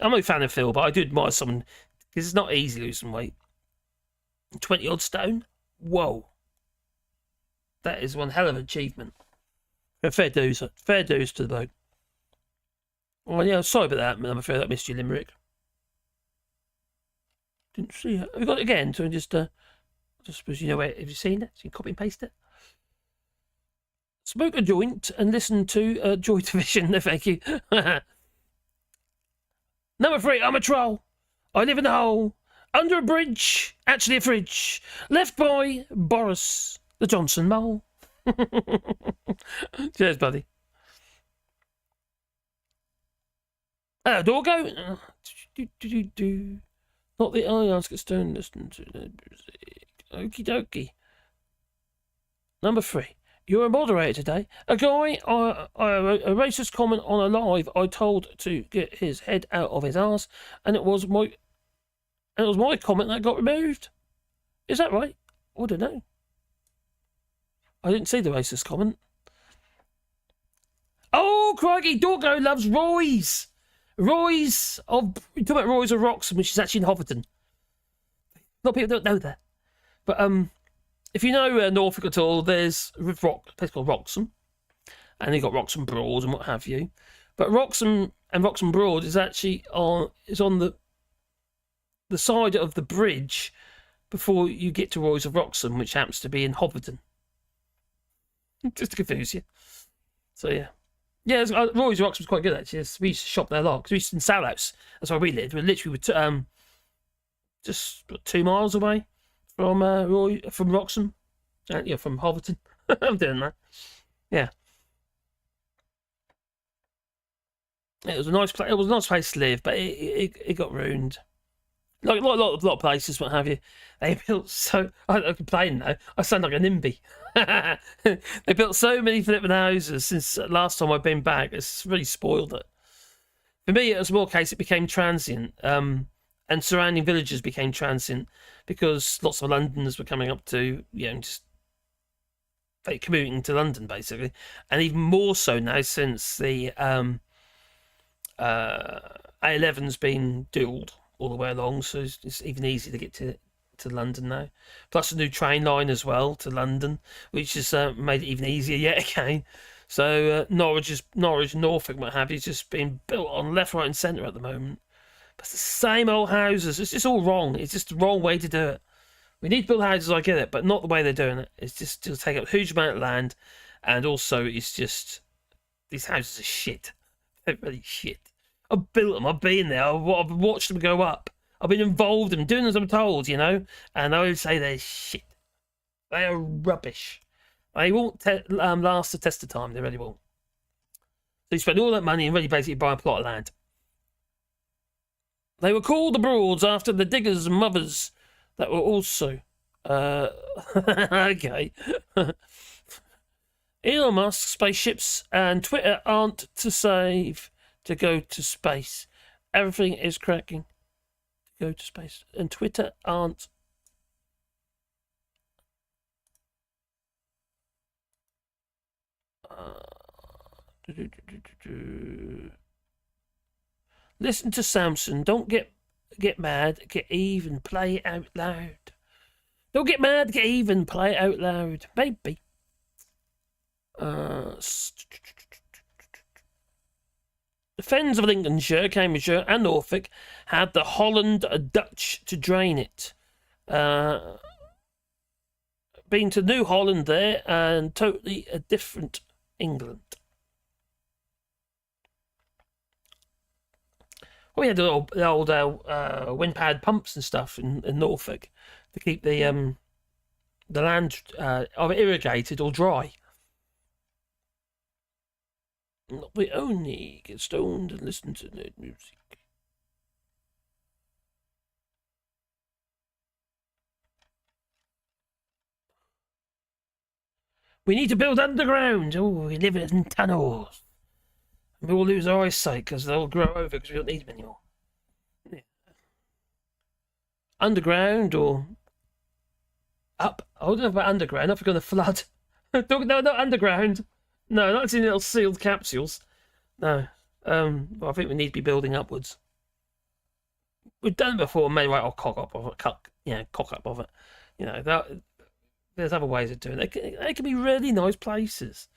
Speaker 1: not a fan of Phil, but I do admire someone, because it's not easy losing weight. 20 odd stone? Whoa. That is one hell of an achievement. Fair dues to the bloke. Well, yeah, sorry about that. I'm afraid I missed you, Limerick. Didn't see it. Have you got it again? So just suppose you know where. Have you seen it? So you can copy and paste it. Smoke a joint and listen to Joy Division. No, thank you. Number 3. I'm a troll. I live in a hole under a bridge. Actually, a fridge. Left by Boris the Johnson mole. Cheers, buddy. Hello, Dorgo. Not the eye ask stone. Listen to the music. Okie dokie. Number 3. You're a moderator today. A guy, a racist comment on a live I told to get his head out of his ass, and it was my comment that got removed. Is that right? I don't know. I didn't see the racist comment. Oh, crikey, Dorgo loves Roy's. Roy's of... You're talking about Roy's of Wroxham, which is actually in Hopperton. A lot of people don't know that. But if you know Norfolk at all, there's a place called Wroxham. And you've got Wroxham Broad and what have you. But Wroxham and Wroxham Broad is actually on the the side of the bridge before you get to Roy's of Wroxham, which happens to be in Hobbiton. Just to confuse you. So yeah. Yeah, Roy's of Wroxham's quite good actually. We used to shop there a lot, because we used to in Salhouse. That's where we lived. We literally were just 2 miles away from from Wroxham. Yeah, from Hobbiton. I'm doing that. Yeah. It was a nice place. It was a nice place to live, but it got ruined. Like a lot of places, what have you. They built so. I complain now. I sound like a NIMBY. They built so many flipping houses since last time I've been back. It's really spoiled it. For me, it was more a case it became transient, and surrounding villages became transient because lots of Londoners were coming up to, just commuting to London basically, and even more so now since the A11's been dualled all the way along, so it's even easier to get to London now. Plus a new train line as well to London, which has made it even easier yet again. So Norwich, Norfolk, what have you, is just being built on left, right, and centre at the moment. But it's the same old houses. It's just all wrong. It's just the wrong way to do it. We need to build houses, I get it, but not the way they're doing it. It's just to take up a huge amount of land, and also it's just these houses are shit. They're really shit. I've built them. I've been there. I've watched them go up. I've been involved in them, doing as I'm told, and I would say they're shit. They are rubbish. They won't last the test of time. They really won't. So you spend all that money and really basically buy a plot of land. They were called the Broads after the diggers' mothers that were also... okay. Elon Musk, spaceships, and Twitter aren't to save to go to space. Everything is cracking to go to space. And Twitter aren't. Listen to Samson. Don't get mad. Get even. Play it out loud. Don't get mad. Get even. Play it out loud. Maybe. The Fens of Lincolnshire, Cambridgeshire, and Norfolk had the Holland Dutch to drain it. Been to New Holland there, and totally a different England. We had the old wind powered pumps and stuff in Norfolk to keep the land either irrigated or dry. We only get stoned and listen to nerd music. We need to build underground. Oh, we live in tunnels. We will lose our eyesight because they'll grow over because we don't need them anymore. Yeah. Underground or up. I don't know about underground. I forgot the flood. No, not underground. No, not in little sealed capsules. No. But I think we need to be building upwards. We've done it before, maybe right, I'll cock up of it. Cock up of it. There's other ways of doing it. They can be really nice places.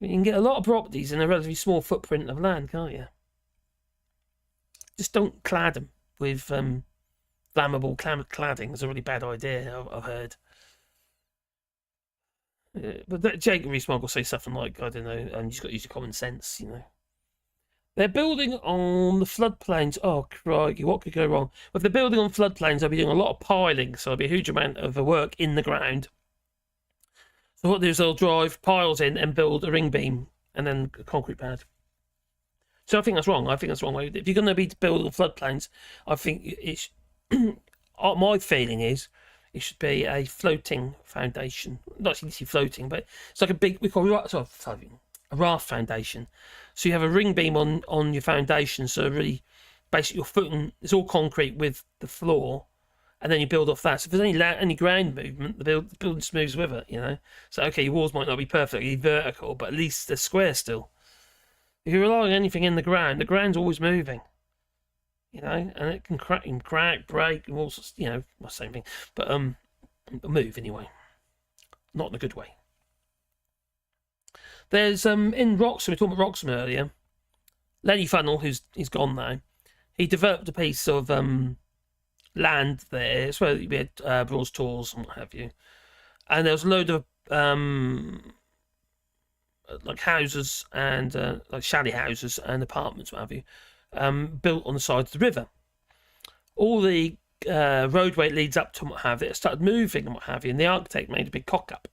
Speaker 1: You can get a lot of properties in a relatively small footprint of land, can't you? Just don't clad them with flammable cladding. It's a really bad idea, I've heard. But Jake Rees-Mogg will say something like, I don't know, you just got to use your common sense, They're building on the floodplains. Oh, crikey, what could go wrong? Well, if they're building on floodplains, they'll be doing a lot of piling, so there'll be a huge amount of work in the ground. So what they'll do is they'll drive piles in and build a ring beam and then a concrete pad. So I think that's wrong. If you're going to be building on floodplains, I think it's... my feeling is it should be a floating foundation. Not actually floating, but it's like a big... a raft foundation. So you have a ring beam on your foundation, so really basically your footing is all concrete with the floor, and then you build off that. So if there's any ground movement, the building just moves with it, So okay, your walls might not be perfectly vertical, but at least they're square still. If you rely on anything in the ground's always moving. And it can crack, break, and all sorts, same thing. But move anyway. Not in a good way. There's in Wroxham, we talked about Wroxham earlier. Lenny Funnell, he's gone now. He developed a piece of land there. It's where we had Brawl's Tours and what have you. And there was a load of like houses and like chalet houses and apartments, what have you, built on the side of the river. All the roadway leads up to what have you, it started moving and what have you, and the architect made a big cock up.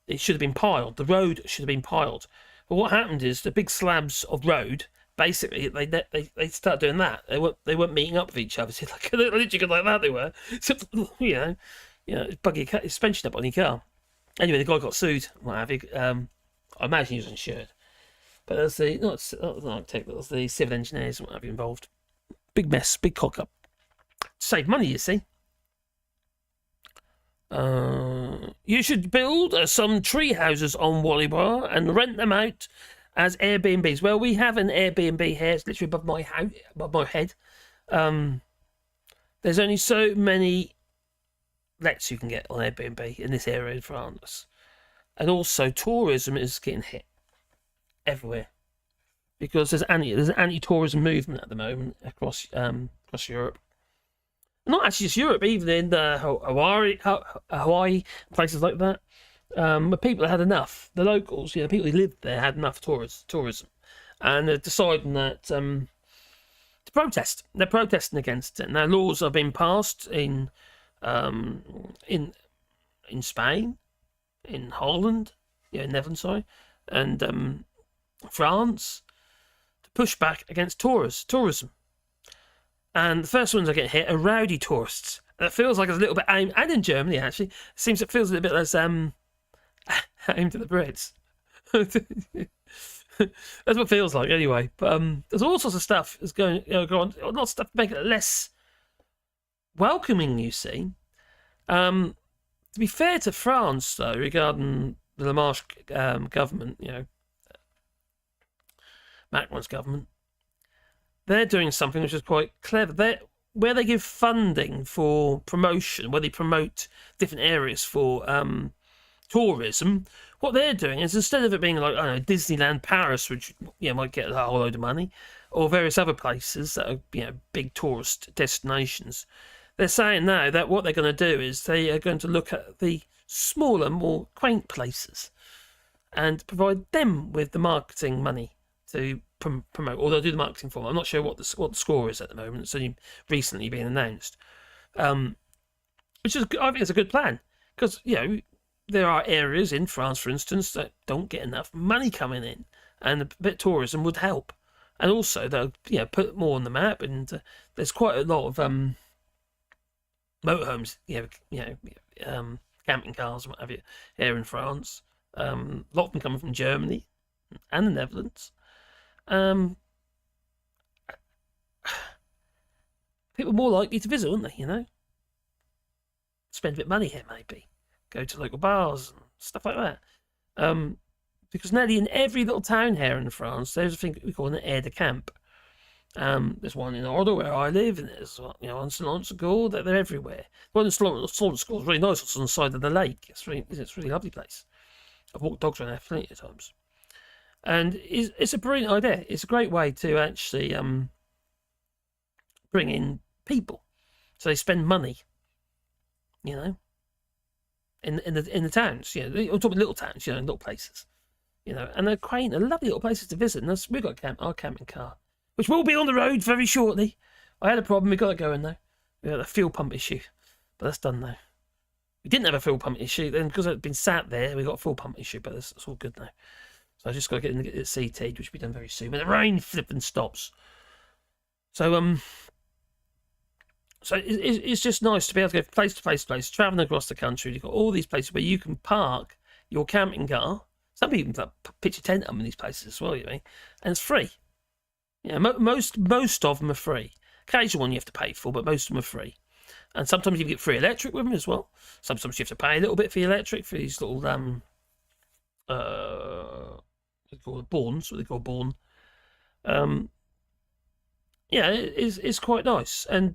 Speaker 1: It should have been piled. The road should have been piled. But what happened is the big slabs of road, basically, they started doing that. They weren't meeting up with each other. So like, literally like that they were. So, you know, buggy your suspension up on your car. Anyway, the guy got sued. What have you? I imagine he was insured. But there's the not the architect, but there's the civil engineers and what have you involved. Big mess, big cock up. Save money, you see. You should build some tree houses on Wallibor and rent them out as Airbnbs. Well, we have an Airbnb here. It's literally above my house, above my head. There's only so many lets you can get on Airbnb in this area in France, and also tourism is getting hit everywhere because there's an anti-tourism movement at the moment across Europe. Not actually just Europe, even in Hawaii, places like that. But people had enough. The locals, the people who lived there had enough tourism, and they're deciding that to protest. They're protesting against it. Now laws are being passed in Spain, in Holland, in Netherlands, sorry, and France to push back against tourism. And the first ones that get hit are rowdy tourists. And it feels like it's a little bit aimed, and in Germany actually, it feels a little bit less aimed at the Brits. That's what it feels like anyway. But there's all sorts of stuff that's going on. A lot of stuff to make it less welcoming, you see. To be fair to France, though, regarding the La Marche government, Macron's government, they're doing something which is quite clever. Where they give funding for promotion, where they promote different areas for tourism, what they're doing is instead of it being like, I don't know, Disneyland Paris, which might get a whole load of money, or various other places that are big tourist destinations, they're saying now that what they're going to do is they are going to look at the smaller, more quaint places and provide them with the marketing money to promote, or they'll do the marketing for them. I'm not sure what the score is at the moment. It's only recently been announced, which is, I think, it's a good plan because there are areas in France, for instance, that don't get enough money coming in, and a bit of tourism would help. And also they'll put more on the map, and there's quite a lot of motorhomes, camping cars and what have you here in France. A lot of them coming from Germany and the Netherlands. People are more likely to visit, aren't they? Spend a bit of money here, maybe go to local bars and stuff like that. Because nearly in every little town here in France, there's a thing we call an aide de camp. There's one in Order where I live, and there's one in Somerset. They're everywhere. The one in Somerset is really nice. It's on the side of the lake. It's a really lovely place. I've walked dogs around there plenty of times. And it's a brilliant idea. It's a great way to actually bring in people, so they spend money. In the towns. I'm talking little towns. In little places. And they're quaint, and lovely little places to visit. And we've got our camping car, which will be on the road very shortly. I had a problem. We got it going now. We had a fuel pump issue, but that's done now. We didn't have a fuel pump issue then because it had been sat there. We got a fuel pump issue, but it's all good now. So I just got to get it CET, which will be done very soon. When the rain flipping stops. So it's just nice to be able to go place to place, travelling across the country. You've got all these places where you can park your camping car. Some people can pitch a tent up in these places as well, and it's free. Most of them are free. Occasional one you have to pay for, but most of them are free. And sometimes you get free electric with them as well. Sometimes you have to pay a little bit for your electric for these little they call it Borns, what they call Born. It's quite nice. And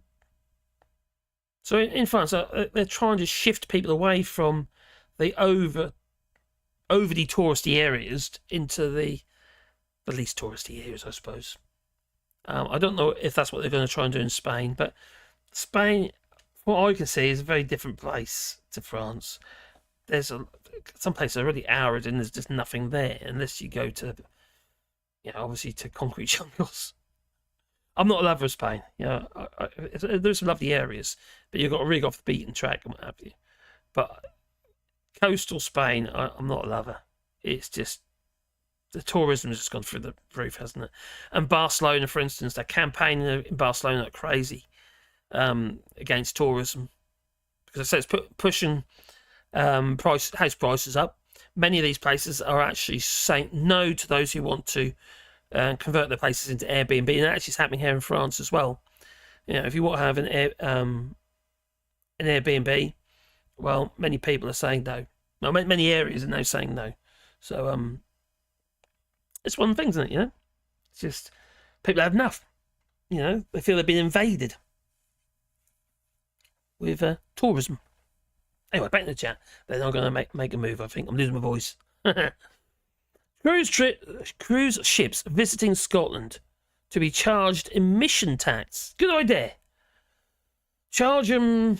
Speaker 1: so in France, they're trying to shift people away from the overly touristy areas into the least touristy areas, I suppose. I don't know if that's what they're going to try and do in Spain, but Spain, from what I can see, is a very different place to France. There's some places are really arid and there's just nothing there unless you go to, obviously to concrete jungles. I'm not a lover of Spain. There's some lovely areas, but you've got to rig off the beaten track and what have you. But coastal Spain, I'm not a lover. It's just the tourism has just gone through the roof, hasn't it? And Barcelona, for instance, they're campaigning in Barcelona like crazy against tourism because I say it's pushing house prices up. Many of these places are actually saying no to those who want to convert their places into Airbnb, and that actually is happening here in France as well. If you want to have an Airbnb, well, many people are saying no. Well, many areas are now saying no. So it's one of the things, isn't it? It's just people have enough. They feel they've been invaded with tourism. Anyway, back in the chat. They're not going to make a move, I think. I'm losing my voice. Cruise ships visiting Scotland to be charged emission tax. Good idea. Charge them,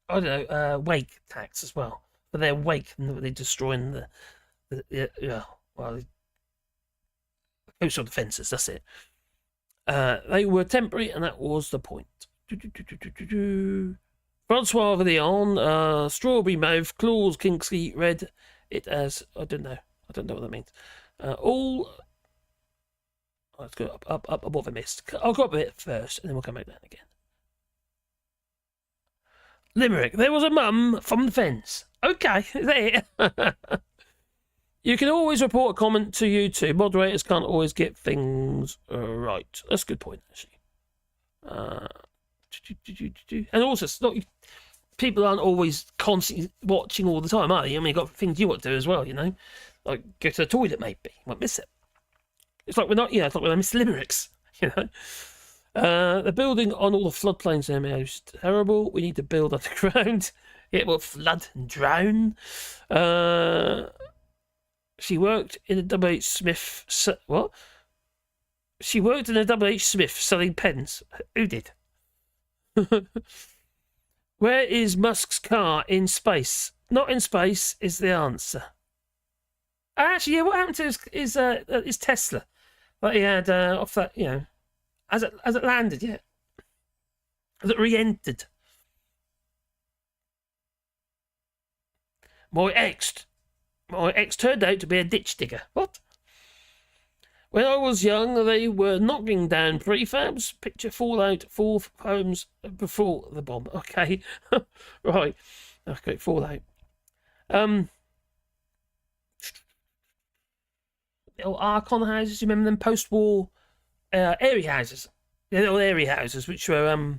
Speaker 1: I don't know, wake tax as well. For their wake, and they're destroying the coastal defences, that's it. They were temporary, and that was the point. Francois Villon, strawberry mauve, claws, kinky red. It as I don't know what that means. Let's go up above the mist. I'll go up a bit first, and then we'll come back down again. Limerick. There was a mum from the fence. Okay, there. You can always report a comment to YouTube. Moderators can't always get things right. That's a good point, actually. And also, it's not, people aren't always constantly watching all the time, are they? I mean, you've got things you want to do as well, like go to the toilet, maybe. You won't miss it. It's like it's like when I miss limericks, The building on all the floodplains there is terrible. We need to build underground. It will flood and drown. She worked in a W.H. Smith. What? She worked in a W.H. Smith selling pens. Who did? Where is Musk's car in space? Not in space is the answer. Actually, yeah. What happened to his Tesla? That he had off that, as it landed, yeah. As it re-entered. My ex turned out to be a ditch digger. What? When I was young, they were knocking down prefabs. Picture Fallout 4 homes before the bomb. Okay, right. Okay, Fallout. Little Archon houses. You remember them post-war area houses? The little area houses, which were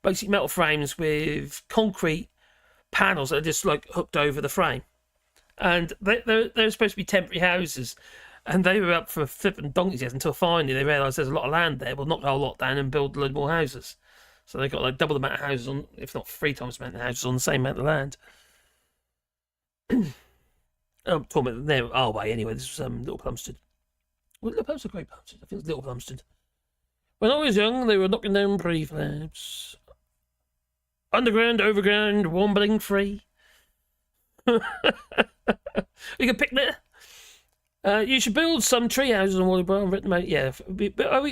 Speaker 1: basically metal frames with concrete panels that are just like hooked over the frame, and they're supposed to be temporary houses. And they were up for flipping donkey's years until finally they realised there's a lot of land there. We'll knock the whole lot down and build a load more houses. So they got like double the amount of houses on, if not 3 times the amount of houses on the same amount of land. I'm talking about there our way anyway. This was Little Plumstead. Well, Little Plumstead, Great Plumstead. I think it's Little Plumstead. When I was young, they were knocking down prefabs. Underground, overground, wombling free. You can pick there. You should build some tree houses on Wally Brown. Yeah, but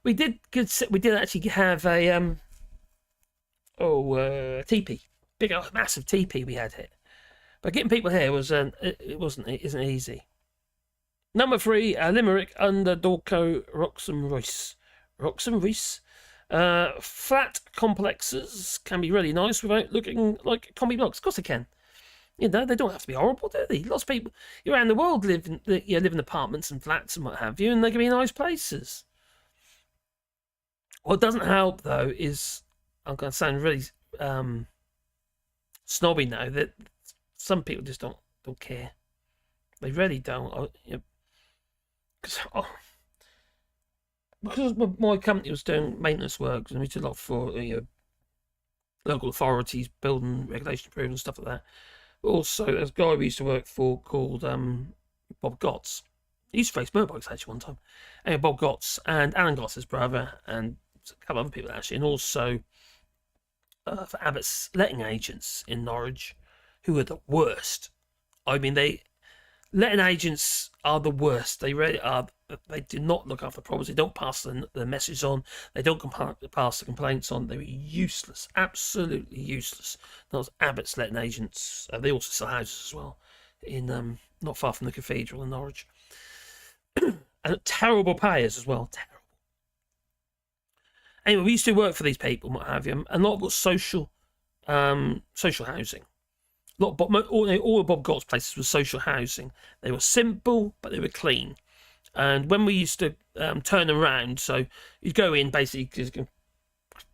Speaker 1: we did actually have a teepee, big massive teepee we had here. But getting people here isn't easy. Number 3, Limerick under Dorco, Roxham Royce. Flat complexes can be really nice without looking like combi blocks. Of course they can. They don't have to be horrible, do they? Lots of people around the world live in apartments and flats and what have you, and they can be nice places. What doesn't help, though, is, I'm going to sound really snobby now, that some people just don't care. They really don't. Because my company was doing maintenance works, and we did a lot for local authorities, building regulation approval and stuff like that. Also, there's a guy we used to work for called Bob Gotts. He used to face motorbikes actually one time. Anyway, Bob Gotts and Alan Gotts, his brother, and a couple of other people actually, and also for Abbott's letting agents in Norwich, who are the worst. I mean, letting agents are the worst. They really are. They do not look after property. They don't pass the message on. They don't pass the complaints on. They were useless, absolutely useless. Those Abbott's letting agents. They also sell houses as well, in not far from the cathedral in Norwich, and terrible payers as well. Terrible. Anyway, we used to work for these people, and what have you, and a lot was social housing. All of Bob Gott's places were social housing. They were simple, but they were clean. And when we used to turn around, so you'd go in, basically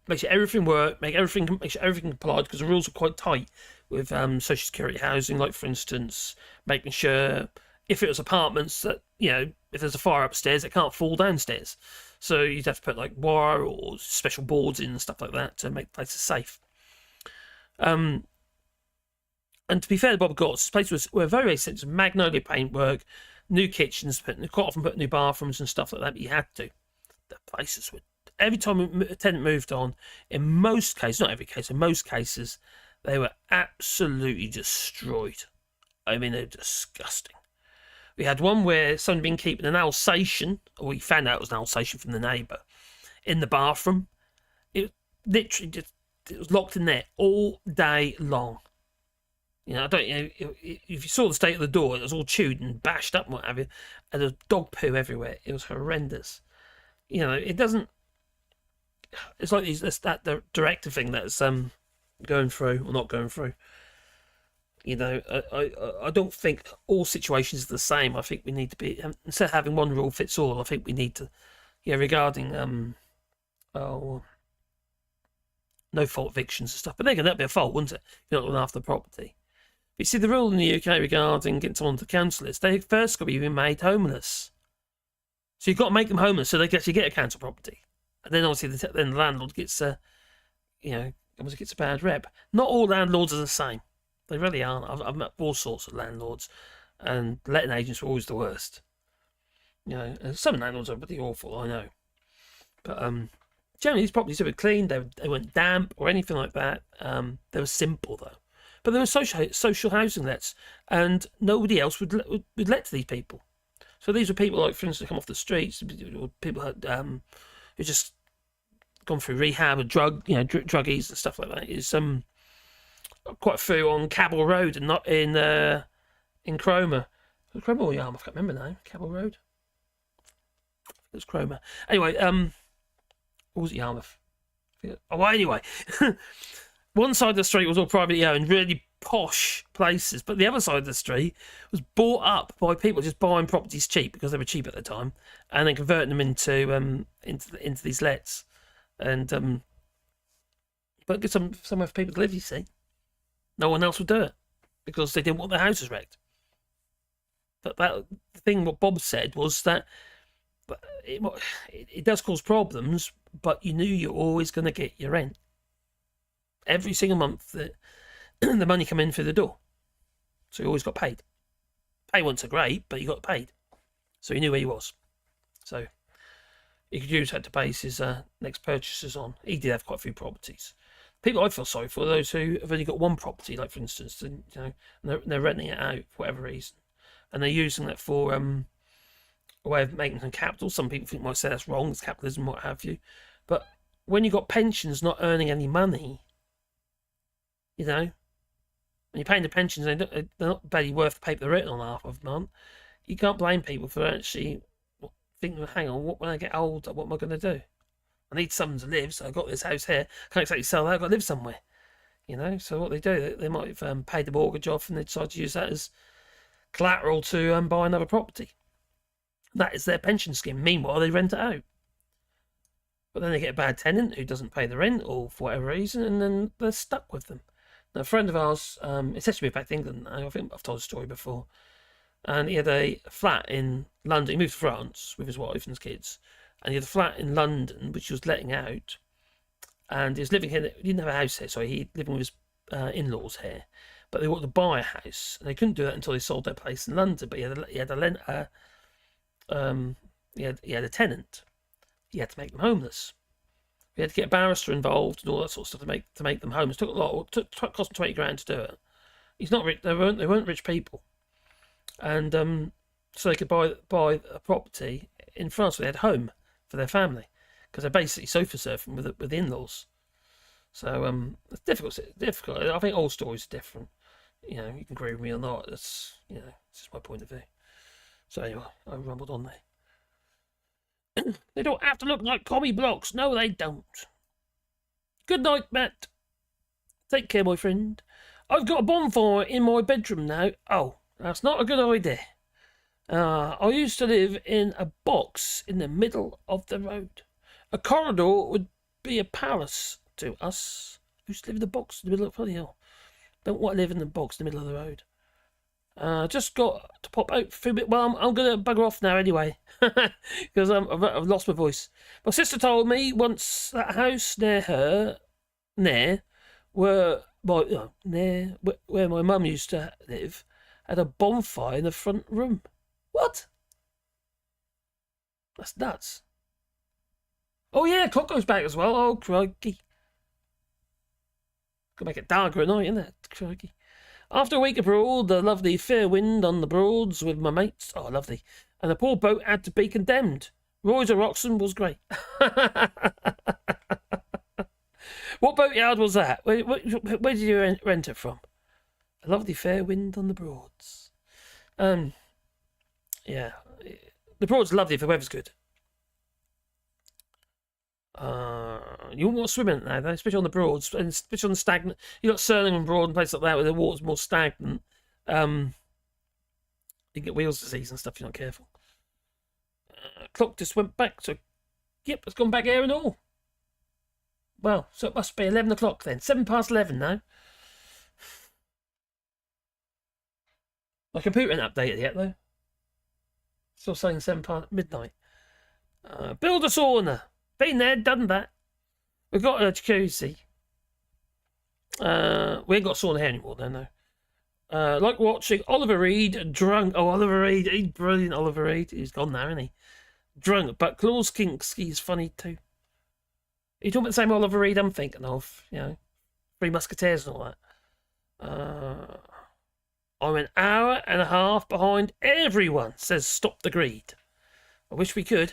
Speaker 1: make sure everything worked, make sure everything complied, because the rules were quite tight with social security housing. Like, for instance, making sure if it was apartments that, if there's a fire upstairs, it can't fall downstairs. So you'd have to put like wire or special boards in and stuff like that to make places safe. And to be fair to Bob Gott's, this place were very simple. Magnolia paintwork, new kitchens, quite often put new bathrooms and stuff like that, but you had to. The places were, every time a tenant moved on, in most cases, not every case, in most cases, they were absolutely destroyed. I mean, they were disgusting. We had one where someone had been keeping an Alsatian, or we found out it was an Alsatian from the neighbour, in the bathroom. It literally just, it was locked in there all day long. If you saw the state of the door, it was all chewed and bashed up and what have you, and there was dog poo everywhere. It was horrendous. It doesn't. It's like that directive thing that's going through or not going through. I don't think all situations are the same. I think we need to be, instead of having one rule fits all, I think we need to, regarding no fault evictions and stuff. But again, that'd be a fault, wouldn't it? If you're not looking after the property. But you see, the rule in the UK regarding getting someone to the council list, they first got to be made homeless. So you've got to make them homeless so they can actually get a council property. And then obviously then the landlord gets obviously gets a bad rep. Not all landlords are the same. They really aren't. I've met all sorts of landlords, and letting agents are always the worst. Some landlords are pretty awful, I know. But generally, these properties were clean. They weren't damp or anything like that. They were simple though. But there were social housing lets, and nobody else would let to these people. So these were people like, for instance, come off the streets, or people had who just gone through rehab or druggies and stuff like that. It's quite a few on Cabell Road and not in Cromer. Cromer or Yarmouth, I can't remember now. Cabell Road. It was Cromer. Anyway, or was it Yarmouth? Anyway, one side of the street was all privately owned, really posh places, but the other side of the street was bought up by people just buying properties cheap because they were cheap at the time, and then converting them into these lets, and but get somewhere for people to live. You see. No one else would do it because they didn't want their houses wrecked. But the thing what Bob said was that it does cause problems, but you knew you're always going to get your rent. Every single month that the money come in through the door. So you always got paid. Pay wasn't so great, but you got paid. So he knew where he was. So he could use that to base his next purchases on. He did have quite a few properties. People I feel sorry for, those who have only got one property, like for instance, and they're renting it out for whatever reason, and they're using that for a way of making some capital. Some people might say that's wrong, it's capitalism, what have you. But when you've got pensions not earning any money, when you're paying the pensions, they're not barely worth the paper they're written on half of the month. You can't blame people for actually thinking, hang on, when I get older, what am I going to do? I need something to live, so I've got this house here. Can't exactly sell that, I've got to live somewhere. So what they do, they might have paid the mortgage off and they decide to use that as collateral to buy another property. That is their pension scheme. Meanwhile, they rent it out. But then they get a bad tenant who doesn't pay the rent or for whatever reason, and then they're stuck with them. Now, a friend of ours, it's actually back to England now, I think I've told the story before, and he had a flat in London. He moved to France with his wife and his kids. And he had a flat in London, which he was letting out. And he was living here. He didn't have a house here, so he living with his in-laws here. But they wanted to buy a house, and they couldn't do that until they sold their place in London. But he had a tenant. He had to make them homeless. We had to get a barrister involved and all that sort of stuff to make them homeless. It took a lot. It cost them 20 grand to do it. He's not rich. They weren't rich people, and so they could buy a property in France where they had a home for their family, because they're basically sofa surfing with in-laws. So it's difficult. I think all stories are different. You know, you can agree with me or not. That's, you know, it's just my point of view. So anyway, I rumbled on there. They don't have to look like commie blocks. No, they don't. Good night, Matt. Take care, my friend. I've got a bonfire in my bedroom now. Oh, that's not a good idea. I used to live in a box in the middle of the road. A corridor would be a palace to us. I used to live in a box in the middle of the hill. Don't want to live in the box in the middle of the road. Just got to pop out for a bit. Well, I'm going to bugger off now anyway, because I've lost my voice. My sister told me once that house near where my mum used to live had a bonfire in the front room. What? That's nuts. Oh yeah, clock goes back as well. Oh crikey. Gonna make it darker at night, isn't it? Crikey. After a week abroad, the lovely fair wind on the Broads with my mates. Oh, lovely. And the poor boat had to be condemned. Roy's of Roxham was great. What boatyard was that? Where did you rent it from? A lovely fair wind on the Broads. Yeah. The Broads are lovely if the weather's good. You won't want to swim in it now, though, especially on the Broads, and especially on the stagnant. You got Surlingham Broad and places like that where the water's more stagnant. You can get wheels disease and stuff if you're not careful. Clock just went back, so yep, it's gone back here and all. Well, so it must be 11 o'clock then. 7 past 11 now. My computer ain't updated yet, though. Still saying 7 past midnight. Build a sauna. Been there, done that. We've got a jacuzzi. We ain't got a sauna here anymore, though, no. Like watching Oliver Reed drunk. Oh, Oliver Reed. He's brilliant, Oliver Reed. He's gone now, isn't he? Drunk, but Claus Kinski is funny too. Are you talking about the same Oliver Reed I'm thinking of? You know, Three Musketeers and all that. I'm an hour and a half behind everyone, says Stop the Greed. I wish we could.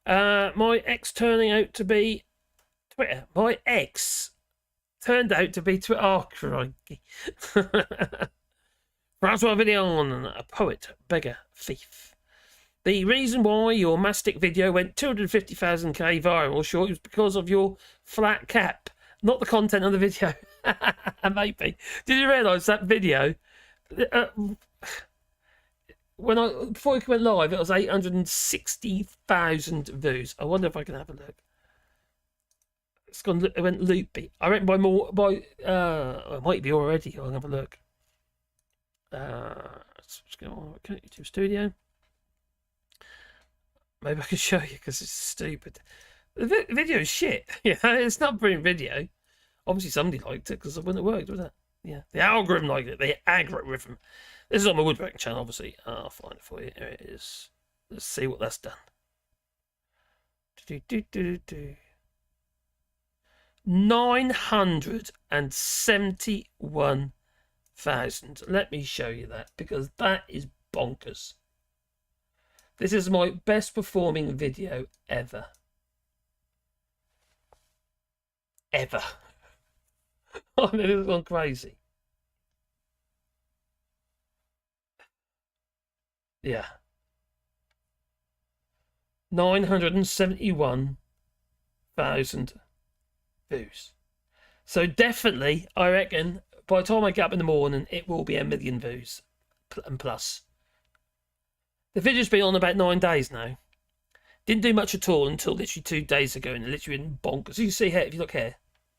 Speaker 1: My ex turning out to be Twitter. My ex turned out to be Twitter. Oh, crikey. Francois Villon, a poet, beggar, thief. The reason why your mastic video went 250,000k viral, sure, was because of your flat cap, not the content of the video. Maybe. Did you realise that video? Before it went live, it was 860,000 views. I wonder if I can have a look. It went loopy. I reckon it might be already. I'll have a look. Let's go on YouTube Studio. Maybe I can show you because it's stupid. The video is shit. Yeah, it's not a brilliant video. Obviously, somebody liked it because it wouldn't have worked, was it? Yeah, the algorithm liked it. The algorithm. This is on my woodworking channel, obviously. I'll find it for you. Here it is. Let's see what that's done. 971,000. Let me show you that because that is bonkers. This is my best performing video ever. Ever. Oh, this has gone crazy. Yeah. 971,000 views. So definitely, I reckon, by the time I get up in the morning, it will be 1 million views and plus. The video's been on about 9 days now. Didn't do much at all until literally 2 days ago, and it literally been bonkers. You can see here, if you look here.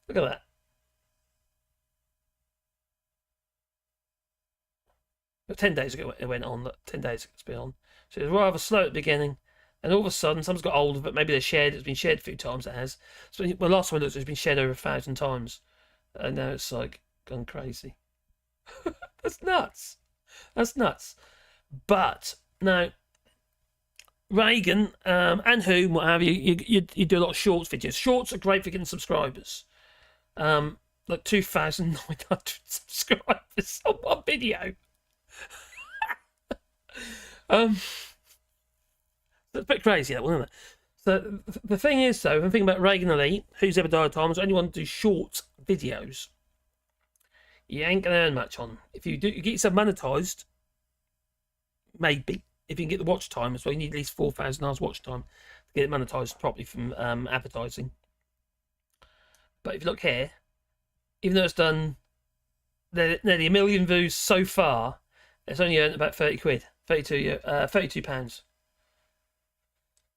Speaker 1: Look at that. But 10 days ago it went on. Look, 10 days ago it's been on. So it was rather slow at the beginning. And all of a sudden, someone's got hold of it. Maybe it's been shared a few times, it has. So, well, last time I looked, it's been shared over 1,000 times. And now it's like gone crazy. That's nuts. That's nuts. But now, Reagan, and whom, what have you, you do a lot of shorts videos. Shorts are great for getting subscribers. Like 2,900 subscribers on one video. That's a bit crazy, that one, isn't it? So the thing is, though, I'm thinking about Reagan Elite, Who's Ever Died Times, anyone to do short videos, you ain't gonna earn much on. If you get yourself monetized, maybe. If you can get the watch time as well, you need at least 4,000 hours watch time to get it monetized properly from advertising. But if you look here, even though it's done nearly 1 million views so far, it's only earned about 30 quid, 32 pounds.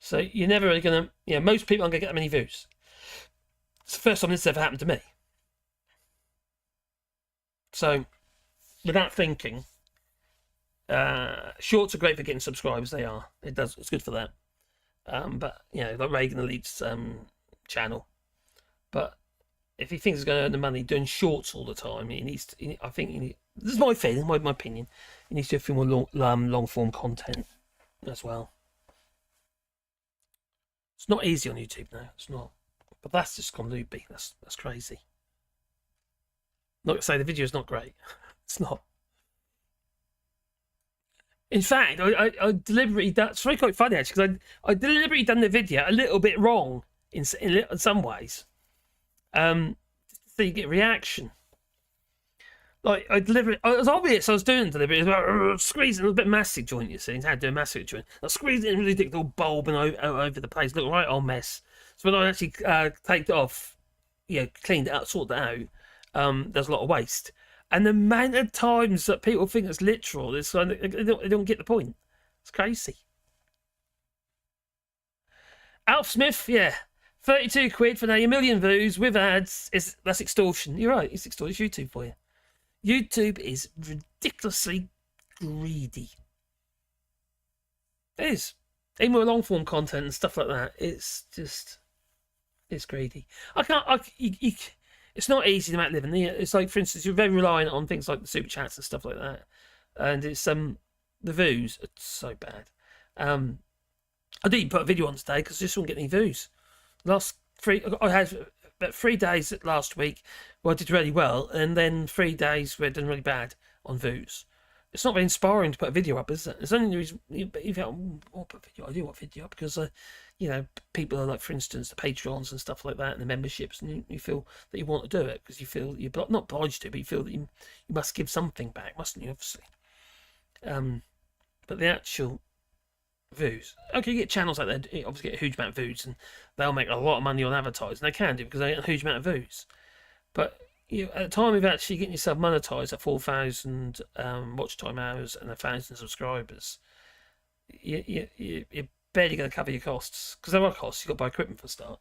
Speaker 1: So you're never really gonna, most people aren't gonna get that many views. It's the first time this has ever happened to me. So, with that thinking, shorts are great for getting subscribers. They are. It's good for that. But like Reagan Elite's channel. But if he thinks he's going to earn the money doing shorts all the time, this is my feeling, my opinion. He needs to do a few more long form content as well. It's not easy on YouTube now. It's not. But that's just gone loopy. That's crazy. Not to say the video is not great. It's not. In fact, I deliberately, that's very quite funny actually, because I deliberately done the video a little bit wrong in some ways, so you get reaction. Like it was obvious I was doing deliberately. It was about squeezing, it was a bit massive joint, you see, how to do a massic joint. I squeezed it in a ridiculous little bulb and over the place, looked right old mess. So when I actually take it off, cleaned it out, sorted it out, there's a lot of waste. And the amount of times that people think it's literal, they don't get the point. It's crazy. Alf Smith, 32 quid for now, 1 million views with ads. That's extortion. You're right, it's extortion. It's YouTube for you. YouTube is ridiculously greedy. It is. Even with long form content and stuff like that, it's greedy. It's not easy to make a living. It's like, for instance, you're very reliant on things like the super chats and stuff like that, and it's the views are so bad. I didn't put a video on today because I just wouldn't get any views. I had about 3 days last week where I did really well, and then 3 days where I did really bad on views. It's not very inspiring to put a video up, is it? It's only the reason you feel, I'll put a video. I do want a video up because people are like, for instance, the Patreons and stuff like that, and the memberships, and you feel that you want to do it because you feel you're not obliged to, but you feel that you must give something back, mustn't you? Obviously. But the actual views, okay, you get channels like that, you obviously get a huge amount of views, and they'll make a lot of money on advertising. They can do because they get a huge amount of views. But at the time of actually getting yourself monetized at 4,000 watch time hours and 1,000 subscribers, you're barely going to cover your costs, because there are costs. You've got to buy equipment for a start,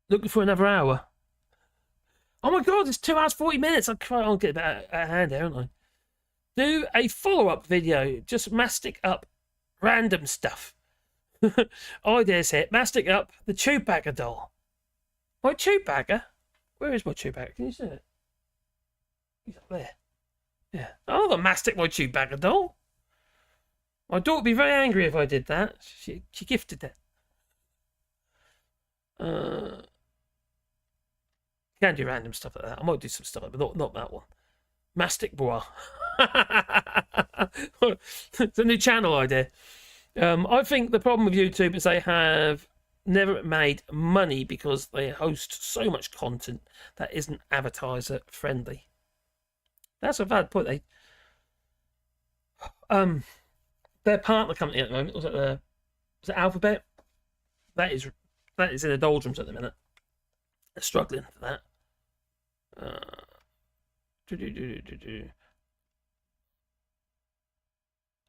Speaker 1: Looking for another hour. Oh my god, it's 2 hours 40 minutes. I'll get that out of hand here, aren't I? Do a follow-up video. Just mastic up random stuff. Ideas here. Mastic up the Chewbacca doll. My Chewbacca? Where is my Chewbacca? Can you see it? He's up there. Yeah. Oh, the mastic my Chewbacca doll. My daughter would be very angry if I did that. She gifted it. Can do random stuff like that. I might do some stuff, but not that one. Mastic bois. It's a new channel idea. I think the problem with YouTube is they have never made money because they host so much content that isn't advertiser friendly. That's a valid point. Their partner company at the moment was it Alphabet? That is in the doldrums at the minute. They're struggling for that.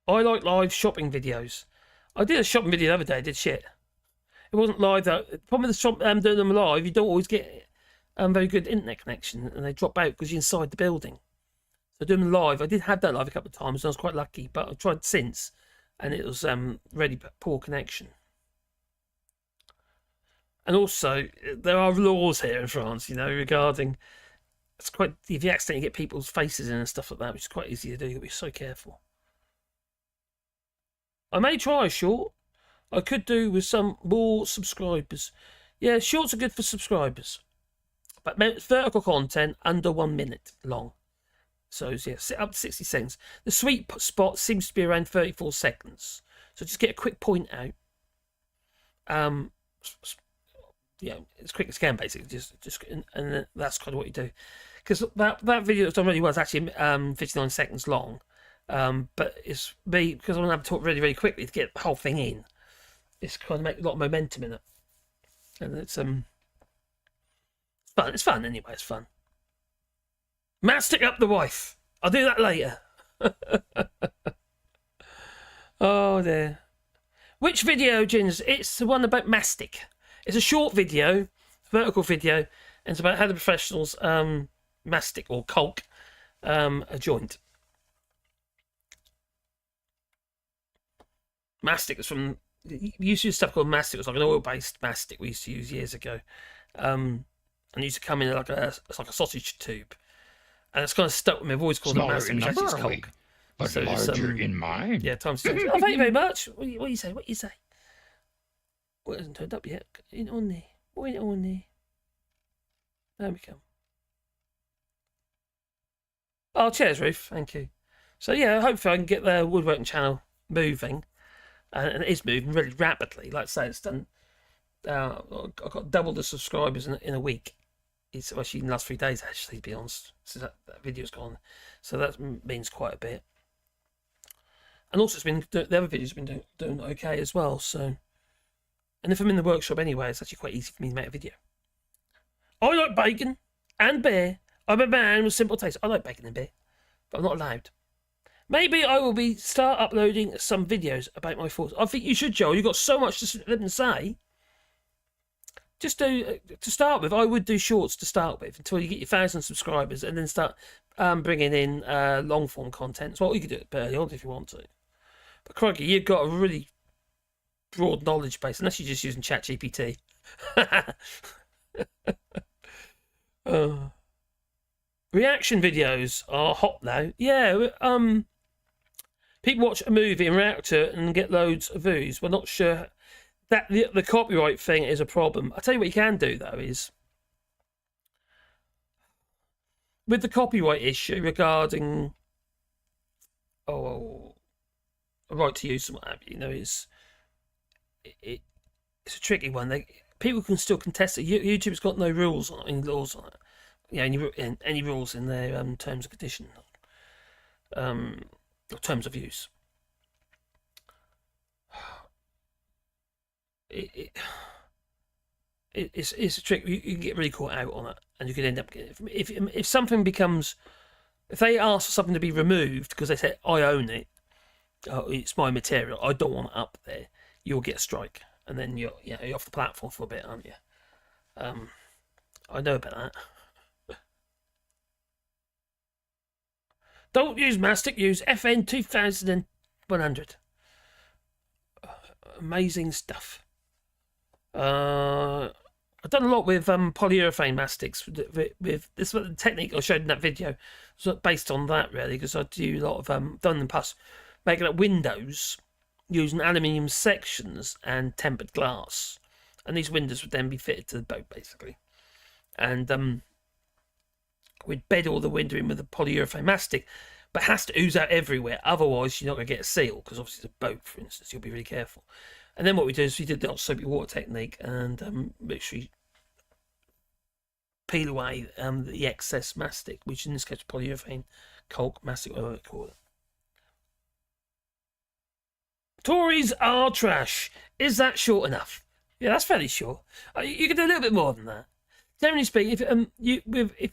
Speaker 1: I like live shopping videos. I did a shopping video the other day. I did shit. It wasn't live though. The problem with the shop, doing them live, you don't always get very good internet connection, and they drop out because you're inside the building. So doing them live, I did have that live a couple of times, and I was quite lucky. But I've tried since, and it was really poor connection. And also, there are laws here in France, regarding It's quite, if you accidentally get people's faces in and stuff like that, which is quite easy to do, you've got to be so careful. I may try a short. I could do with some more subscribers. Yeah, shorts are good for subscribers. But vertical content under 1 minute long. So, yeah, up to 60 seconds. The sweet spot seems to be around 34 seconds. So just get a quick point out. Yeah, as quick as you can, basically. And that's kind of what you do. Because that video that's done really well is actually 59 seconds long. But it's me, because I'm going to have to talk really, really quickly to get the whole thing in. It's kind of make a lot of momentum in it. And it's fun. It's fun anyway, it's fun. Mastic up the wife. I'll do that later. Oh dear. Which video, Gins? It's the one about mastic. It's a short video, vertical video, and it's about how the professionals mastic or caulk a joint. Mastic is from, we used to use stuff called mastic. It was like an oil-based mastic we used to use years ago. And it used to come in like a sausage tube. And it's kind of stuck with me. I've always called it mastic, which actually is caulk.
Speaker 13: But so larger in mind.
Speaker 1: Yeah, times two. Oh, thank you very much. What do you say? What do you say? Well, it hasn't turned up yet. Get it on there. Put it on there. There we go. Oh, cheers, Ruth. Thank you. So, yeah, hopefully I can get the woodworking channel moving. And it is moving really rapidly. Like I say, it's done. I've got double the subscribers in a week. It's actually in the last 3 days, actually, to be honest. So that video's gone. So that means quite a bit. And also, it's been the other videos have been doing okay as well. So, and if I'm in the workshop anyway, it's actually quite easy for me to make a video. I like bacon and beer. I'm a man with simple taste. I like bacon and beer, but I'm not allowed. Maybe I will start uploading some videos about my thoughts. I think you should, Joel. You've got so much to say. Just to start with, I would do shorts to start with until you get your 1,000 subscribers, and then start bringing in long form content. Well, you could do it early on if you want to. But crikey, you've got a really broad knowledge base, unless you're just using ChatGPT. Reaction videos are hot now. Yeah, people watch a movie and react to it and get loads of views. We're not sure that the copyright thing is a problem. I'll tell you what you can do, though, is with the copyright issue regarding a right to use and what have you, it's a tricky one. People can still contest it. YouTube's got no rules on it, any laws on it. Any rules in their terms and conditions, or terms of use. It's a trick. You can get really caught out on it, and you can end up getting, if something becomes, if they ask for something to be removed because they say I own it, it's my material, I don't want it up there, you'll get a strike, and then you're off the platform for a bit, aren't you? I know about that. Don't use mastic, use FN 2100. Amazing stuff. I've done a lot with polyurethane mastics. With this the technique I showed in that video. So based on that, really, because I do a lot of done in the past, making up windows using aluminium sections and tempered glass, and these windows would then be fitted to the boat, basically. And we'd bed all the window in with a polyurethane mastic, but it has to ooze out everywhere. Otherwise, you're not going to get a seal, because obviously it's a boat, for instance. You'll be really careful. And then what we do is we did the soapy water technique and literally peel away the excess mastic, which in this case is polyurethane, caulk, mastic, whatever they call it. Tories are trash. Is that short enough? Yeah, that's fairly short. You can do a little bit more than that. Generally speaking, if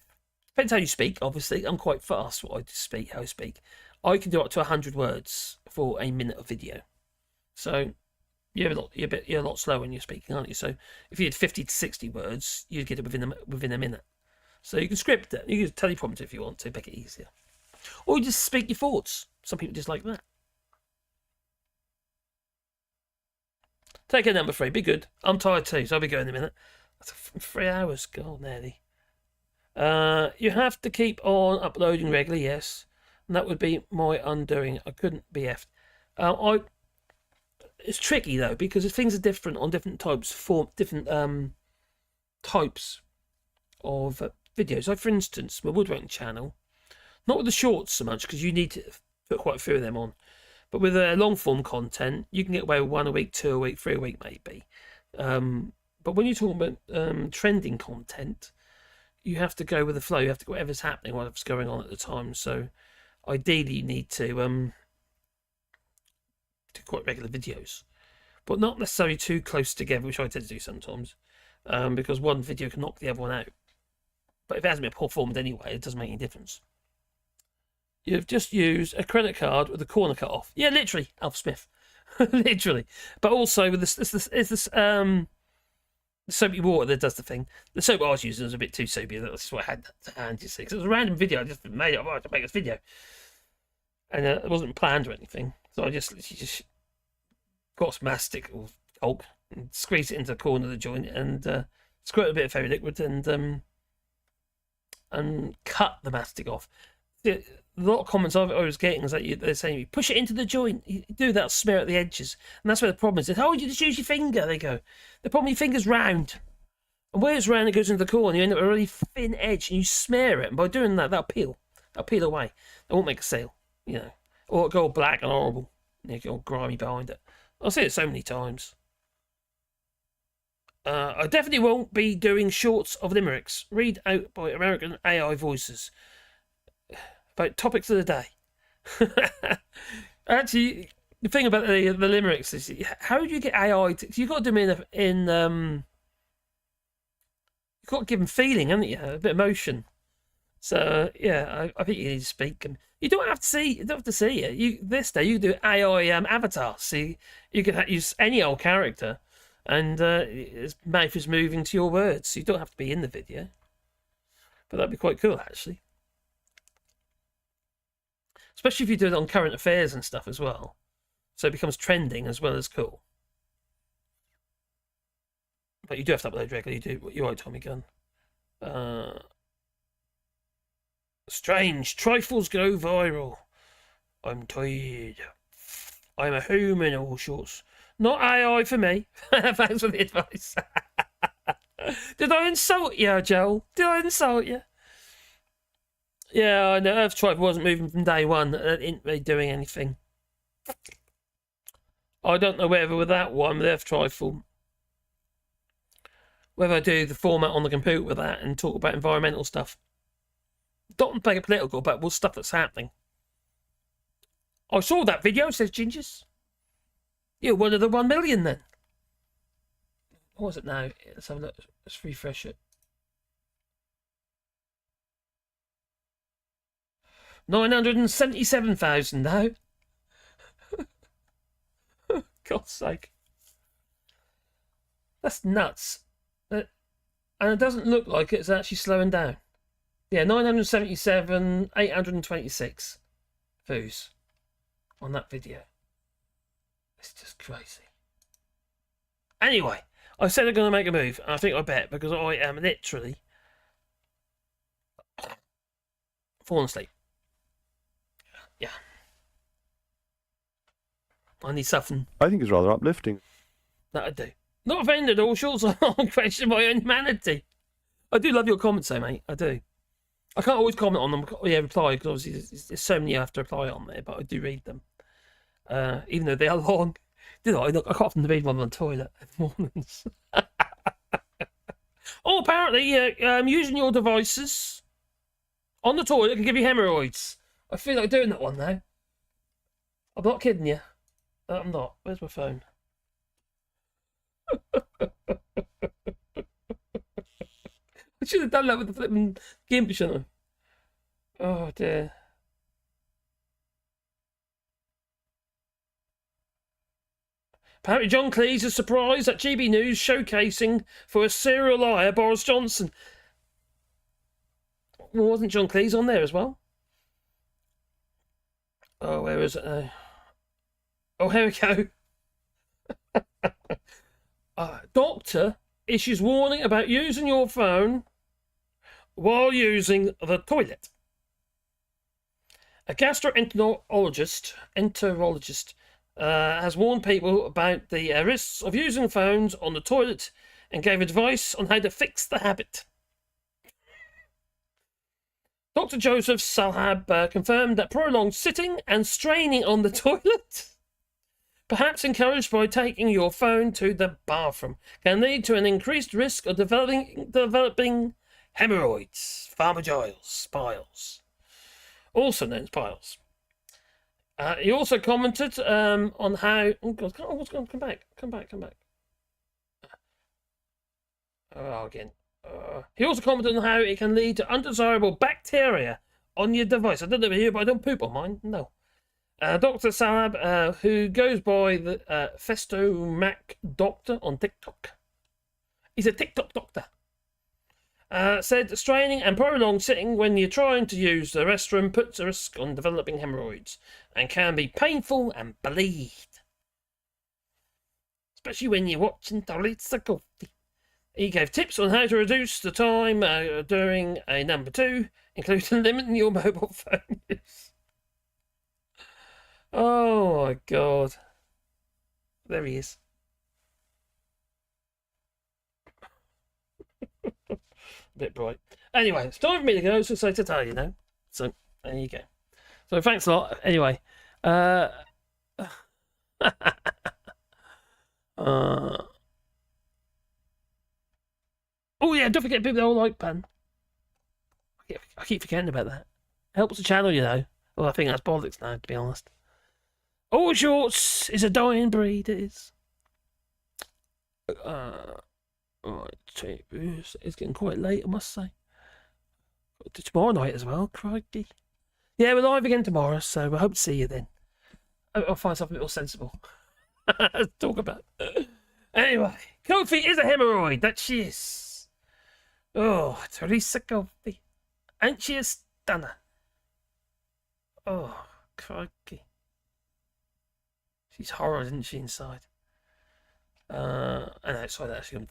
Speaker 1: depends how you speak. Obviously, I'm quite fast. How I speak. I can do up to 100 words for a minute of video. So you're a lot slower when you're speaking, aren't you? So if you did 50 to 60 words, you'd get it within a minute. So you can script it. You can teleprompt it if you want to make it easier, or you just speak your thoughts. Some people just like that. Take a number 3. Be good. I'm tired too, so I'll be going in a minute. That's 3 hours. God, nearly. You have to keep on uploading regularly, yes. And that would be my undoing. I couldn't be effed. It's tricky though, because things are different on different types types of videos. Like for instance, my woodworking channel, not with the shorts so much because you need to put quite a few of them on, but with long form content, you can get away with 1 a week, 2 a week, 3 a week maybe. But when you're talking about trending content, you have to go with the flow. You have to go whatever's happening, whatever's going on at the time. So ideally, you need to do quite regular videos, but not necessarily too close together, which I tend to do sometimes, because one video can knock the other one out. But if it hasn't been performed anyway, it doesn't make any difference. You've just used a credit card with the corner cut off. Yeah, literally, Alf Smith. Literally. But also with this soapy water that does the thing. The soap I was using was a bit too soapy. That's what I had to hand, you see. Because it was a random video. I just made it. I to make this video. And it wasn't planned or anything. So I just got some mastic or caulk and squeeze it into the corner of the joint and squirt a bit of fairy liquid and cut the mastic off. A lot of comments I was getting is that they're saying, push it into the joint. You do that, smear at the edges. And that's where the problem is. Oh, you just use your finger. They go. The problem, your finger's round. And where it's round, it goes into the corner. You end up with a really thin edge and you smear it. And by doing that, that'll peel. That'll peel away. It won't make a seal, you know. Or it'll go all black and horrible. You go all grimy behind it. I've seen it so many times. I definitely won't be doing shorts of limericks. Read out by American AI voices. About topics of the day. Actually, the thing about the limericks is, how do you get AI to... You've got to do them you've got to give them feeling, haven't you? A bit of emotion. So, yeah, I think you need to speak. And you don't have to see it. This day, you can do AI avatars. See, you can use any old character, and his mouth is moving to your words. So you don't have to be in the video. But that'd be quite cool, actually. Especially if you do it on current affairs and stuff as well. So it becomes trending as well as cool. But you do have to upload regularly. You're right, Tommy Gunn. Strange. Trifles go viral. I'm tired. I'm a human, all shorts. Not AI for me. Thanks for the advice. Did I insult you, Joel? Did I insult you? Yeah, I know. Earth Trifle wasn't moving from day one. It didn't really doing anything. I don't know whether with that one, with Earth Trifle, whether I do the format on the computer with that and talk about environmental stuff. Don't make it political, but what stuff that's happening. I saw that video, says Gingers. You're one of the 1 million then. What was it now? Let's have a look. Let's refresh it. 977,000 now. God's sake. That's nuts. And it doesn't look like it's actually slowing down. Yeah, 977, 826 views on that video. It's just crazy. Anyway, I said I'm going to make a move. I think I bet, because I am literally falling asleep. Yeah. I need something.
Speaker 5: I think it's rather uplifting.
Speaker 1: That I do. Not offended, all shorts. I'm questioning my own humanity. I do love your comments, though, mate. I do. I can't always comment on them. Yeah, reply, because obviously there's so many you have to reply on there, but I do read them. Even though they are long. Did I? Look, I can't often read one on the toilet in the mornings. Oh, apparently, using your devices on the toilet can give you hemorrhoids. I feel like doing that one now. I'm not kidding you. I'm not. Where's my phone? I should have done that with the flipping GIMP, shouldn't I? Oh dear. Apparently John Cleese is surprised at GB News showcasing for a serial liar Boris Johnson. Well, wasn't John Cleese on there as well? Oh, where is it now? Oh, here we go. Doctor issues warning about using your phone while using the toilet. A gastroenterologist has warned people about the risks of using phones on the toilet and gave advice on how to fix the habit. Dr. Joseph Salhab confirmed that prolonged sitting and straining on the toilet, perhaps encouraged by taking your phone to the bathroom, can lead to an increased risk of developing hemorrhoids, piles, also known as piles. He also commented on how... Oh, God, what's going to come back? Come back. Oh, again. He also commented on how it can lead to undesirable bacteria on your device. I don't know about you, but I don't poop on mine. No. Dr. Salab, who goes by the Festo Mac Doctor on TikTok. He's a TikTok doctor. Said straining and prolonged sitting when you're trying to use the restroom puts a risk on developing hemorrhoids and can be painful and bleed. Especially when you're watching Toilets of Coffee. He gave tips on how to reduce the time during a number 2, including limiting your mobile phone use. Oh my God. There he is. A bit bright. Anyway, it's time for me to go, so to tell you now. So, there you go. So, thanks a lot. Anyway. Oh yeah, don't forget people all like pan. I keep forgetting about that. Helps the channel, you know. Well, I think that's bollocks now, to be honest. All shorts is a dying breed, it is. Right, it's getting quite late, I must say. Tomorrow night as well, crikey. Yeah, we're live again tomorrow, so I hope to see you then. I'll find something a bit more sensible to talk about. Anyway, Kofi is a hemorrhoid, that she is. Oh, Teresa Kofi. Ain't she a stunner? Oh, crikey. She's horrid, isn't she, inside? And outside, actually.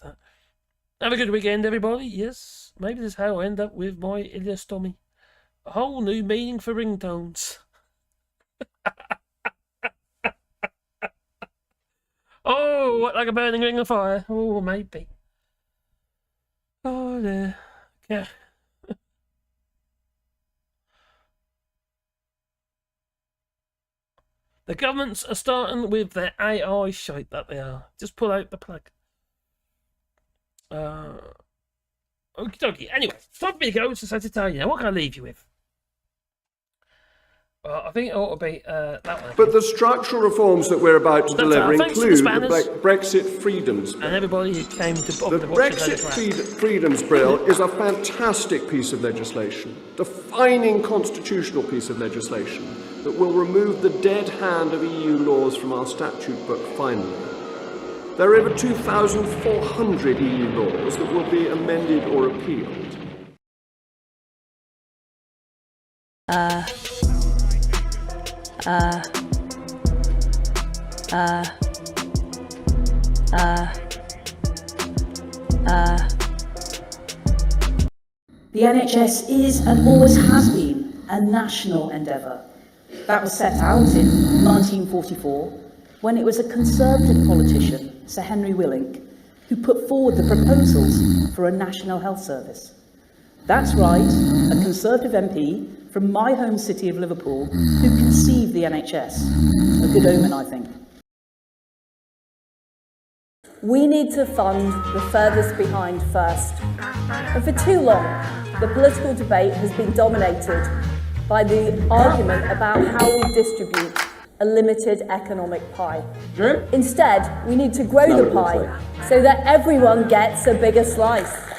Speaker 1: Have a good weekend, everybody. Yes, maybe this is how I end up with my ileostomy. A whole new meaning for ringtones. Oh, what, like a burning ring of fire? Oh, maybe. Oh, dear. Yeah. The governments are starting with their AI shite that they are. Just pull out the plug. Okie dokie. Anyway, it's time for me to go, so to tell you now. What can I leave you with? I think it ought to be that one.
Speaker 10: But the structural reforms that we're about to deliver include the Brexit Freedoms Bill.
Speaker 1: And everybody who came to
Speaker 10: the Brexit Freedoms Bill is a fantastic piece of legislation, defining constitutional piece of legislation that will remove the dead hand of EU laws from our statute book finally. There are over 2,400 EU laws that will be amended or repealed.
Speaker 14: The NHS is and always has been a national endeavour. That was set out in 1944 when it was a Conservative politician, Sir Henry Willink, who put forward the proposals for a National Health Service. That's right, a Conservative MP from my home city of Liverpool who conceived the NHS. A good omen, I think.
Speaker 7: We need to fund the furthest behind first. And for too long, the political debate has been dominated by the argument about how we distribute a limited economic pie. Instead, we need to grow the pie so that everyone gets a bigger slice.